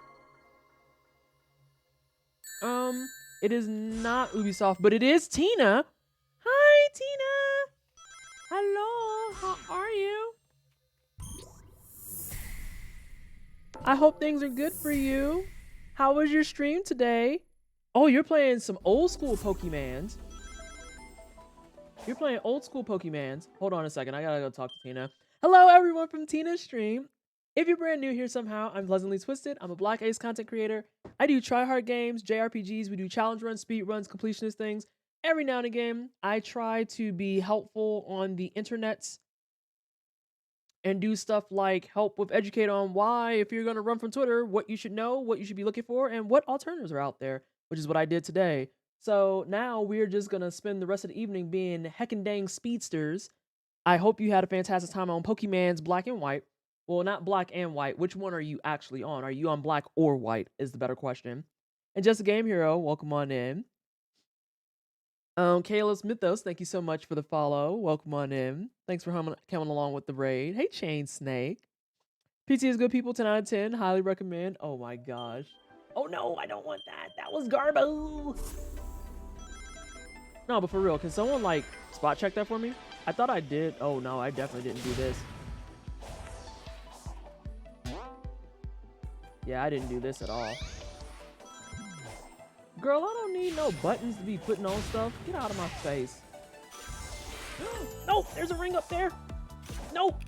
It is not Ubisoft, but it is Tina. Hi, Tina. Hello, how are you? I hope things are good for you. How was your stream today? Oh, you're playing some old school Pokemans. You're playing old school Pokemans. Hold on a second. I gotta go talk to Tina. Hello, everyone from Tina's stream. If you're brand new here somehow, I'm Pleasantly Twisted. I'm a Black Ace content creator. I do try-hard games, JRPGs. We do challenge runs, speed runs, completionist things. Every now and again, I try to be helpful on the internets and do stuff like help with educate on why, if you're going to run from Twitter, what you should know, what you should be looking for, and what alternatives are out there, which is what I did today. So now we're just going to spend the rest of the evening being heckin' dang speedsters. I hope you had a fantastic time on Pokemon's Black and White. Well, not Black and White. Which one are you actually on? Are you on Black or White is the better question. And Just a Game Hero, welcome on in. Kalos Mythos, thank you so much for the follow. Welcome on in. Thanks for coming along with the raid. Hey, Chain Snake. PT is good people, 10 out of 10. Highly recommend. Oh my gosh. Oh no, I don't want that. That was Garbo. No, but for real, can someone like spot check that for me? I thought I did. Oh no, I definitely didn't do this. Yeah, I didn't do this at all. Girl, I don't need no buttons to be putting on stuff. Get out of my face. No, there's a ring up there. Nope.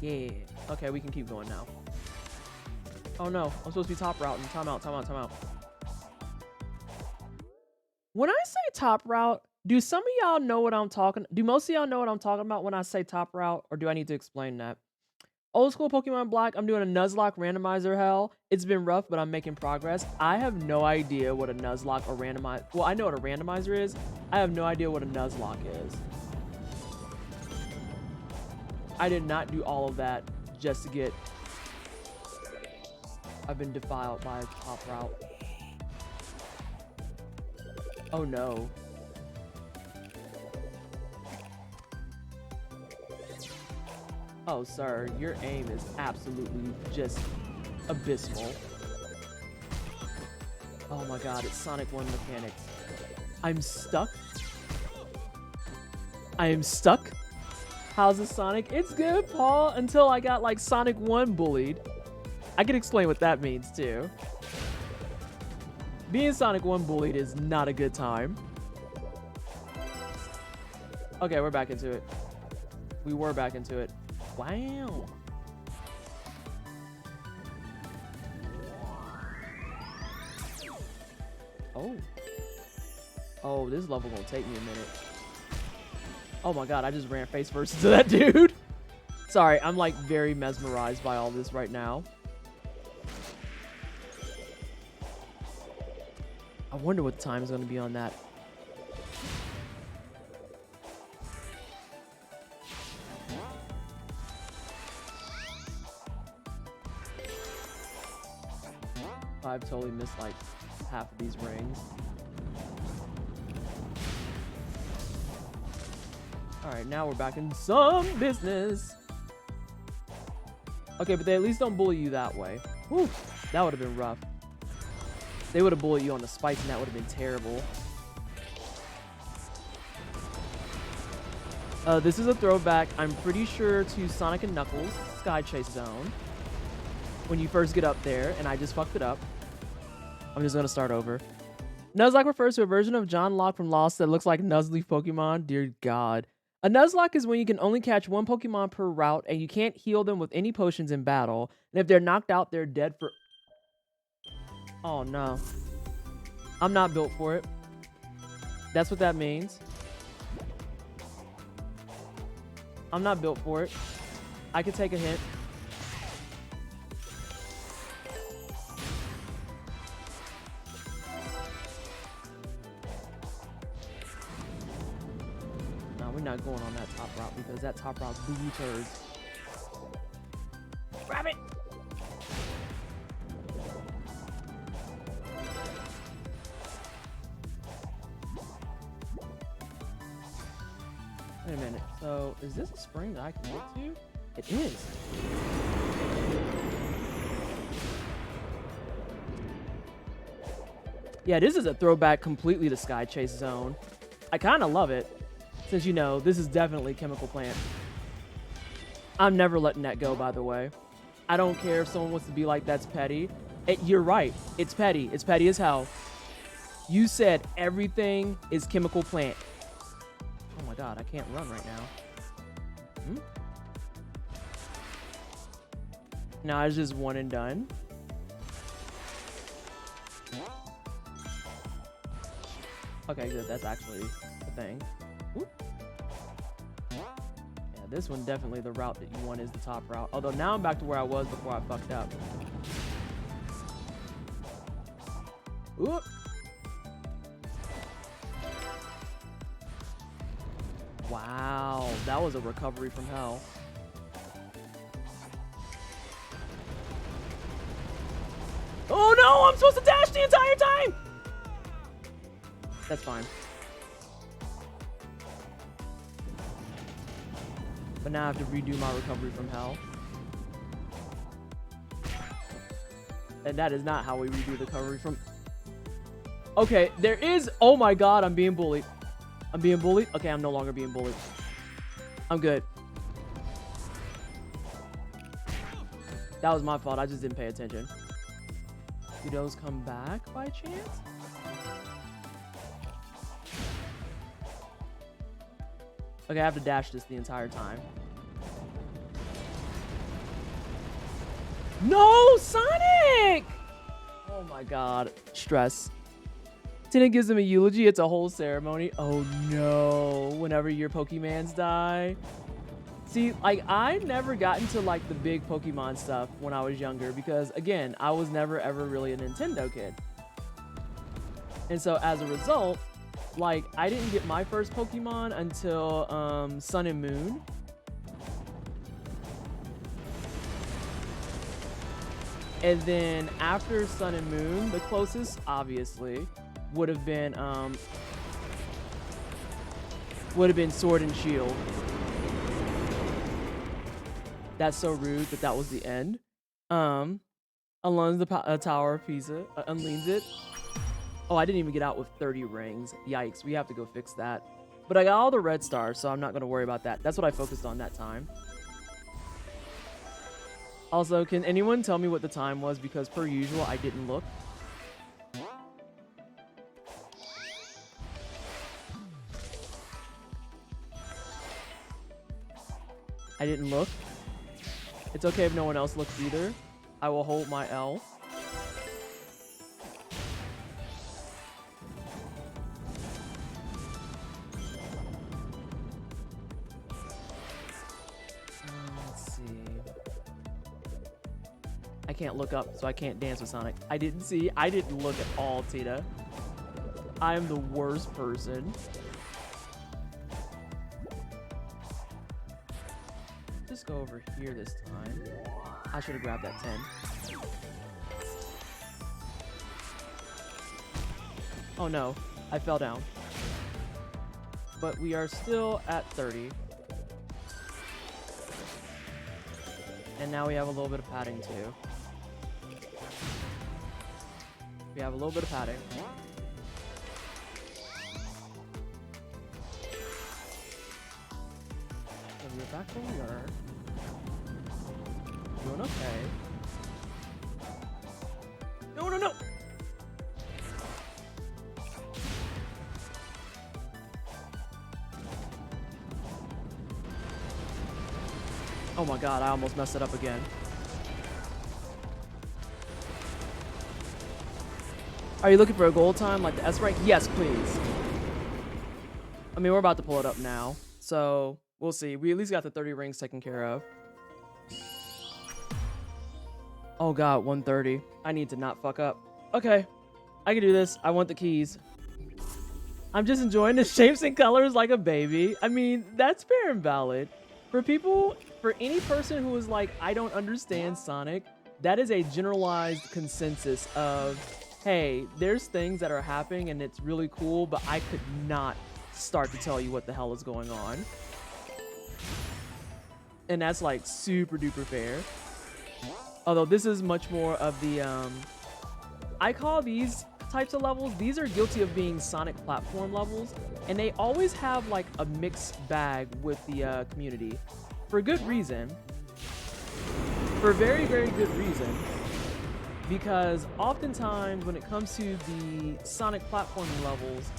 Yeah. Okay, we can keep going now. Oh no, I'm supposed to be top routing. Time out, time out, time out. When I say top route, do some of y'all know what I'm talking? Do most of y'all know what I'm talking about when I say top route, or do I need to explain that? Old school Pokemon Black, I'm doing a Nuzlocke randomizer hell. It's been rough, but I'm making progress. I have no idea what a Nuzlocke or randomizer... Well, I know what a randomizer is. I have no idea what a Nuzlocke is. I did not do all of that just to get... I've been defiled by a top route. Oh no. Oh, sir, your aim is absolutely just abysmal. Oh my god, it's Sonic 1 mechanics. I'm stuck. I am stuck. How's it, Sonic? It's good, Paul, until I got like Sonic 1 bullied. I can explain what that means too. Being Sonic 1 bullied is not a good time. Okay, we're back into it. We were back into it. Wow. Oh. Oh, this level gonna take me a minute. Oh my god, I just ran face first into that dude. Sorry, I'm like very mesmerized by all this right now. I wonder what the time is gonna be on that. I've totally missed like half of these rings. Alright, now we're back in some business. Okay, but they at least don't bully you that way. Whew, that would have been rough. They would have bullied you on the spikes and that would have been terrible. This is a throwback, I'm pretty sure, to Sonic and Knuckles Sky Chase Zone. When you first get up there, and I just fucked it up. I'm just gonna start over. Nuzlocke refers to a version of John Locke from Lost that looks like Nuzleaf Pokemon. Dear God. A Nuzlocke is when you can only catch one Pokemon per route, and you can't heal them with any potions in battle. And if they're knocked out, they're dead for... Oh no. I'm not built for it. That's what that means. I'm not built for it. I can take a hint. We're not going on that top route because that top route's boo-boo turds. Grab it! Wait a minute. So, is this a spring that I can get to? It is. Yeah, this is a throwback completely to Sky Chase Zone. I kind of love it. Since you know, this is definitely Chemical Plant. I'm never letting that go, by the way. I don't care if someone wants to be like, that's petty. You're right. It's petty. It's petty as hell. You said everything is Chemical Plant. Oh my god, I can't run right now. Now it's just one and done. Okay, good. That's actually a thing. Ooh. Yeah, this one definitely the route that you want is the top route. Although now I'm back to where I was before I fucked up. Ooh. Wow, that was a recovery from hell. Oh no, I'm supposed to dash the entire time! That's fine. But now I have to redo my recovery from hell. And that is not how we redo the recovery from... Okay, there is... Oh my god, I'm being bullied. I'm being bullied? Okay, I'm no longer being bullied. I'm good. That was my fault. I just didn't pay attention. Do those come back by chance? Okay, I have to dash this the entire time. No, Sonic! Oh my god. Stress. Tina gives him a eulogy. It's a whole ceremony. Oh no. Whenever your Pokemans die. See, like, I never got into, like, the big Pokemon stuff when I was younger because, again, I was never, ever really a Nintendo kid. And so, as a result, like, I didn't get my first Pokemon until Sun and Moon. And then after Sun and Moon, the closest, obviously, would have been Sword and Shield. That's so rude that was the end. Unlearns the Tower of Pisa. Unleans it. Oh, I didn't even get out with 30 rings. Yikes, we have to go fix that. But I got all the red stars, so I'm not going to worry about that. That's what I focused on that time. Also, can anyone tell me what the time was? Because per usual, I didn't look. I didn't look. It's okay if no one else looks either. I will hold my L. Let's see. I can't look up, so I can't dance with Sonic. I didn't see. I didn't look at all, Tina. I am the worst person. Just go over here this time. I should have grabbed that 10. Oh no, I fell down. But we are still at 30. And now we have a little bit of padding too. We have a little bit of padding. So we're back where we were. Doing okay. No, no, no! Oh my god, I almost messed it up again. Are you looking for a gold time like the S rank? Yes, please. I mean, we're about to pull it up now, so we'll see. We at least got the 30 rings taken care of. Oh god, 130. I need to not fuck up. Okay, I can do this. I want the keys. I'm just enjoying the shapes and colors like a baby. I mean, that's fair and valid. For any person who is like, I don't understand Sonic, that is a generalized consensus of, hey, there's things that are happening and it's really cool, but I could not start to tell you what the hell is going on. And that's like super duper fair. Although this is much more of the, I call these types of levels, these are guilty of being Sonic platform levels, and they always have like a mixed bag with the community. For good reason. For very, very good reason. Because oftentimes when it comes to the Sonic platforming levels,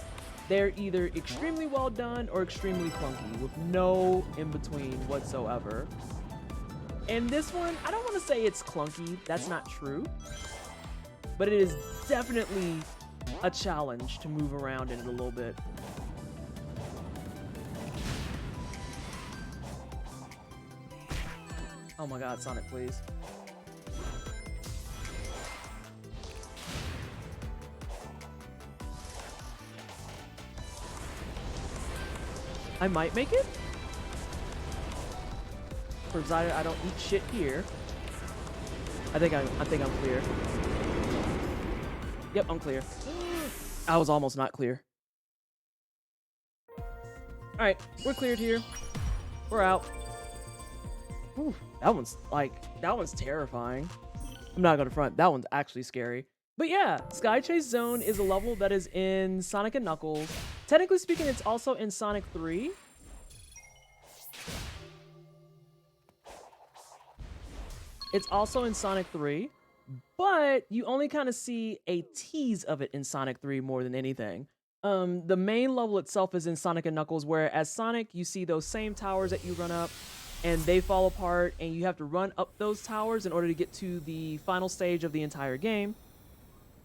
they're either extremely well done or extremely clunky with no in-between whatsoever. And this one, I don't want to say it's clunky, that's not true. But it is definitely a challenge to move around in it a little bit. Oh my god, Sonic, please. I might make it? Provided I don't eat shit here. I think I'm clear. Yep, I'm clear. I was almost not clear. Alright, we're cleared here. We're out. Ooh, that one's terrifying. I'm not gonna front. That one's actually scary. But yeah, Sky Chase Zone is a level that is in Sonic and Knuckles. Technically speaking, it's also in Sonic 3. It's also in Sonic 3, but you only kind of see a tease of it in Sonic 3 more than anything. The main level itself is in Sonic and Knuckles, where as Sonic, you see those same towers that you run up, and they fall apart, and you have to run up those towers in order to get to the final stage of the entire game.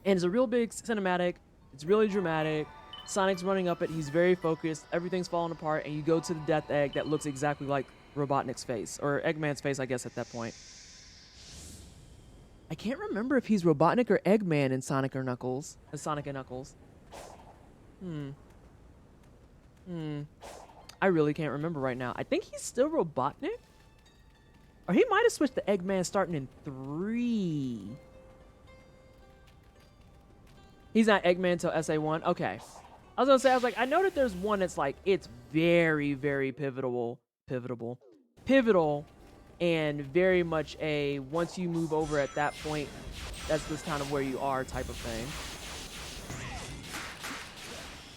And it's a real big cinematic. It's really dramatic. Sonic's running up it. He's very focused. Everything's falling apart, and you go to the death egg that looks exactly like Robotnik's face, or Eggman's face, I guess, at that point. I can't remember if he's Robotnik or Eggman in Sonic and Knuckles. I really can't remember right now. I think he's still Robotnik, or he might have switched to Eggman starting in 3. He's not Eggman until SA1. Okay. I was gonna say, I know that there's one that's like, it's very, very pivotal, and very much a, once you move over at that point, that's just kind of where you are type of thing.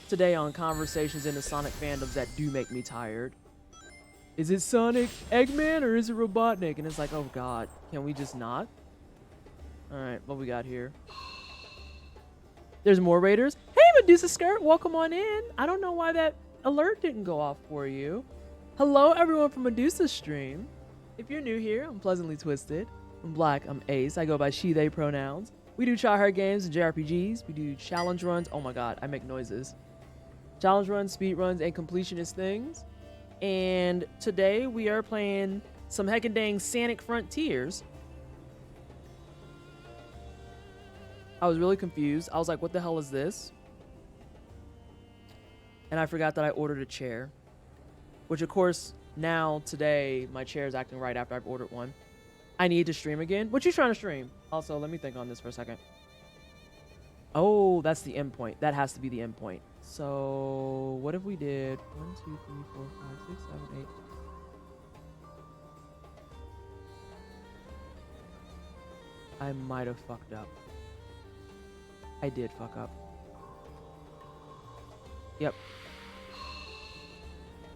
Today on Conversations in the Sonic fandoms that do make me tired. Is it Sonic Eggman or is it Robotnik? And it's like, oh god, can we just not? Alright, what we got here? There's more raiders. Hey, Medusa Skirt, welcome on in. I don't know why that alert didn't go off for you. Hello, everyone from Medusa's stream. If you're new here, I'm Pleasantly Twisted. I'm Black, I'm Ace. I go by she, they pronouns. We do try-hard games and JRPGs. We do challenge runs. Oh my god, I make noises. Challenge runs, speed runs, and completionist things. And today we are playing some heckin' dang Sonic Frontiers. I was really confused. I was like, what the hell is this? And I forgot that I ordered a chair. Which, of course, now, today, my chair is acting right after I've ordered one. I need to stream again. What you trying to stream? Also, let me think on this for a second. Oh, that's the endpoint. That has to be the endpoint. So, what if we did 1, 2, 3, 4, 5, 6, 7, 8. I might have fucked up. I did fuck up. Yep.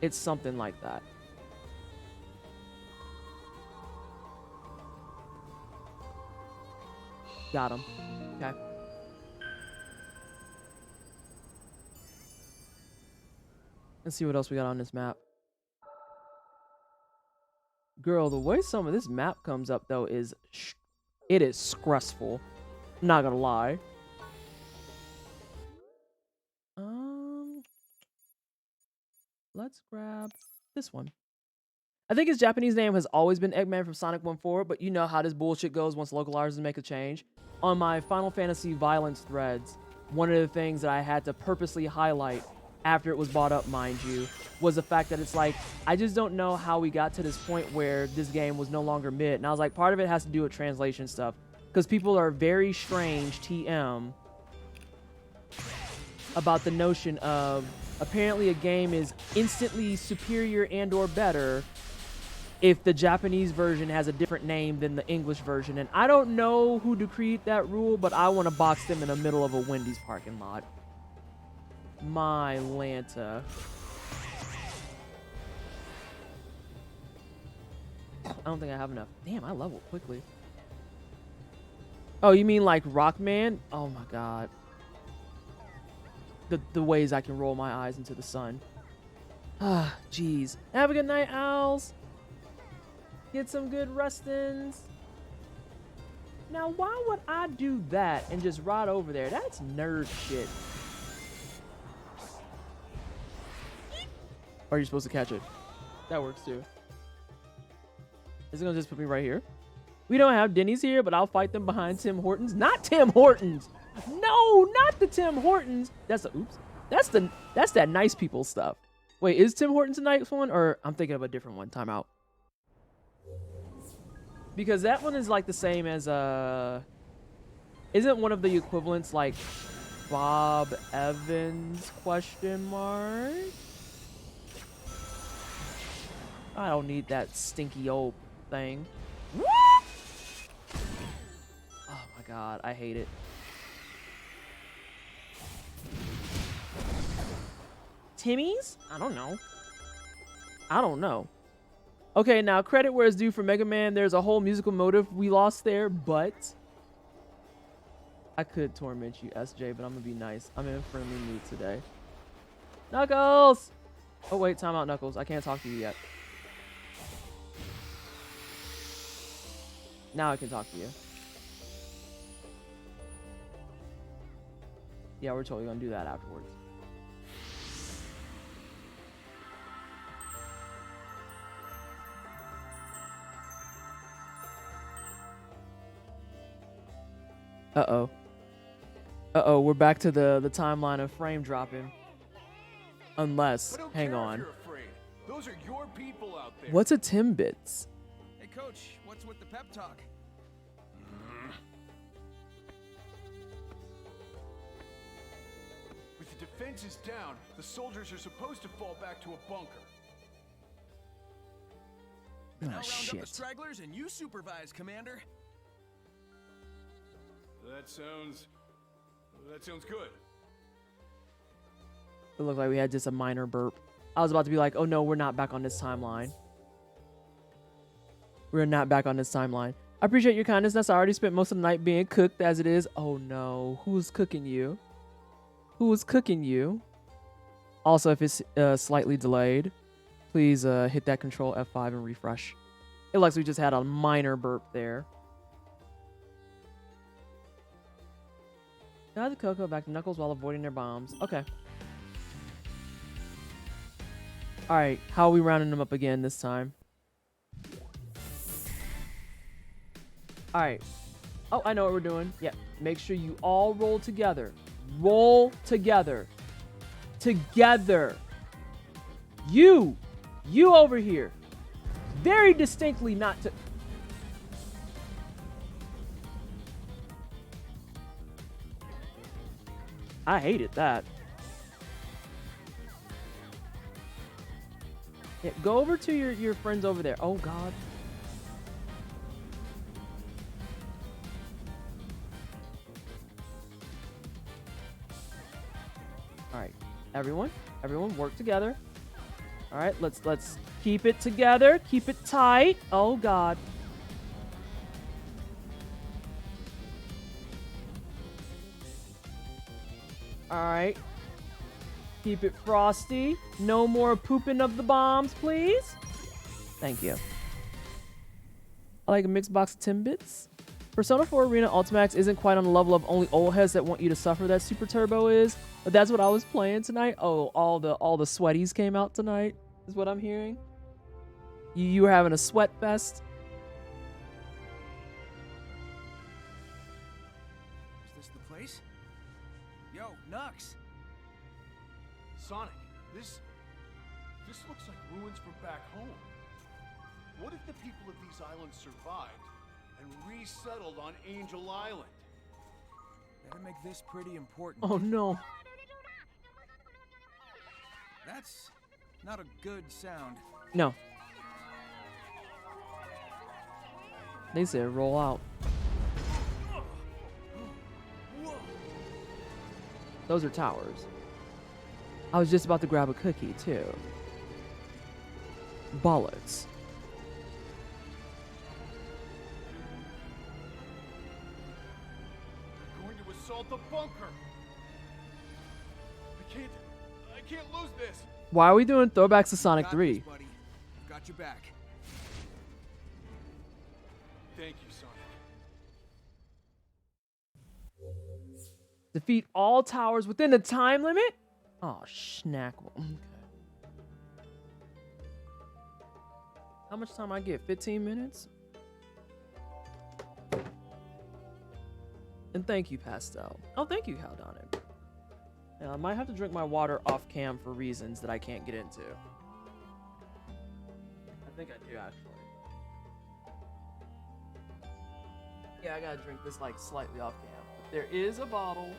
It's something like that. Got him. Okay. Let's see what else we got on this map. Girl, the way some of this map comes up, though, is... it is stressful. I'm not gonna lie. Let's grab this one. I think his Japanese name has always been Eggman from Sonic 1-4, but you know how this bullshit goes once localizers make a change. On my Final Fantasy violence threads, one of the things that I had to purposely highlight after it was brought up, mind you, was the fact that it's like, I just don't know how we got to this point where this game was no longer mid. And I was like, part of it has to do with translation stuff. Because people are very strange, TM, about the notion of apparently a game is instantly superior and or better if the Japanese version has a different name than the English version. And I don't know who decreed that rule, but I want to box them in the middle of a Wendy's parking lot. My Lanta. I don't think I have enough. Damn, I leveled quickly. Oh, you mean like Rockman? Oh my god. The ways I can roll my eyes into the sun. Ah, jeez. Have a good night, owls. Get some good rustins. Now, why would I do that and just ride over there? That's nerd shit. Or are you supposed to catch it? That works too. Is it gonna just put me right here? We don't have Denny's here, but I'll fight them behind Tim Hortons. Not Tim Hortons! No, not the Tim Hortons. That's the oops. That's that nice people stuff. Wait, is Tim Hortons the nice one, or I'm thinking of a different one? Time out. Because that one is like the same as isn't one of the equivalents like Bob Evans question mark? I don't need that stinky old thing. Oh my god, I hate it. Timmy's? I don't know. Okay, now credit where it's due for Mega Man. There's a whole musical motive we lost there, but I could torment you, SJ, but I'm gonna be nice. I'm in a friendly mood today. Knuckles! Oh wait, time out, Knuckles. I can't talk to you yet. Now I can talk to you. Yeah, we're totally gonna do that afterwards. Uh-oh. Uh-oh, we're back to the timeline of frame dropping. Unless, I don't hang care if on. you're afraid. Those are your people out there. What's a Timbits? Hey, coach, what's with the pep talk? With the defenses down, the soldiers are supposed to fall back to a bunker. I'll Oh, round up shit. the stragglers and you supervise, Commander. That sounds good. It looked like we had just a minor burp. I was about to be like, oh no, we're not back on this timeline. We're not back on this timeline. I appreciate your kindness. Ness. I already spent most of the night being cooked as it is. Oh no, who's cooking you? Who is cooking you? Also, if it's slightly delayed, please hit that Control F5 and refresh. It looks like we just had a minor burp there. Guide the Coco back to Knuckles while avoiding their bombs. Okay. Alright, how are we rounding them up again this time? Alright. Oh, I know what we're doing. Yep. Make sure you all roll together. Roll together. Together. You over here. Very distinctly not to... I hated that. Yeah, go over to your friends over there. Oh, God. All right, everyone work together. All right, let's keep it together. Keep it tight. Oh, God. All right. Keep it frosty. No more pooping of the bombs, please. Thank you. I like a mixed box of Timbits. Persona 4 Arena Ultimax isn't quite on the level of only old heads that want you to suffer that Super Turbo is, but that's what I was playing tonight. Oh, all the sweaties came out tonight, is what I'm hearing. You were having a sweat fest. Is this the place? Yo, Nux. Sonic, this looks like ruins from back home. What if the people of these islands survived and resettled on Angel Island? Better make this pretty important. Oh, no. That's not a good sound. No. They said roll out. Those are towers. I was just about to grab a cookie, too. Bollocks. They're going to assault the bunker. I can't lose this. Why are we doing throwbacks to Sonic Got 3? this, buddy. I've got your back. Thank you, Sonic. Defeat all towers within the time limit? Oh, schnackle. Okay. How much time I get? 15 minutes? And thank you, Pastel. Oh, thank you, Haldonic. Yeah, I might have to drink my water off cam for reasons that I can't get into. I think I do, actually. Yeah, I gotta drink this like slightly off cam. But there is a bottle.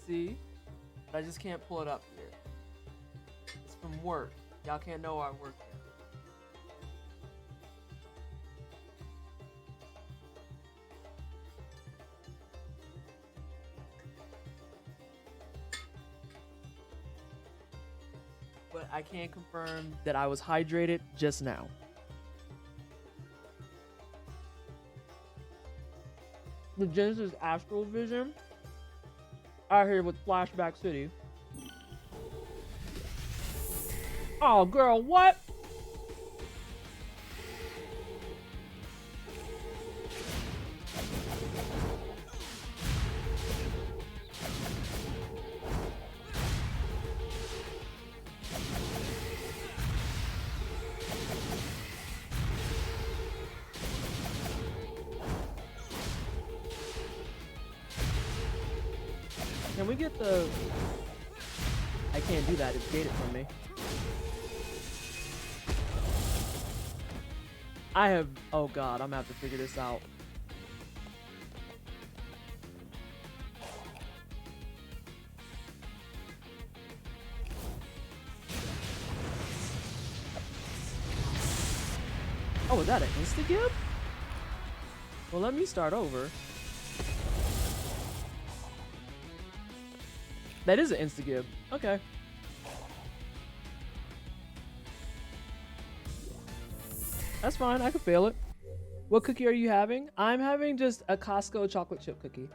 See? But I just can't pull it up here. It's from work. Y'all can't know I work here. But I can confirm that I was hydrated just now. The Genesis Astral Vision out here with Flashback City. Oh, girl, what? Can we get the... I can't do that. It's gated from me. I have... Oh god, I'm gonna have to figure this out. Oh, is that an insta-give? Well, let me start over. That is an insta-give. Okay. That's fine. I can fail it. What cookie are you having? I'm having just a Costco chocolate chip cookie.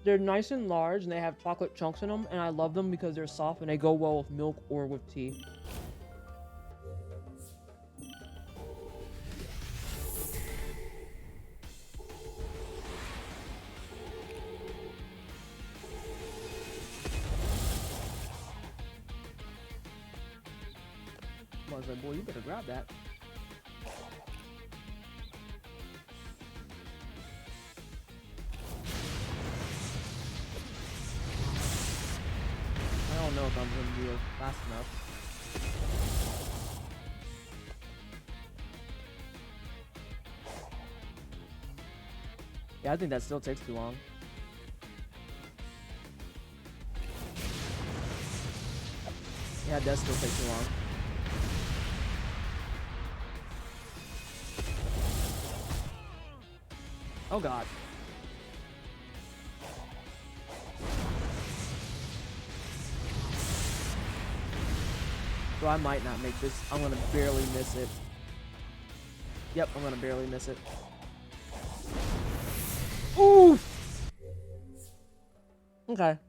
They're nice and large, and they have chocolate chunks in them, and I love them because they're soft and they go well with milk or with tea. I was like, boy, you better grab that. I don't know if I'm gonna be fast enough. Yeah, I think that still takes too long. Yeah, it does still take too long. Oh god. So I might not make this. I'm gonna barely miss it. Yep, I'm gonna barely miss it. Ooh! Okay.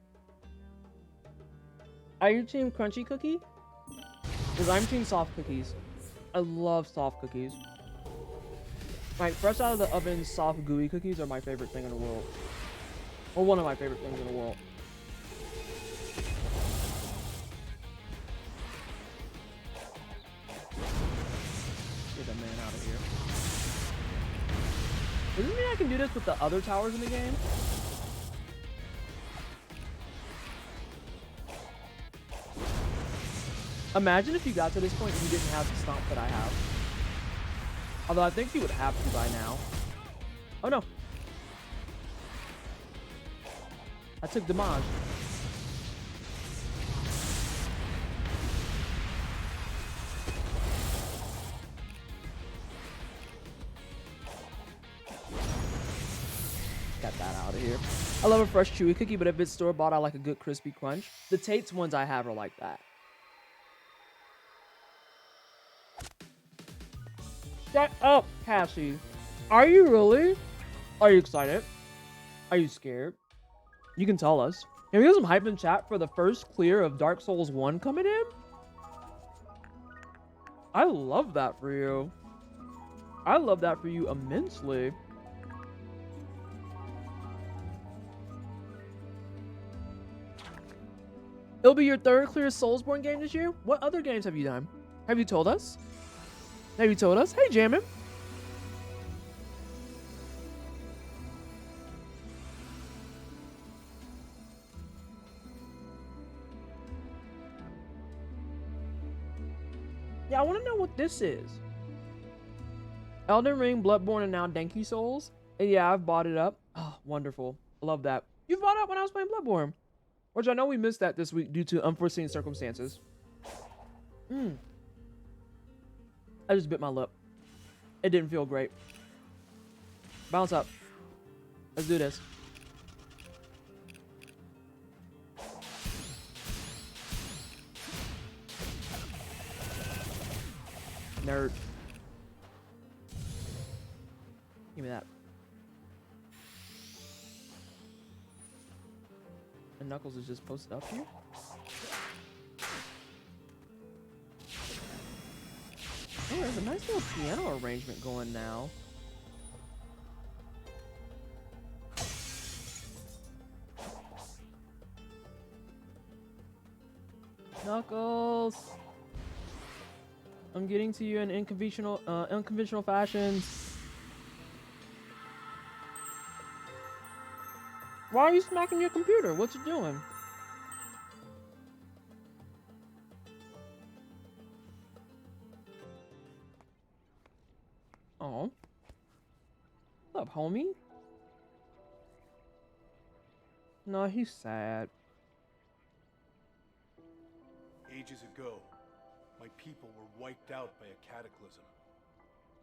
Are you team crunchy cookie? Because I'm team soft cookies. I love soft cookies. Like, fresh out of the oven, soft, gooey cookies are my favorite thing in the world. Or one of my favorite things in the world. Get the man out of here. Does this mean I can do this with the other towers in the game? Imagine if you got to this point and you didn't have the stomp that I have. Although I think you would have to by now. Oh no. I took damage. Got that out of here. I love a fresh chewy cookie, but if it's store-bought, I like a good crispy crunch. The Tate's ones I have are like that. Shut up, Cassie. Are you really? Are you excited? Are you scared? You can tell us. Can we get some hype in chat for the first clear of Dark Souls 1 coming in? I love that for you. I love that for you immensely. It'll be your third clear Soulsborne game this year? What other games have you done? Have you told us? Have you told us? Hey, Jammin. Yeah, I want to know what this is. Elden Ring, Bloodborne, and now Denki Souls. And yeah, I've bought it up. Oh, wonderful. I love that. You bought it up when I was playing Bloodborne. Which I know we missed that this week due to unforeseen circumstances. I just bit my lip. It didn't feel great. Bounce up. Let's do this. Nerd. Give me that. And Knuckles is just posted up here. Oh, there's a nice little piano arrangement going now. Knuckles! I'm getting to you in unconventional fashions. Why are you smacking your computer? What you doing? Oh. What's up, homie? No, he's sad. Ages ago, my people were wiped out by a cataclysm.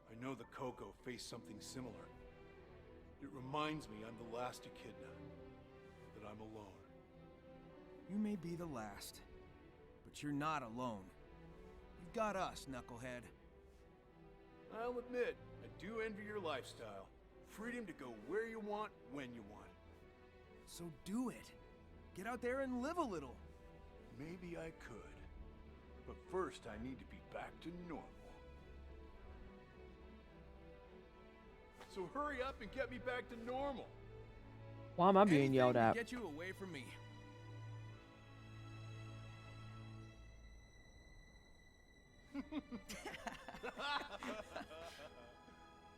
I know the Coco faced something similar. It reminds me I'm the last Echidna, that I'm alone. You may be the last, but you're not alone. You've got us, Knucklehead. I'll admit, I do envy your lifestyle. Freedom to go where you want, when you want. So do it. Get out there and live a little. Maybe I could. But first, I need to be back to normal. So hurry up and get me back to normal. Why am I being Anything yelled to at? get you away from me.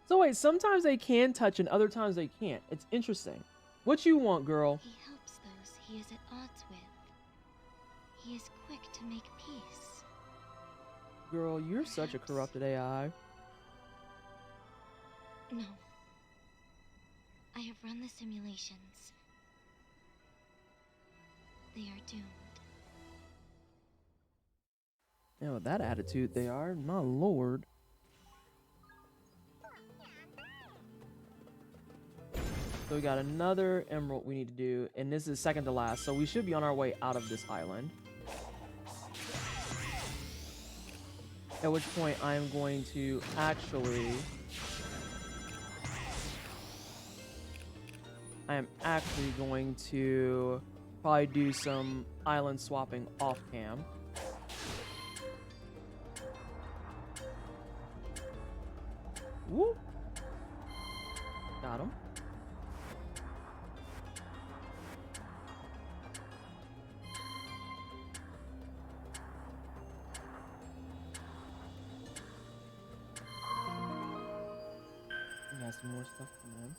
So wait, sometimes they can touch and other times they can't. It's interesting. What you want, girl? He helps those he is at odds with. He is quick to make peace. Girl, you're such a corrupted AI. No. I have run the simulations. They are doomed. Yeah, with that attitude, they are. My lord. So we got another emerald we need to do, and this is second to last, so we should be on our way out of this island. At which point I am going to actually... going to probably do some island swapping off cam. Woo! Got him. We got some more stuff coming in.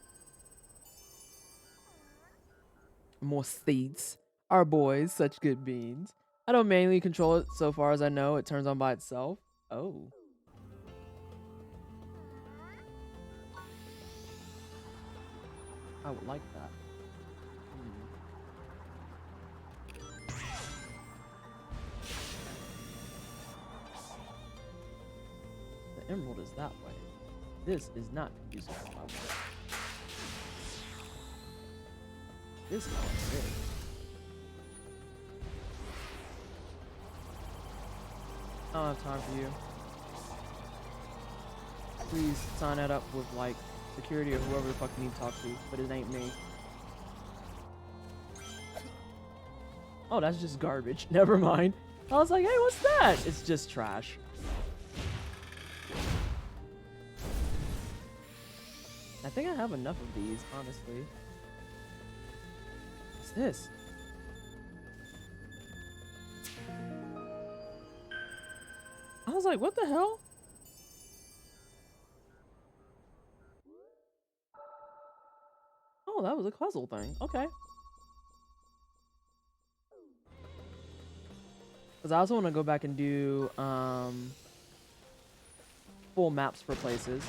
More seeds. Our boys, such good beans. I don't manually control it so far as I know. It turns on by itself. Oh. I would like that. The emerald is that way. This is not conducive to my work. This is big. I don't have time for you. Please sign that up with like security or whoever the fuck you need to talk to, but it ain't me. Oh, that's just garbage. Never mind. I was like, hey, what's that? It's just trash. I think I have enough of these, honestly. What's this? I was like, what the hell? Oh, that was a puzzle thing. Okay. Because I also want to go back and do full maps for places.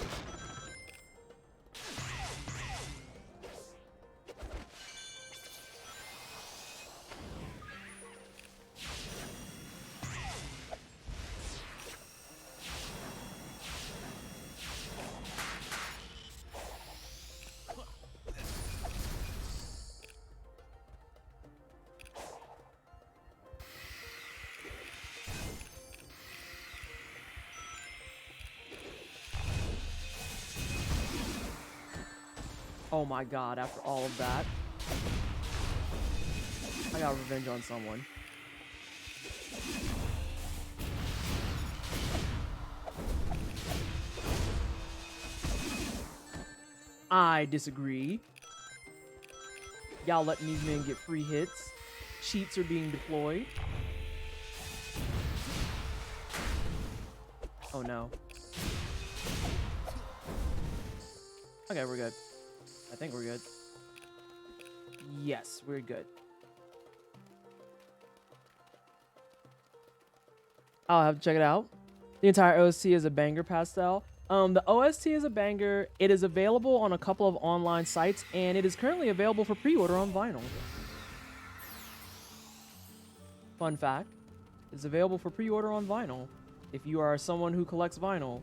Oh my god, after all of that. I got revenge on someone. I disagree. Y'all letting these men get free hits. Cheats are being deployed. Oh no. Okay, we're good. I think we're good. Yes, we're good. I'll have to check it out. The entire OST is a banger, Pastel. The OST is a banger. It is available on a couple of online sites, and it is currently available for pre-order on vinyl. Fun fact, it's available for pre-order on vinyl if you are someone who collects vinyl.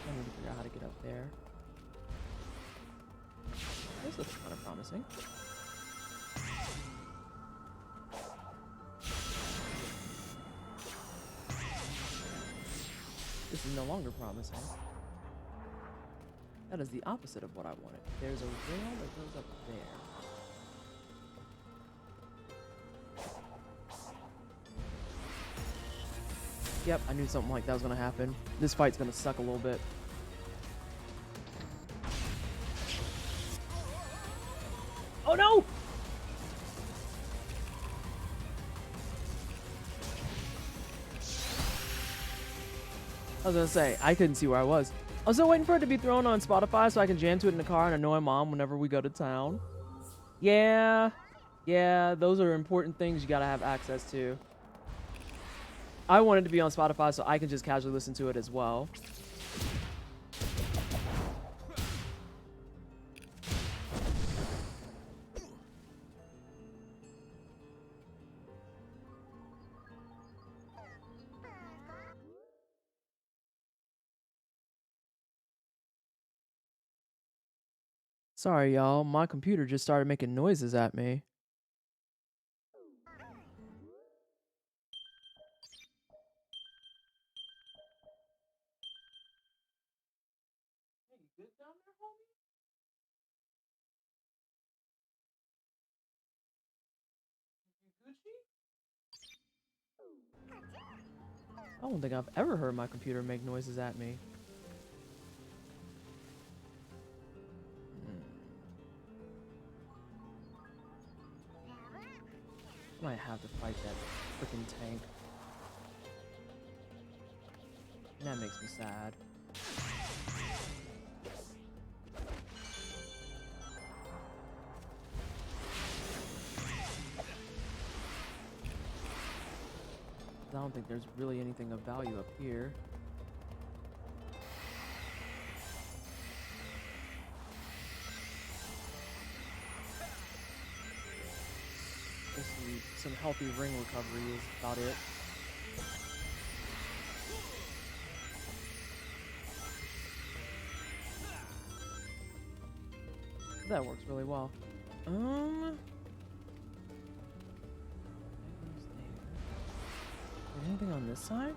I need to figure out how to get up there. This looks kind of promising. This is no longer promising. That is the opposite of what I wanted. There's a rail that goes up there. Yep, I knew something like that was gonna happen. This fight's gonna suck a little bit. Oh no! I was gonna say, I couldn't see where I was. I was still waiting for it to be thrown on Spotify so I can jam to it in the car and annoy Mom whenever we go to town. Yeah, those are important things you gotta have access to. I want it to be on Spotify so I can just casually listen to it as well. Sorry, y'all. My computer just started making noises at me. I don't think I've ever heard my computer make noises at me. I might have to fight that freaking tank. And that makes me sad. I don't think there's really anything of value up here. Some healthy ring recovery is about it. That works really well. Is there anything on this side?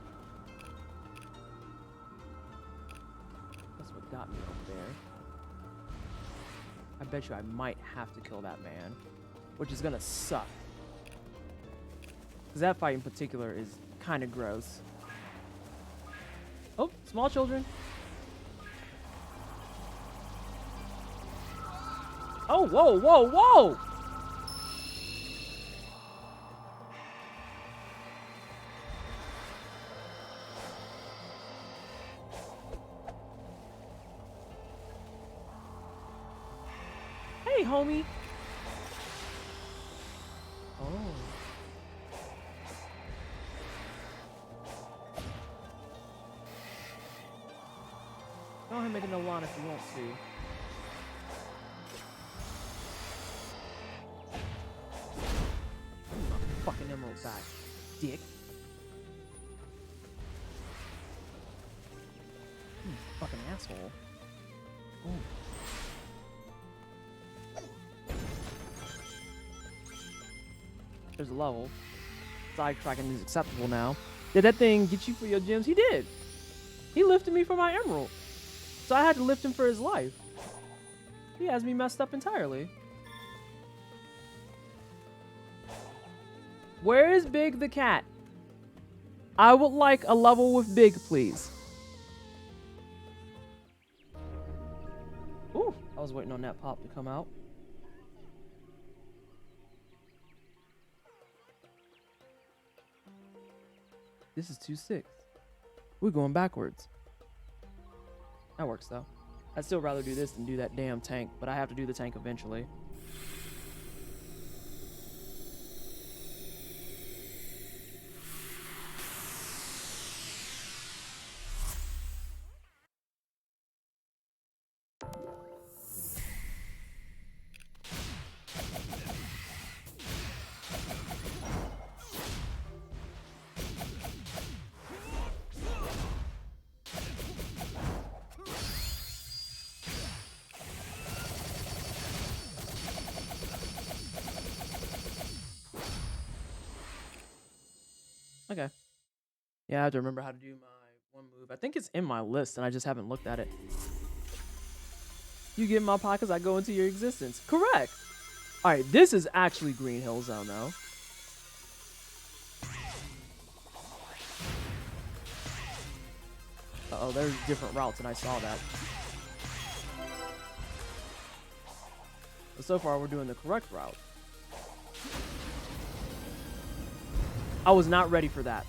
That's what got me over there. I bet you I might have to kill that man, which is gonna suck. Because that fight in particular is kind of gross. Oh, small children. Oh, whoa, whoa, whoa! Hey, homie. Oh. Go ahead and make a no line if you want to. Fucking emerald back, dick. Fucking asshole. Ooh. There's a level. Sidetracking is acceptable now. Did that thing get you for your gems? He did. He lifted me for my emerald. So I had to lift him for his life. He has me messed up entirely. Where is Big the cat? I would like a level with Big, please. Ooh, I was waiting on that pop to come out. This is 2-6. We're going backwards. That works though. I'd still rather do this than do that damn tank, but I have to do the tank eventually. Okay. Yeah, I have to remember how to do my one move. I think it's in my list and I just haven't looked at it. You get in my pockets, I go into your existence. Correct. All right, this is actually Green Hill Zone though. Uh-oh, there's different routes and I saw that. But so far we're doing the correct route. I was not ready for that.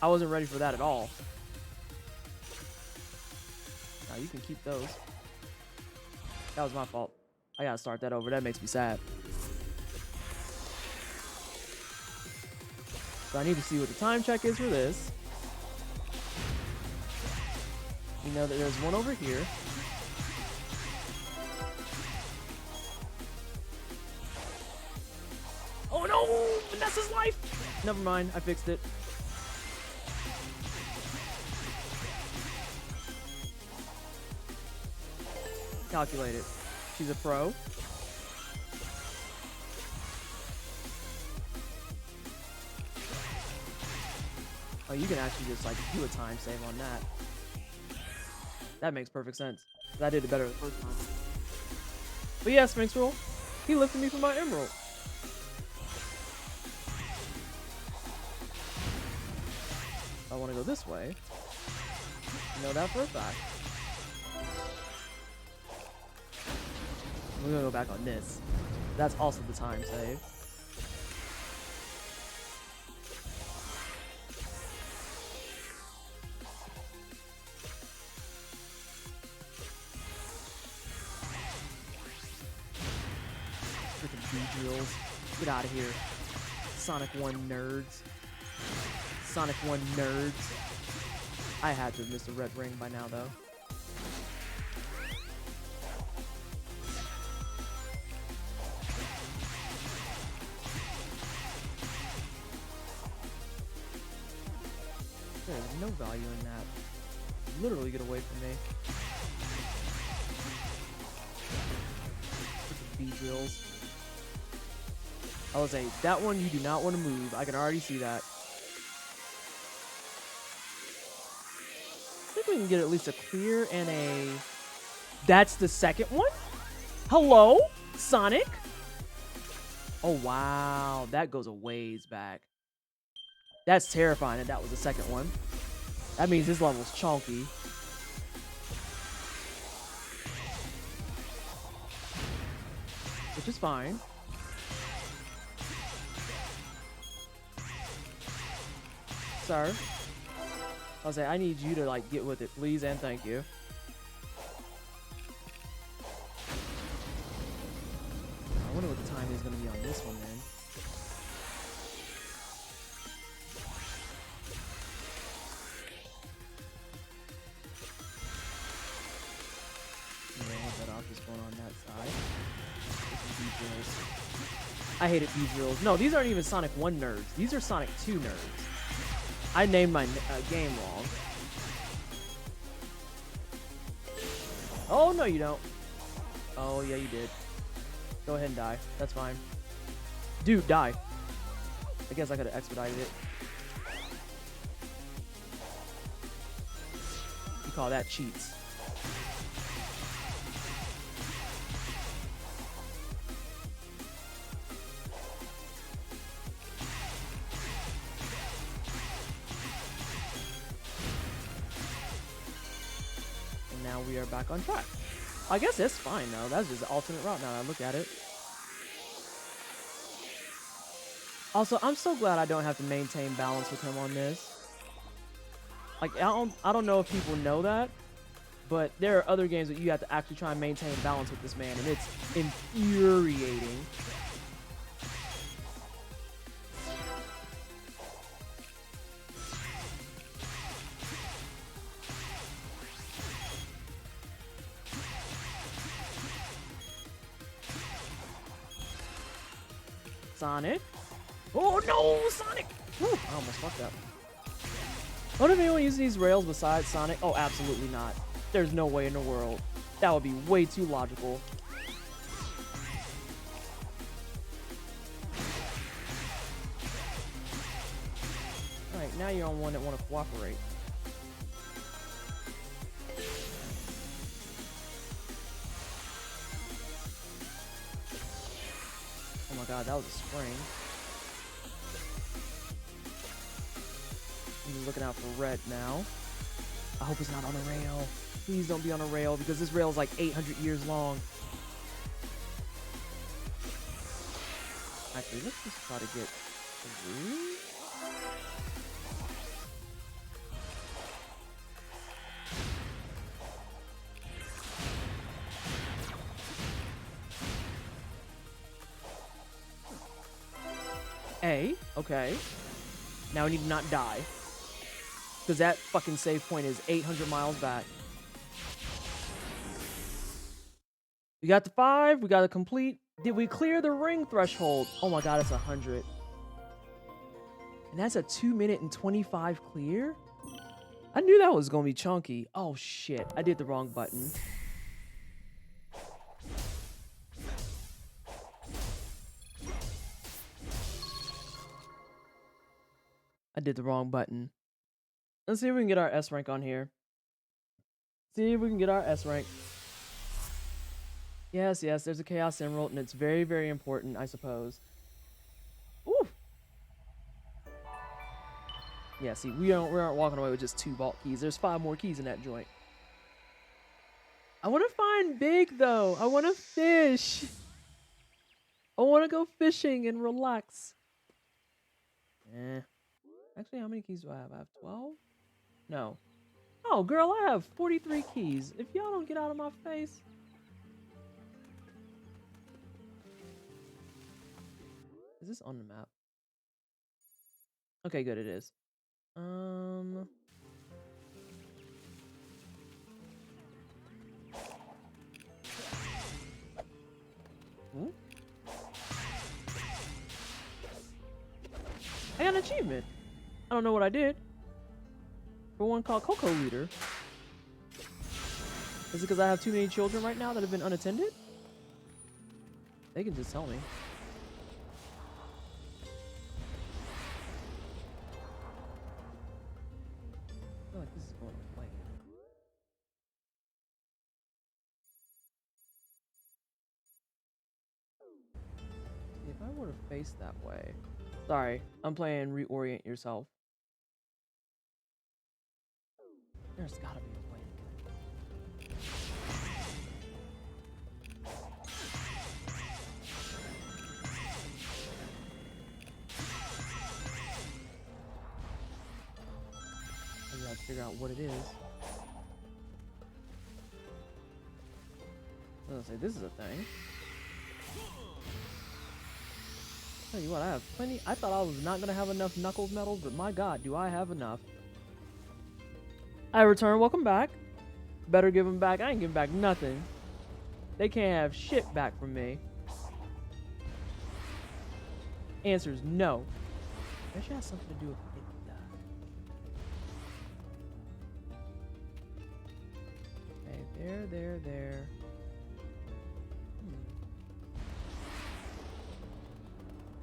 I wasn't ready for that at all. Now you can keep those. That was my fault. I gotta start that over. That makes me sad. So I need to see what the time check is for this. We know that there's one over here. Oh no! Vanessa's life! Never mind, I fixed it. Calculate it. She's a pro. Oh, you can actually just like do a time save on that. That makes perfect sense. I did it better the first time. But yeah, Sphinx Roll. He lifted me from my emerald. I want to go this way. You know that for a fact. We're gonna go back on this. That's also the time save. Freaking B-drills. Get out of here. Sonic 1 nerds. Sonic 1 nerds. I had to have missed a red ring by now, though. There's no value in that. Literally get away from me. B-drills. I was saying, that one you do not want to move. I can already see that. I think we can get at least a clear and a... That's the second one? Hello? Sonic? Oh, wow. That goes a ways back. That's terrifying that was the second one. That means this level's chunky. Which is fine. Sir. I'll say, I need you to, like, get with it, please and thank you. I wonder what the time is going to be on this one, then. Just going on that side. I hated B-drills. No, these aren't even Sonic 1 nerds. These are Sonic 2 nerds. I named my game wrong. Oh, no, you don't. Oh, yeah, you did. Go ahead and die. That's fine. Dude, die. I guess I could have expedited it. You call that cheats. We are back on track. I guess that's fine though. That's just an alternate route now that I look at it. Also, I'm so glad I don't have to maintain balance with him on this. Like, I don't know if people know that, but there are other games that you have to actually try and maintain balance with this man, and it's infuriating. Sonic. Oh no, Sonic! Whew, I almost fucked up. What if anyone uses these rails besides Sonic? Oh, absolutely not. There's no way in the world. That would be way too logical. Alright, now you're on one that want to cooperate. Oh my god, that was a spring. I'm just looking out for red now. I hope it's not on a rail. Please don't be on a rail, because this rail is like 800 years long. Actually, let's just try to get through. Okay. Now we need to not die. Because that fucking save point is 800 miles back. We got the 5. We got to complete. Did we clear the ring threshold? Oh my god, it's 100. And that's a 2 minute and 25 clear? I knew that was going to be chunky. Oh shit, I did the wrong button. I did the wrong button. Let's see if we can get our S rank on here. See if we can get our S rank. Yes, there's a Chaos Emerald, and it's very, very important, I suppose. Ooh. Yeah, see, we aren't walking away with just 2 vault keys. There's 5 more keys in that joint. I want to find Big, though. I want to fish. I want to go fishing and relax. Actually, how many keys do I have? I have 12? No. Oh, girl, I have 43 keys. If y'all don't get out of my face. Is this on the map? Okay, good, it is. Ooh. I got an achievement. I don't know what I did. For one called Cocoa Leader. Is it because I have too many children right now that have been unattended? They can just tell me. I feel like this is going to plan. If I were to face that way. Sorry, I'm playing Reorient Yourself. There's gotta be a way. I gotta figure out what it is. I was gonna say, this is a thing. Tell you what, I have plenty. I thought I was not gonna have enough Knuckles medals, but my god, do I have enough. I return, welcome back. Better give them back. I ain't giving back nothing. They can't have shit back from me. Answer's no. That should have something to do with it. Okay, there.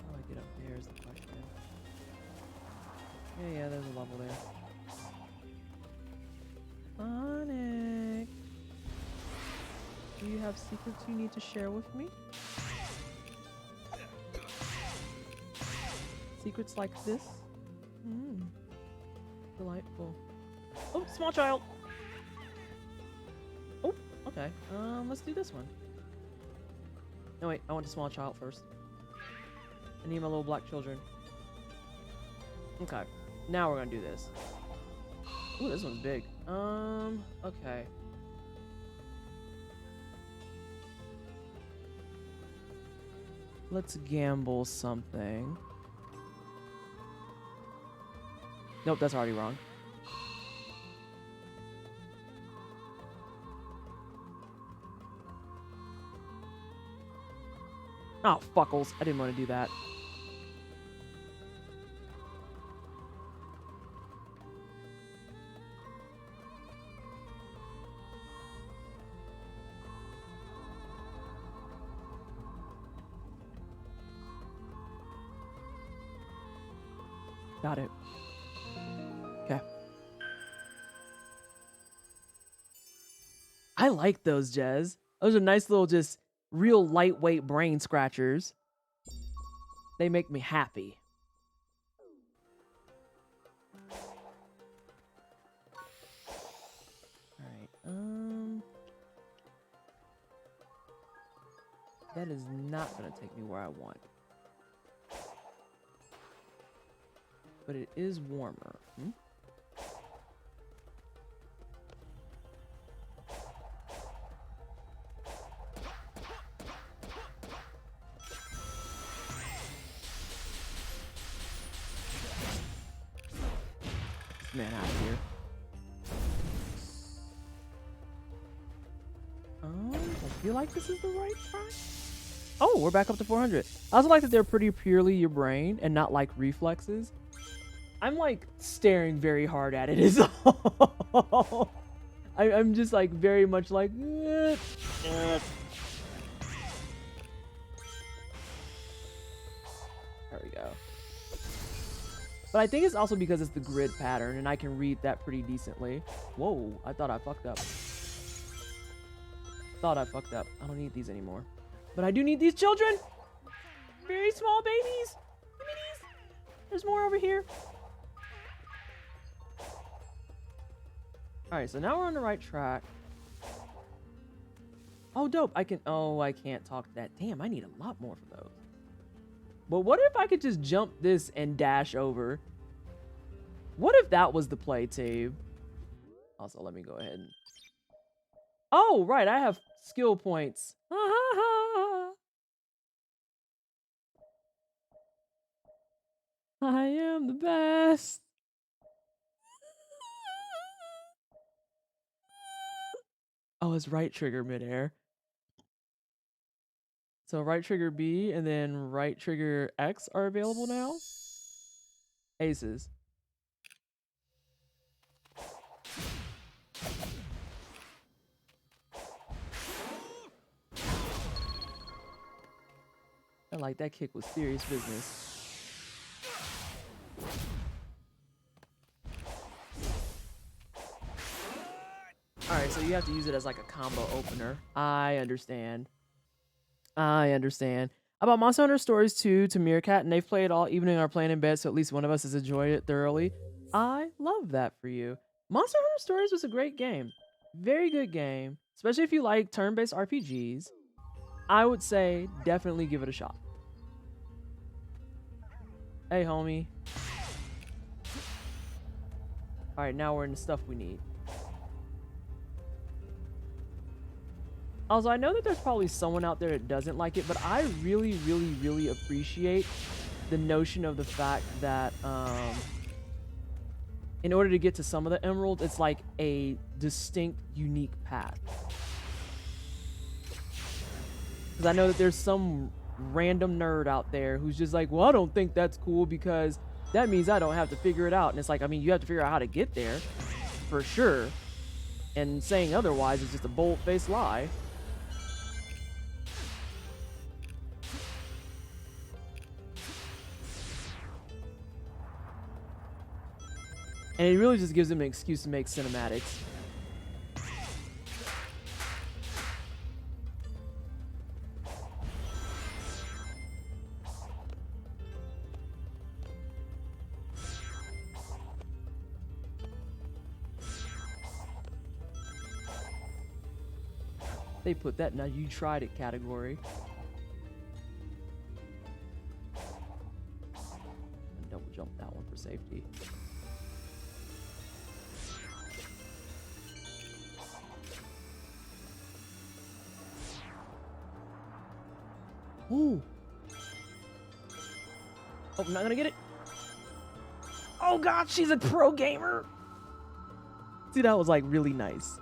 How do I get up there is the question. Yeah, there's a level there. Sonic, do you have secrets you need to share with me? Secrets like this? Delightful. Oh, small child! Oh, okay. Let's do this one. No, wait, I want the small child first. I need my little black children. Okay. Now we're gonna do this. Ooh, this one's big. Okay. Let's gamble something. Nope, that's already wrong. Oh, fuckles. I didn't want to do that. Got it. Okay. I like those, Jez. Those are nice little, just real lightweight brain scratchers. They make me happy. Alright, that is not gonna take me where I want. But it is warmer. Hmm? Man out of here. I feel like this is the right track. Oh, we're back up to 400. I also like that they're pretty purely your brain and not like reflexes. I'm like staring very hard at it is all. I'm just like very much like there we go. But I think it's also because it's the grid pattern and I can read that pretty decently. Whoa, I thought I fucked up. I don't need these anymore. But I do need these children. Very small babies. Give me these. There's more over here. Alright, so now we're on the right track. Oh, dope. I can't talk to that. Damn, I need a lot more for those. But what if I could just jump this and dash over? What if that was the play, too? Also, let me go ahead and... Oh, right. I have skill points. I am the best. Oh, it's right trigger midair. So right trigger B and then right trigger X are available now. Aces. I like that kick was serious business. Alright, so you have to use it as like a combo opener. I understand. I bought Monster Hunter Stories 2 to Meerkat, and they've played all evening or playing in bed, so at least one of us has enjoyed it thoroughly. I love that for you. Monster Hunter Stories was a great game. Very good game. Especially if you like turn-based RPGs. I would say definitely give it a shot. Hey, homie. Alright, now we're in the stuff we need. Also, I know that there's probably someone out there that doesn't like it, but I really, really, really appreciate the notion of the fact that in order to get to some of the emeralds, it's like a distinct, unique path. Because I know that there's some random nerd out there who's just like, well, I don't think that's cool because that means I don't have to figure it out. And it's like, I mean, you have to figure out how to get there, for sure. And saying otherwise is just a bold-faced lie. And it really just gives them an excuse to make cinematics. They put that in a you tried it category. Double jump that one for safety. Ooh. Oh, I'm not gonna get it. Oh god, she's a pro gamer. See, that was like really nice.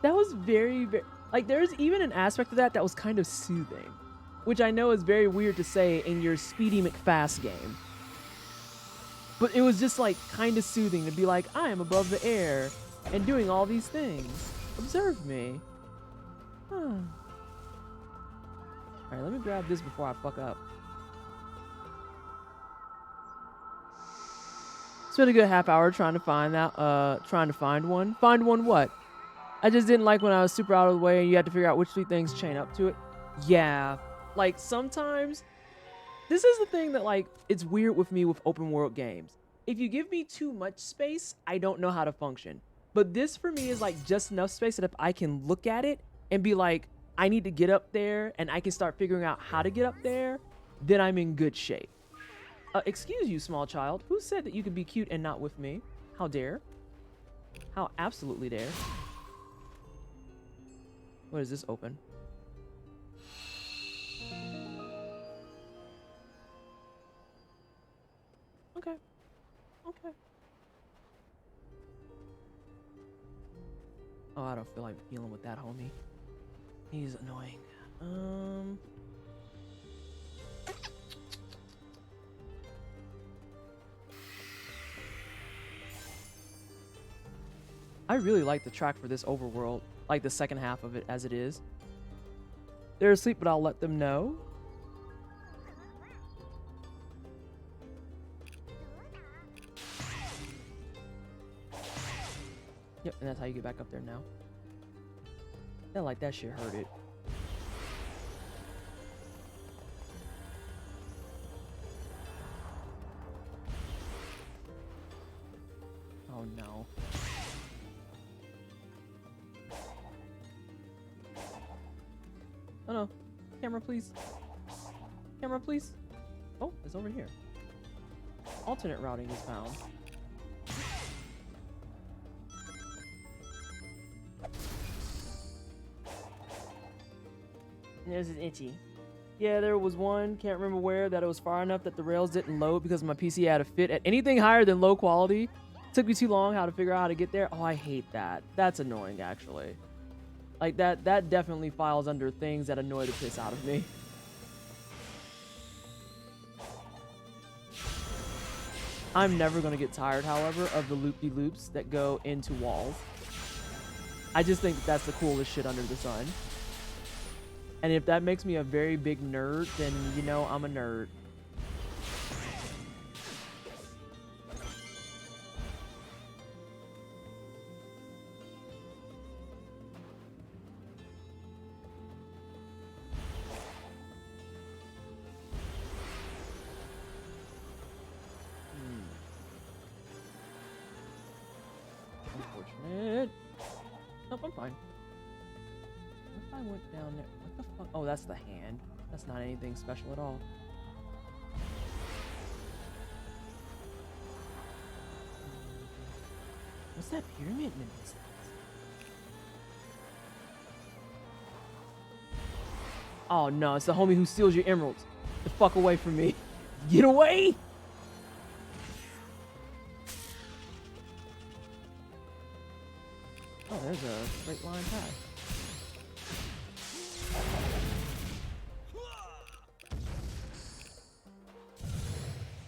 That was very, very, like there's even an aspect of that that was kind of soothing, which I know is very weird to say in your Speedy McFast game. But it was just like kind of soothing to be like, I am above the air and doing all these things. Observe me. Huh. All right, let me grab this before I fuck up. Spent a good half hour trying to find that, trying to find one. Find one what? I just didn't like when I was super out of the way and you had to figure out which three things chain up to it. Yeah, like sometimes, this is the thing that like, it's weird with me with open world games. If you give me too much space, I don't know how to function. But this for me is like just enough space that if I can look at it and be like, I need to get up there and I can start figuring out how to get up there, then I'm in good shape. Excuse you, small child. Who said that you could be cute and not with me? How dare? How absolutely dare. What is this open? Okay. Okay. Oh, I don't feel like dealing with that, homie. He's annoying. I really like the track for this overworld, like the second half of it as it is. They're asleep, but I'll let them know. Yep, and that's how you get back up there now. Yeah, like that shit hurt it. Oh no. Oh no. Camera, please. Camera, please. Oh, it's over here. Alternate routing is found. This is itchy. Yeah, there was one, can't remember where, that it was far enough that the rails didn't load because my PC had a fit at anything higher than low quality. Took me too long how to figure out how to get there. Oh, I hate that. That's annoying, actually. Like, that definitely falls under things that annoy the piss out of me. I'm never going to get tired, however, of the loop-de-loops that go into walls. I just think that's the coolest shit under the sun. And if that makes me a very big nerd, then you know I'm a nerd. Unfortunate. Nope, I'm fine. What if I went down there? What the fuck? Oh, that's the hand. That's not anything special at all. What's that pyramid in the distance? Oh no, it's the homie who steals your emeralds. The fuck away from me. Get away! Oh, there's a straight line path.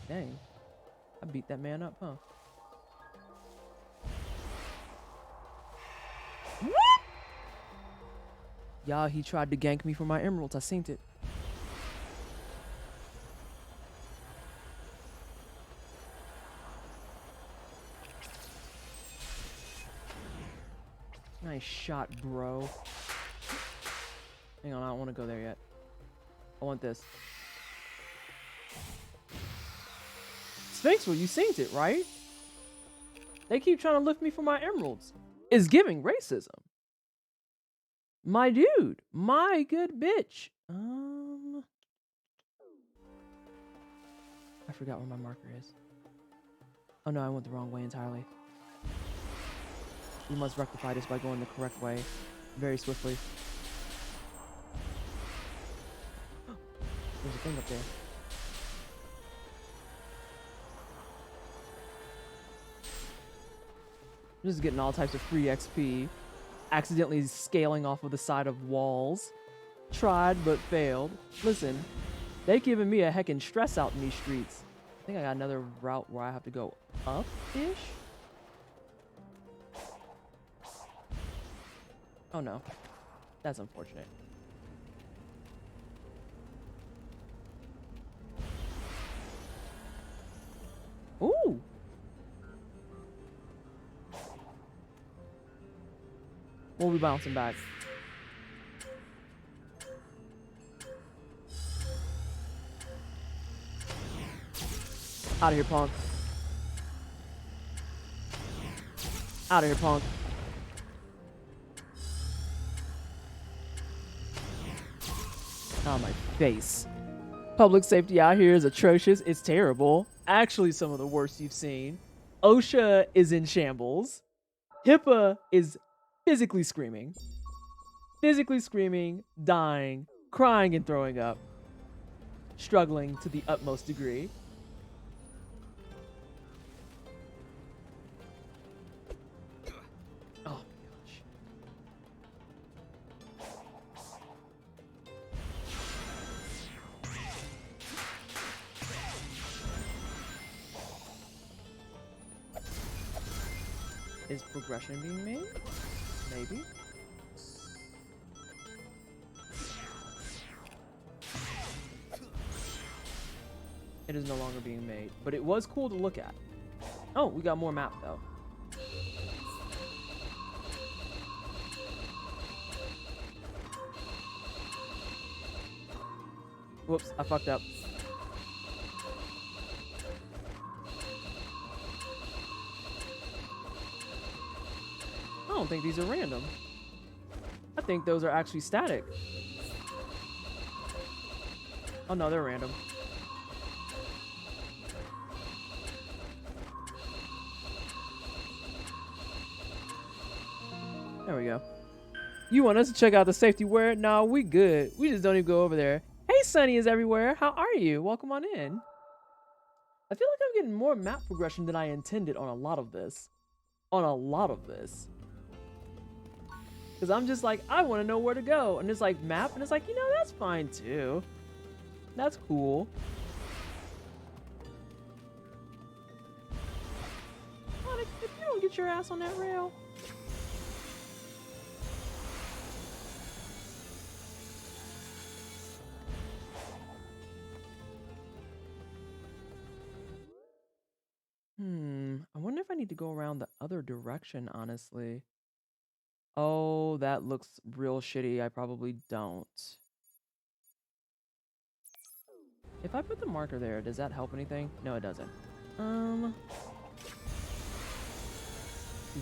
Dang. I beat that man up, huh? Y'all, he tried to gank me for my emeralds. I seen it. Nice shot, bro. Hang on, I don't want to go there yet. I want this. Sphinxville, you seen it, right? They keep trying to lift me for my emeralds. It's giving racism. My dude, my good bitch. I forgot where my marker is. Oh no, I went the wrong way entirely. We must rectify this by going the correct way very swiftly. There's a thing up there. I'm just getting all types of free XP. Accidentally scaling off of the side of walls. Tried but failed. Listen, they giving me a heckin' stress out in these streets. I think I got another route where I have to go up-ish? Oh no. That's unfortunate. Ooh! We'll be bouncing back. Out of here, punk. Out of here, punk. Oh, my face. Public safety out here is atrocious. It's terrible. Actually, some of the worst you've seen. OSHA is in shambles. HIPAA is physically screaming. Physically screaming, dying, crying and throwing up. Struggling to the utmost degree. Oh my gosh. Is progression being made? Maybe. It is no longer being made, but it was cool to look at. Oh, we got more map though. Whoops, I fucked up. I don't think these are random. I think those are actually static. Oh no, they're random. There we go. You want us to check out the safety wear? No, we good. We just don't even go over there. Hey, Sunny is everywhere. How are you? Welcome on in. I feel like I'm getting more map progression than I intended on a lot of this. On a lot of this. Because I'm just like, I want to know where to go. And it's like map, and it's like, you know, that's fine too. That's cool. Oh, if you don't get your ass on that rail. I wonder if I need to go around the other direction, honestly. Oh, that looks real shitty. I probably don't. If I put the marker there, does that help anything? No, it doesn't. You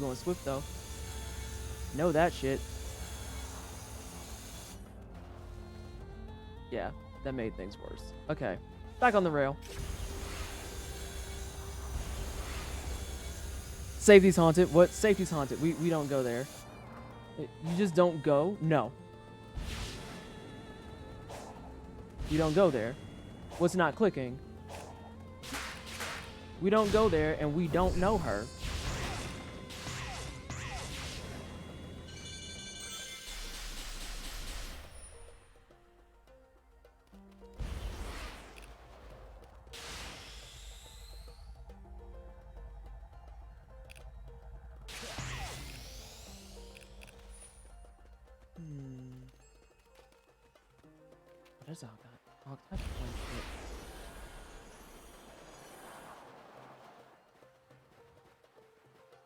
going swift, though. Know that shit. Yeah, that made things worse. Okay, back on the rail. Safety's haunted. What? Safety's haunted. We don't go there. You just don't go? No. You don't go there. What's not clicking? We don't go there and we don't know her. What is all that? All types of fun shit.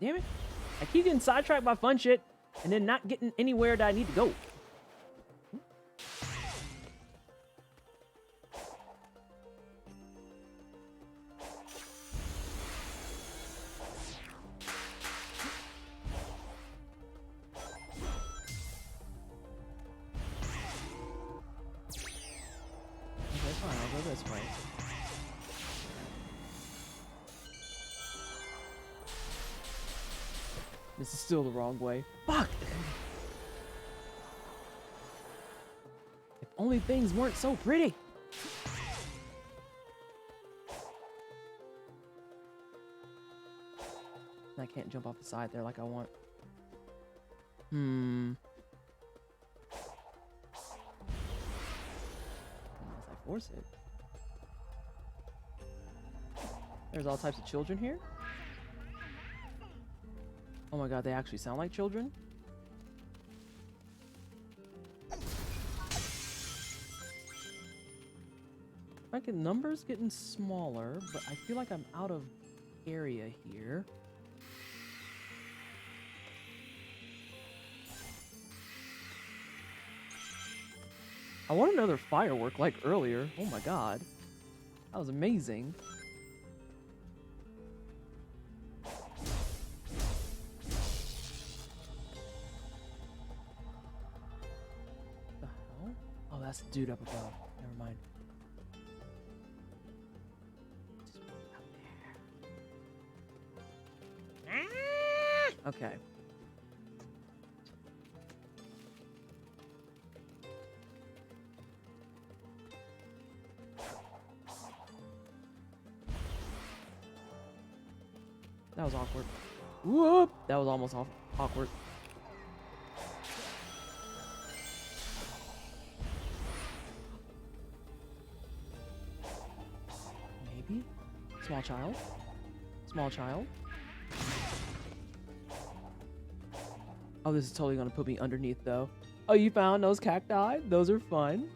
Damn it. I keep getting sidetracked by fun shit and then not getting anywhere that I need to go. This is still the wrong way. Fuck! If only things weren't so pretty. can't jump off the side there like I want. Unless I force it. There's all types of children here. Oh my god, they actually sound like children. Like numbers getting smaller, but I feel like I'm out of area here. I want another firework like earlier. Oh my god. That was amazing. The hell? Oh, that's the dude up above. Never mind. Okay. That was awkward. Whoop! That was almost awkward. Maybe? Small child? Small child? Oh, this is totally gonna put me underneath though. Oh, you found those cacti? Those are fun.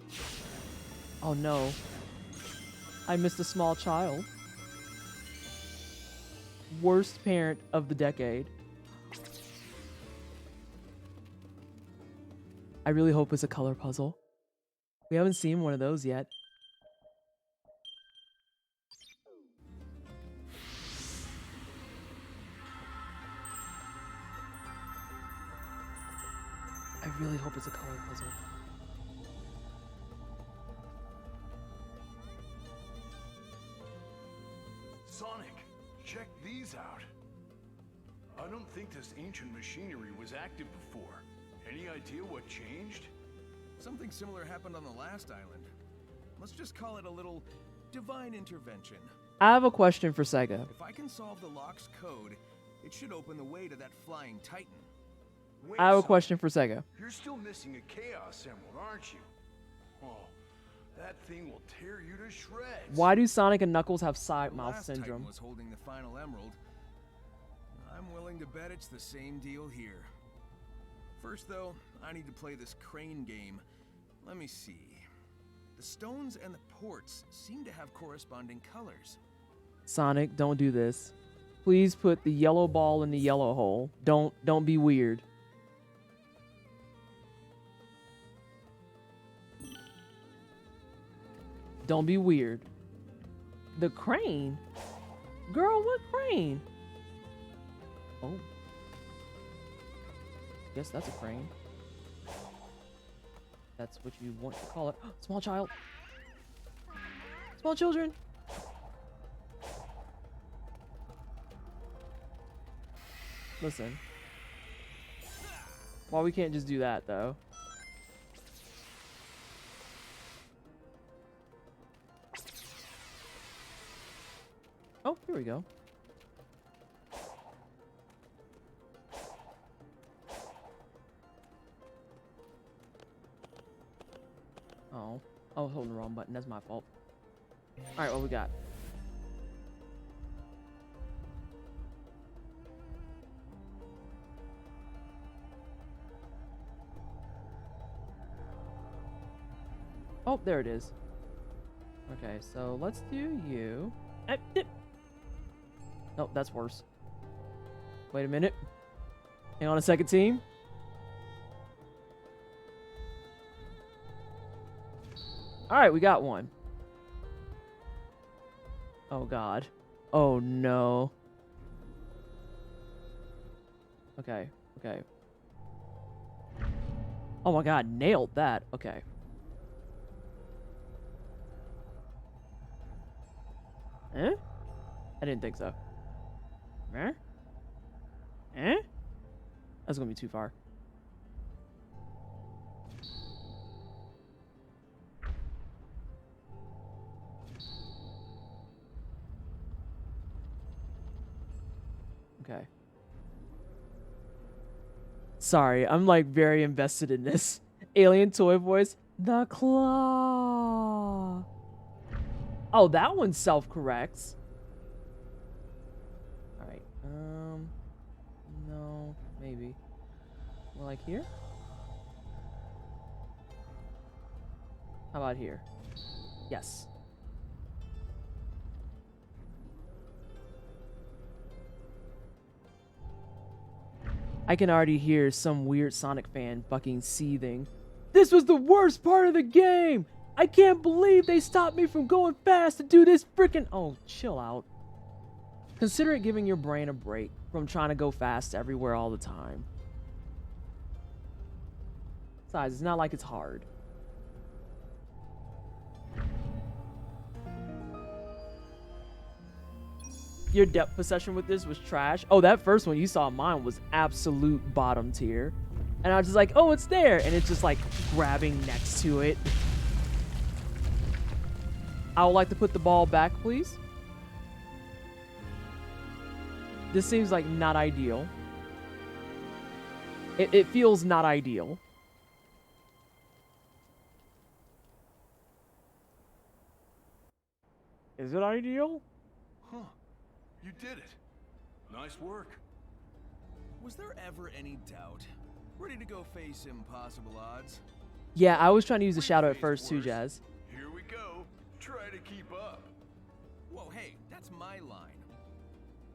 Oh no. I missed a small child. Worst parent of the decade. I really hope it's a color puzzle. We haven't seen one of those yet. I really hope it's a color puzzle. Sonic, check these out. I don't think this ancient machinery was active before. Any idea what changed? Something similar happened on the last island. Let's just call it a little divine intervention. I have a question for Sega. If I can solve the lock's code, it should open the way to that flying titan. Wait, I have a Sonic, question for Sega. You're still missing a Chaos Emerald, aren't you? Oh, that thing will tear you to shreds. Why do Sonic and Knuckles have side The mouth last syndrome? Titan was holding the final emerald. I'm willing to bet it's the same deal here. First, though, I need to play this crane game. Let me see. The stones and the ports seem to have corresponding colors. Sonic, don't do this. Please put the yellow ball in the yellow hole. Don't be weird. Don't be weird. The crane? Girl, what crane? Oh. Guess that's a crane. That's what you want to call it. Small child. Small children. Listen. Well, we can't just do that, though. Oh, here we go. Oh, I was holding the wrong button. That's my fault. All right, what we got? Oh, there it is. Okay, so let's do you. Nope, that's worse. Wait a minute. Hang on a second, team. All right, we got one. Oh, God. Oh, no. Okay, okay. Oh, my God, nailed that. Okay. Eh? I didn't think so. Eh? Eh? That's gonna be too far. Okay. Sorry, I'm like very invested in this. Alien toy voice. The claw. Oh, that one self-corrects. All right. No, maybe. More like here? How about here? Yes. I can already hear some weird Sonic fan fucking seething. This was the worst part of the game! I can't believe they stopped me from going fast to do this freaking— Oh, chill out. Consider it giving your brain a break from trying to go fast everywhere all the time. Besides, it's not like it's hard. Your depth perception with this was trash. Oh, that first one you saw mine was absolute bottom tier. And I was just like, oh, it's there. And it's just like grabbing next to it. I would like to put the ball back, please. This seems like not ideal. It feels not ideal. Is it ideal? Huh. You did it. Nice work. Was there ever any doubt? Ready to go face impossible odds? Yeah, I was trying to use the shadow at first too, Jazz. Here we go. Try to keep up. Whoa, hey, that's my line.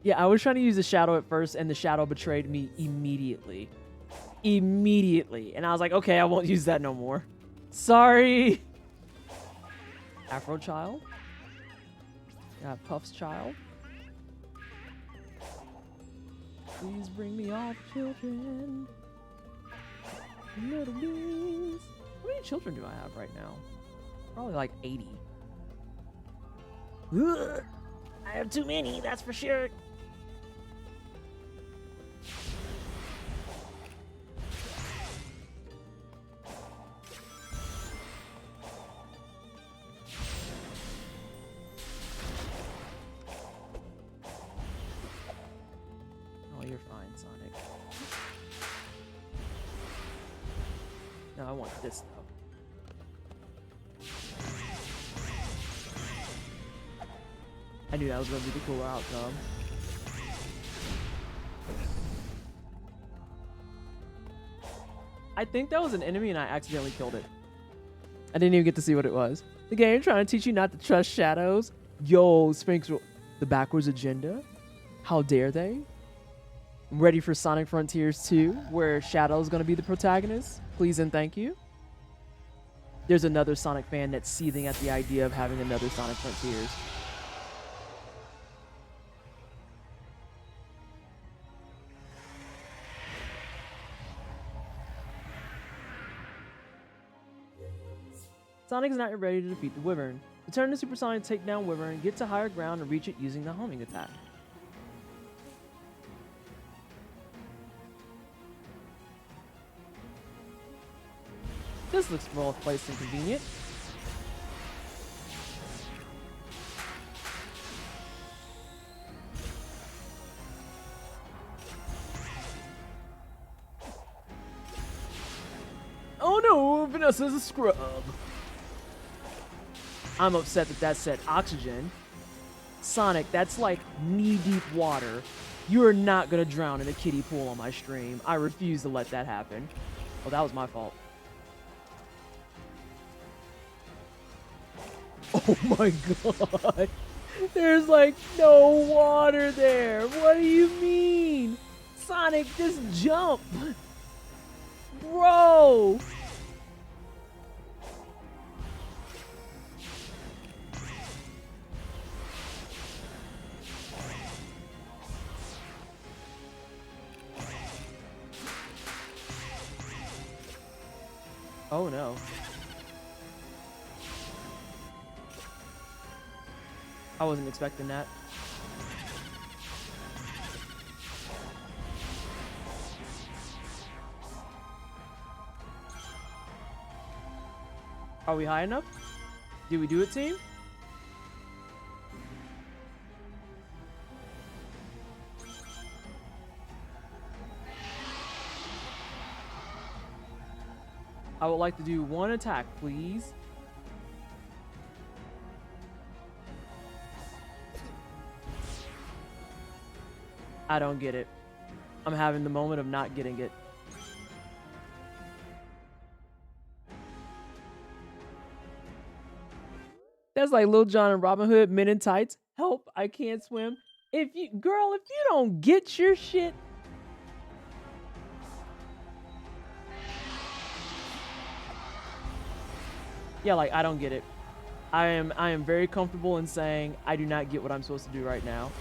Yeah, I was trying to use the shadow at first, and the shadow betrayed me immediately. Immediately. And I was like, okay, I won't use that no more. Sorry. Afro child. Got Puff's child. Please bring me off, children. Little beans. How many children do I have right now? Probably like 80. Ugh, I have too many, that's for sure. Oh, you're fine, Sonic. No, I want this though. I knew that was going to be the cooler outcome. I think that was an enemy and I accidentally killed it. I didn't even get to see what it was. The game trying to teach you not to trust shadows. Yo, Sphinx, the backwards agenda? How dare they? I'm ready for Sonic Frontiers 2, where Shadow is going to be the protagonist. Please and thank you. There's another Sonic fan that's seething at the idea of having another Sonic Frontiers. Sonic is not yet ready to defeat the Wyvern. Return to Super Sonic to take down Wyvern, get to higher ground, and reach it using the homing attack. This looks well placed and convenient. Oh no, Vanessa's a scrub. I'm upset that said oxygen. Sonic, that's like knee-deep water. You are not gonna drown in a kiddie pool on my stream. I refuse to let that happen. Oh, that was my fault. Oh my god. There's like no water there. What do you mean? Sonic, just jump. Bro. Oh no. I wasn't expecting that. Are we high enough? Did we do it, team? I would like to do one attack, please. I don't get it. I'm having the moment of not getting it. That's like Lil Jon and Robin Hood, Men in Tights. Help, I can't swim. If you don't get your shit. Yeah, like, I don't get it. I am very comfortable in saying I do not get what I'm supposed to do right now.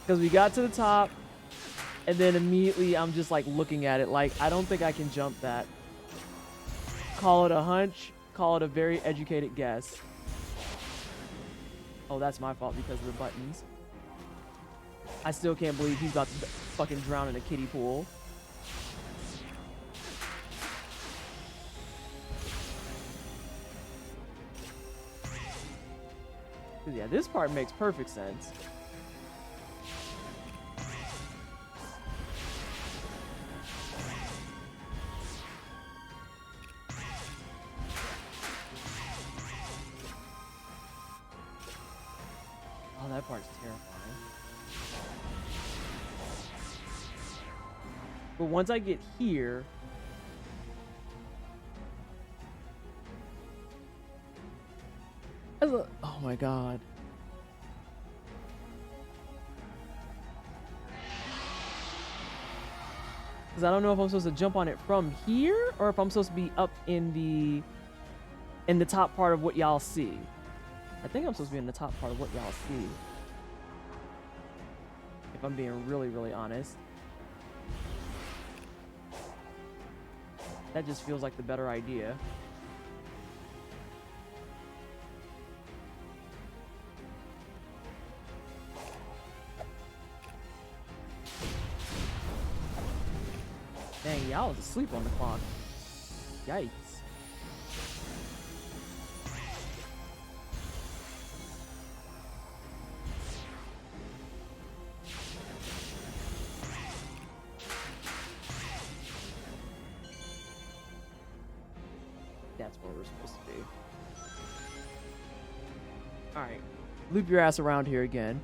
Because we got to the top, and then immediately I'm just like looking at it like, I don't think I can jump that. Call it a hunch, call it a very educated guess. Oh, that's my fault because of the buttons. I still can't believe he's about to fucking drown in a kiddie pool. Yeah, this part makes perfect sense. Oh, that part's terrifying. But once I get here, oh my god. Because I don't know if I'm supposed to jump on it from here or if I'm supposed to be up in the top part of what y'all see. I think I'm supposed to be in the top part of what y'all see. If I'm being really, really honest. That just feels like the better idea. Dang, y'all was asleep on the clock. Yikes. That's what we're supposed to do. Alright. Loop your ass around here again.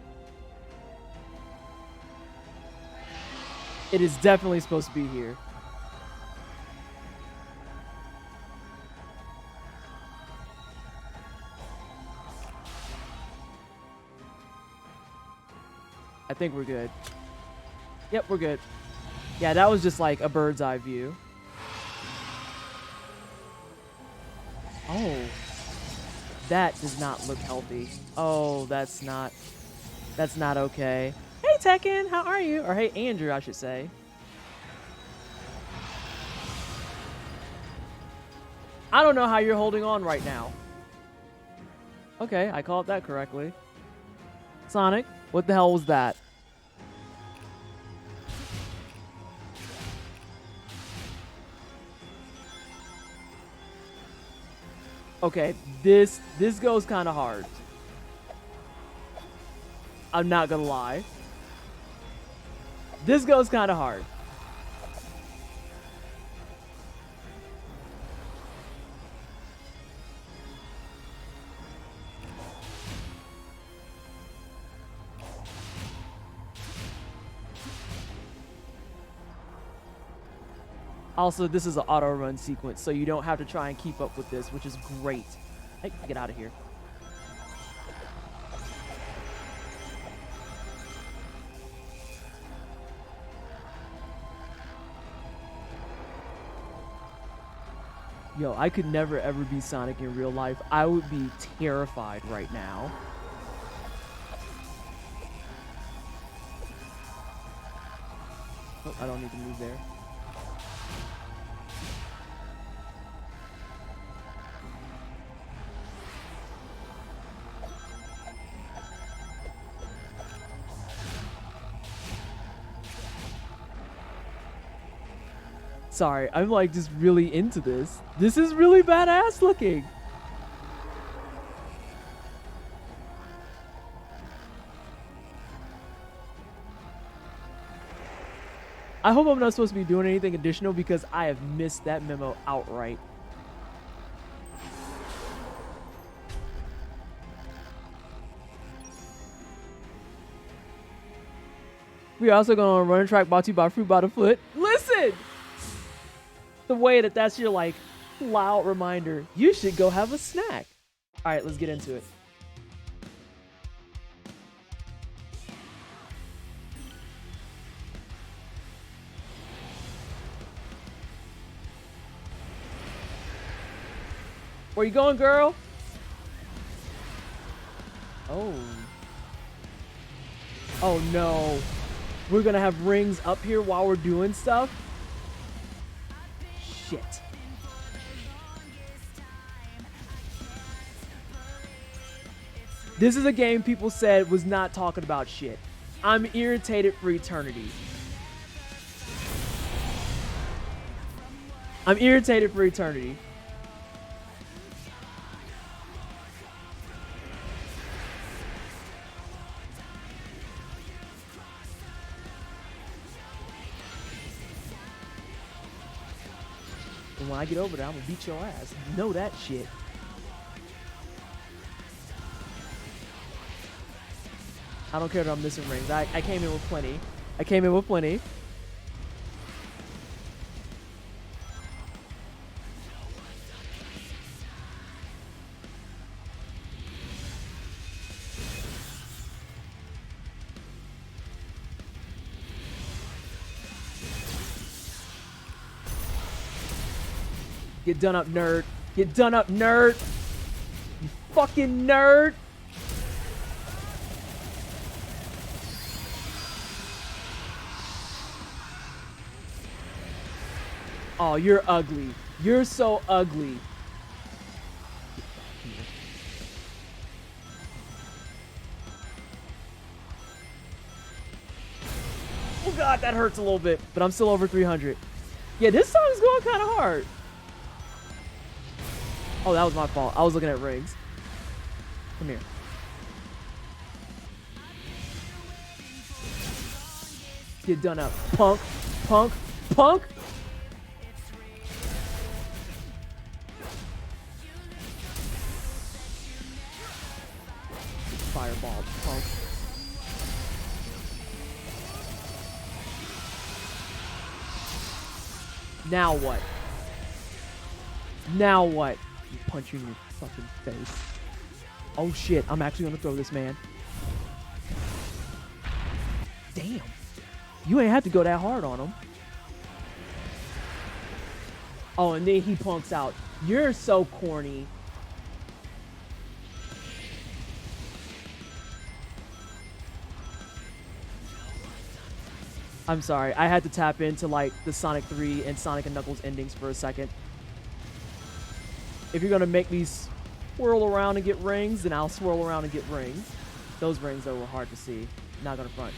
It is definitely supposed to be here. I think we're good. Yep, we're good. Yeah, that was just like a bird's eye view. Oh. That does not look healthy. Oh, that's not okay. Hey, Tekken, how are you? Or hey, Andrew, I should say. I don't know how you're holding on right now. Okay, I called that correctly. Sonic, what the hell was that? Okay, this goes kind of hard. I'm not gonna lie. This goes kind of hard. Also, this is an auto run sequence, so you don't have to try and keep up with this, which is great. Hey, get out of here. Yo, I could never ever be Sonic in real life. I would be terrified right now. Oh, I don't need to move there. Sorry, I'm like just really into this. This is really badass looking. I hope I'm not supposed to be doing anything additional because I have missed that memo outright. We're also going to run a track brought to you by Fruit by the Foot. Listen! The way that's your, like, loud reminder. You should go have a snack. All right, let's get into it. Where you going, girl? Oh. Oh, no. We're going to have rings up here while we're doing stuff? Shit. This is a game people said was not talking about shit. I'm irritated for eternity. I'm irritated for eternity. And when I get over there, I'm gonna beat your ass. You know that shit. I don't care that I'm missing rings. I came in with plenty. I came in with plenty. Get done up, nerd. Get done up, nerd. You fucking nerd. Oh, you're ugly. You're so ugly. Oh god, that hurts a little bit, but I'm still over 300. Yeah, this song's going kind of hard. Oh, that was my fault. I was looking at rings. Come here. Get done up. Punk. Punk. Punk. Fireball. Punk. Now what? Now what? You punch you in your fucking face. Oh shit, I'm actually gonna throw this man. Damn. You ain't have to go that hard on him. Oh, and then he punks out. You're so corny. I'm sorry, I had to tap into like the Sonic 3 and Sonic and Knuckles endings for a second. If you're gonna make me swirl around and get rings, then I'll swirl around and get rings. Those rings though were hard to see. Not gonna front.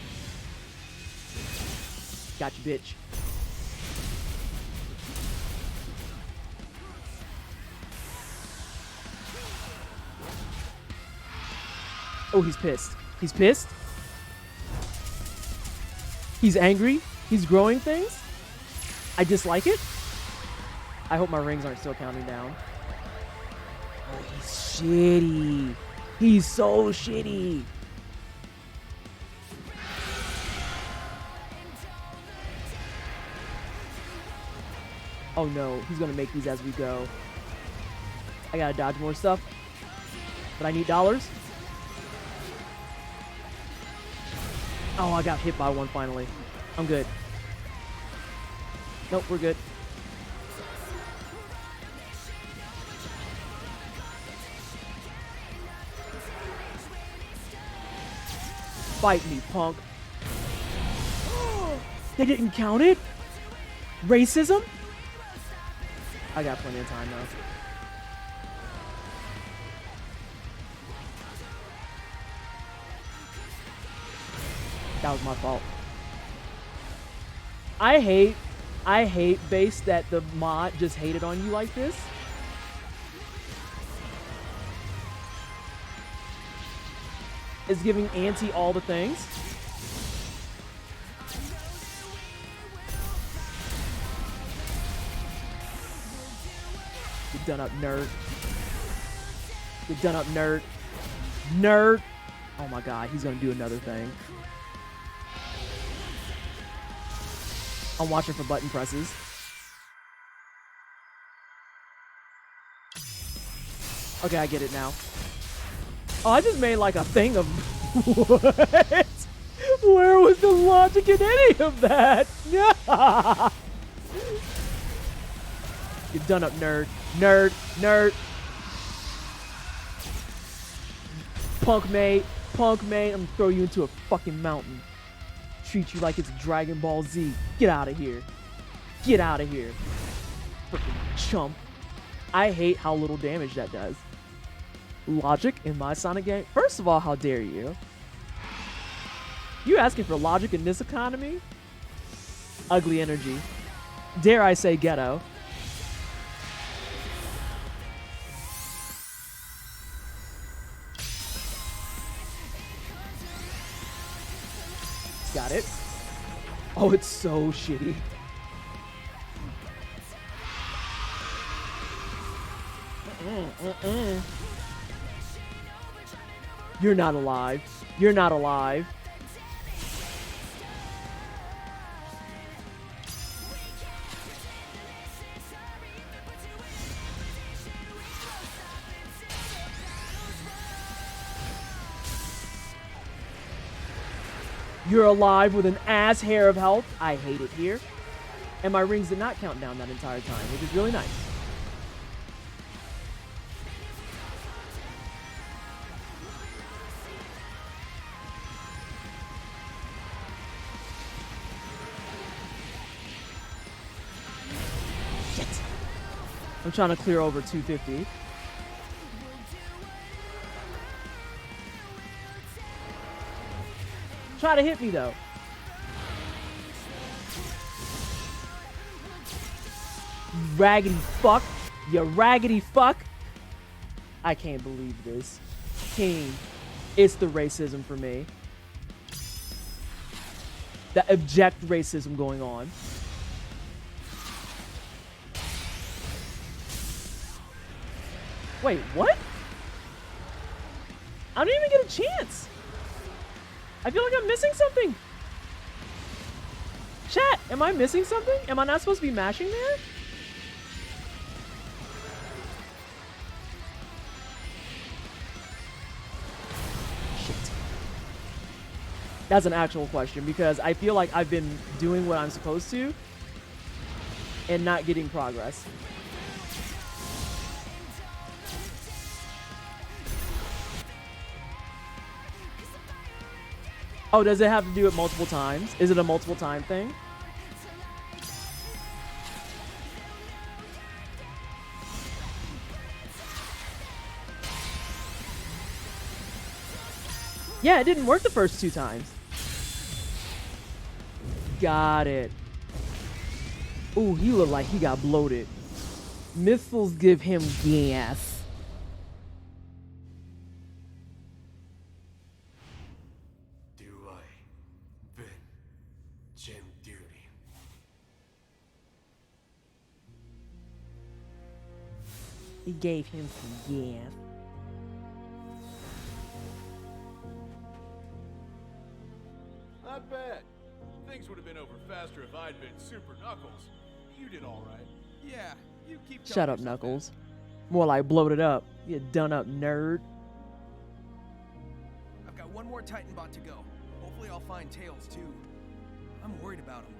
Got you, bitch. Oh, he's pissed. He's pissed. He's angry. He's growing things. I dislike it. I hope my rings aren't still counting down. Oh, he's shitty. He's so shitty. Oh no, he's gonna make these as we go. I gotta dodge more stuff. But I need dollars. Oh, I got hit by one finally. I'm good. Nope, we're good. Fight me, punk. They didn't count it? Racism? I got plenty of time though. That was my fault. I hate base that the mod just hated on you like this. It's giving anti all the things. Get done up, nerd. Get done up, nerd. Nerd. Oh my god, he's gonna do another thing. I'm watching for button presses. Okay, I get it now. Oh, I just made like a thing of... What? Where was the logic in any of that? Yeah. Get done up, nerd. Nerd. Nerd. Punk mate. Punk mate. I'm gonna throw you into a fucking mountain. Treat you like it's Dragon Ball Z. Get out of here. Get out of here. Freaking chump. I hate how little damage that does. Logic in my Sonic game? First of all, how dare you? You asking for logic in this economy? Ugly energy. Dare I say ghetto. Got it. Oh, it's so shitty. You're not alive. You're not alive. You're alive with an ass hair of health. I hate it here. And my rings did not count down that entire time, which is really nice. Shit. I'm trying to clear over 250. Try to hit me though. Raggedy fuck. You raggedy fuck. I can't believe this. King. It's the racism for me. The abject racism going on. Wait, what? I don't even get a chance. I feel like I'm missing something. Chat, am I missing something? Am I not supposed to be mashing there? Shit. That's an actual question because I feel like I've been doing what I'm supposed to and not getting progress. Oh, does it have to do it multiple times? Is it a multiple time thing? Yeah, it didn't work the first 2 times. Got it. Ooh, he looked like he got bloated. Missiles give him gas. He gave him some gas. Not bad. Things would have been over faster if I'd been Super Knuckles. You did all right. Yeah, you keep. Shut up, Knuckles. More like bloated up. You done up, nerd. I've got one more Titan bot to go. Hopefully I'll find Tails too. I'm worried about him.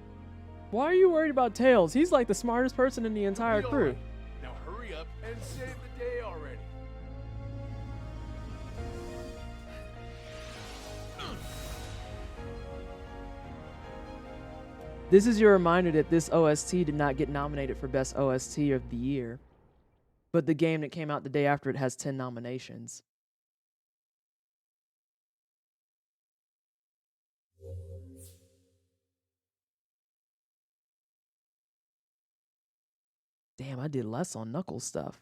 Why are you worried about Tails? He's like the smartest person in the entire crew. Right. Now hurry up and save the day already. This is your reminder that this OST did not get nominated for Best OST of the Year. But the game that came out the day after it has 10 nominations. Damn, I did less on Knuckles stuff.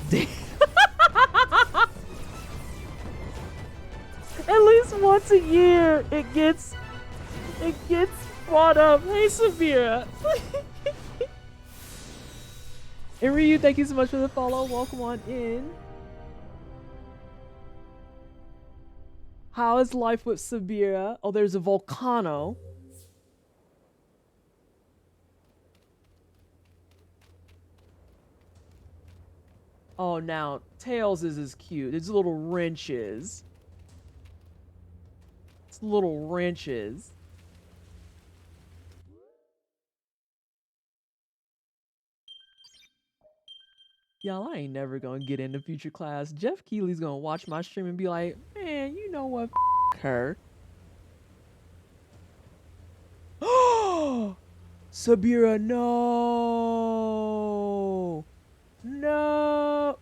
Damn. At least once a year, it gets brought up. Hey, Severa. And Ryu, thank you so much for the follow. Welcome on in. How is life with Sabira? Oh, there's a volcano. Oh, now Tails is cute. It's little wrenches. It's little wrenches. Y'all, I ain't never gonna get into future class. Jeff Keighley's gonna watch my stream and be like, man, you know what? Her. Sabira, no. No.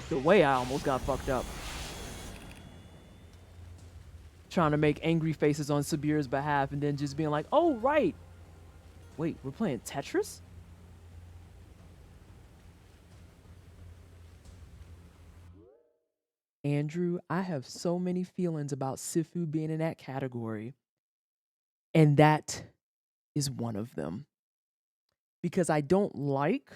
The way I almost got fucked up. Trying to make angry faces on Sabira's behalf and then just being like, oh, right. Wait, we're playing Tetris? Andrew, I have so many feelings about Sifu being in that category. And that is one of them. Because I don't like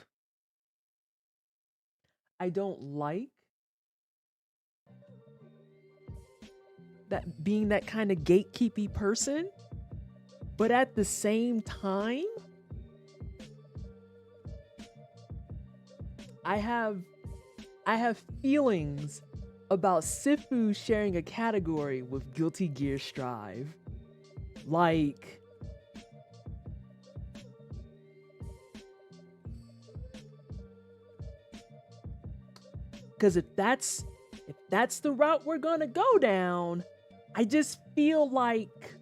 that being that kind of gatekeepy person, but at the same time, I have feelings about Sifu sharing a category with Guilty Gear Strive. Like, because if that's the route we're gonna go down, I just feel like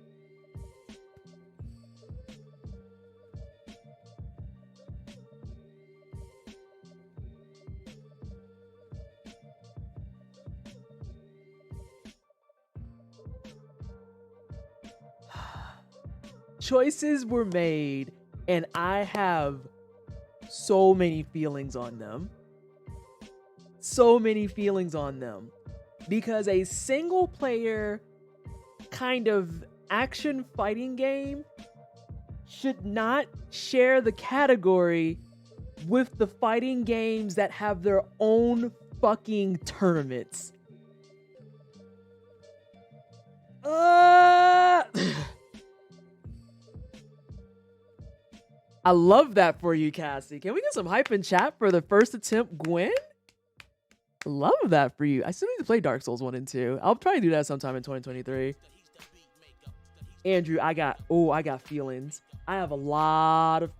choices were made and I have so many feelings on them. So many feelings on them. Because a single player kind of action fighting game should not share the category with the fighting games that have their own fucking tournaments. I love that for you, Cassie. Can we get some hype in chat for the first attempt, Gwen? Love that for you. I still need to play Dark Souls 1 and 2. I'll probably do that sometime in 2023. Andrew, I got feelings. I have a lot of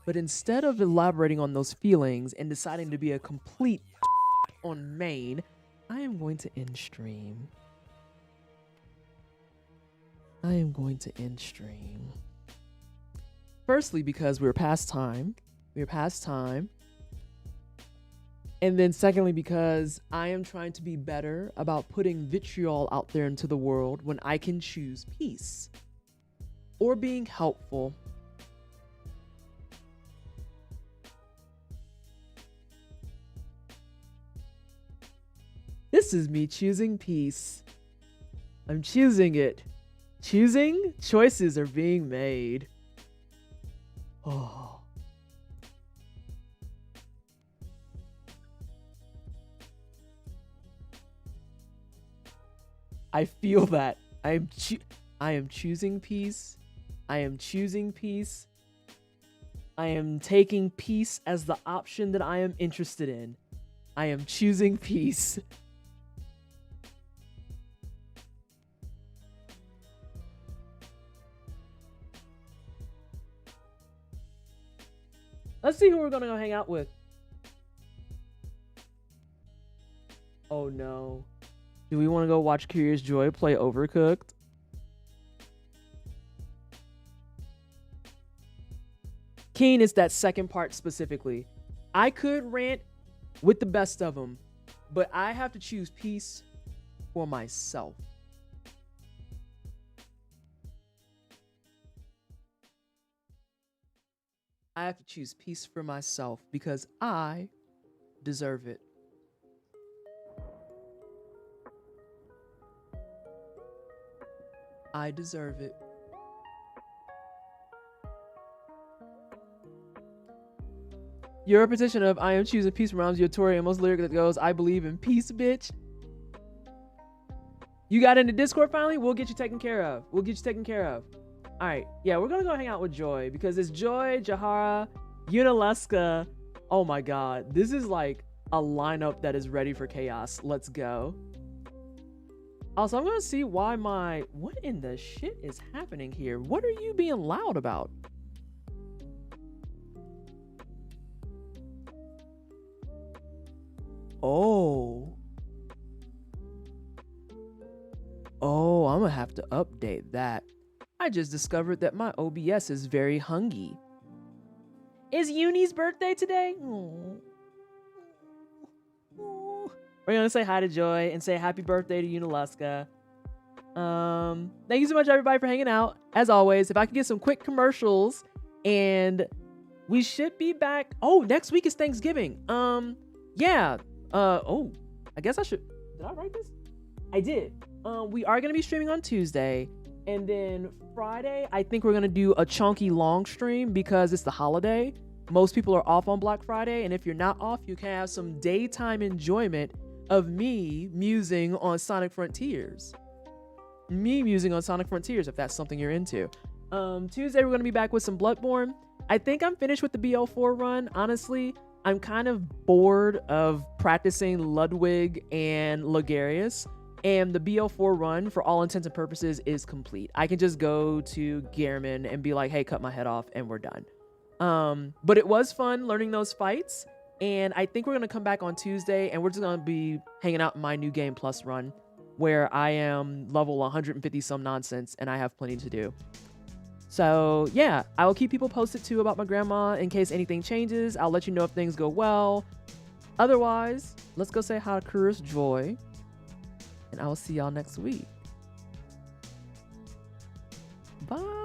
But instead of elaborating on those feelings and deciding to be a complete on main, I am going to end stream. Firstly, because we're past time. And then secondly, because I am trying to be better about putting vitriol out there into the world when I can choose peace or being helpful. This is me choosing peace. I'm choosing it. Choices are being made. Oh. I feel that. I am choosing peace. I am taking peace as the option that I am interested in. I am choosing peace. Let's see who we're gonna go hang out with. Oh no. Do we want to go watch Curious Joy play Overcooked? Keen is that second part specifically. I could rant with the best of them, But I have to choose peace for myself. I have to choose peace for myself because I deserve it. I deserve it. Your petition of I am choosing peace reminds you of Tori Amos' lyric that goes, I believe in peace, bitch. You got into Discord finally? We'll get you taken care of. We'll get you taken care of. All right. Yeah, we're going to go hang out with Joy because it's Joy, Jahara, Unileska. Oh my God. This is like a lineup that is ready for chaos. Let's go. Also, I'm going to see why what in the shit is happening here? What are you being loud about? Oh, I'm gonna have to update that. I just discovered that my OBS is very hungry. Is Uni's birthday today? Aww. Aww. We're gonna say hi to Joy and say happy birthday to Unileska. Thank you so much, everybody, for hanging out. As always, if I can get some quick commercials, and we should be back. Oh, next week is Thanksgiving. Yeah. I guess I should. Did I write this? I did. We are gonna be streaming on Tuesday, and then Friday, I think we're gonna do a chunky long stream because it's the holiday. Most people are off on Black Friday, and if you're not off, you can have some daytime enjoyment of me musing on Sonic Frontiers. If that's something you're into. Tuesday, we're gonna be back with some Bloodborne. I think I'm finished with the BL4 run, honestly. I'm kind of bored of practicing Ludwig and Logarius, and the BL4 run, for all intents and purposes, is complete. I can just go to Gehrman and be like, hey, cut my head off, and we're done. But it was fun learning those fights, and I think we're going to come back on Tuesday, and we're just going to be hanging out in my New Game Plus run, where I am level 150 some nonsense, and I have plenty to do. So yeah, I will keep people posted too about my grandma in case anything changes. I'll let you know if things go well. Otherwise, let's go say hi to Curus Joy, and I will see y'all next week. Bye.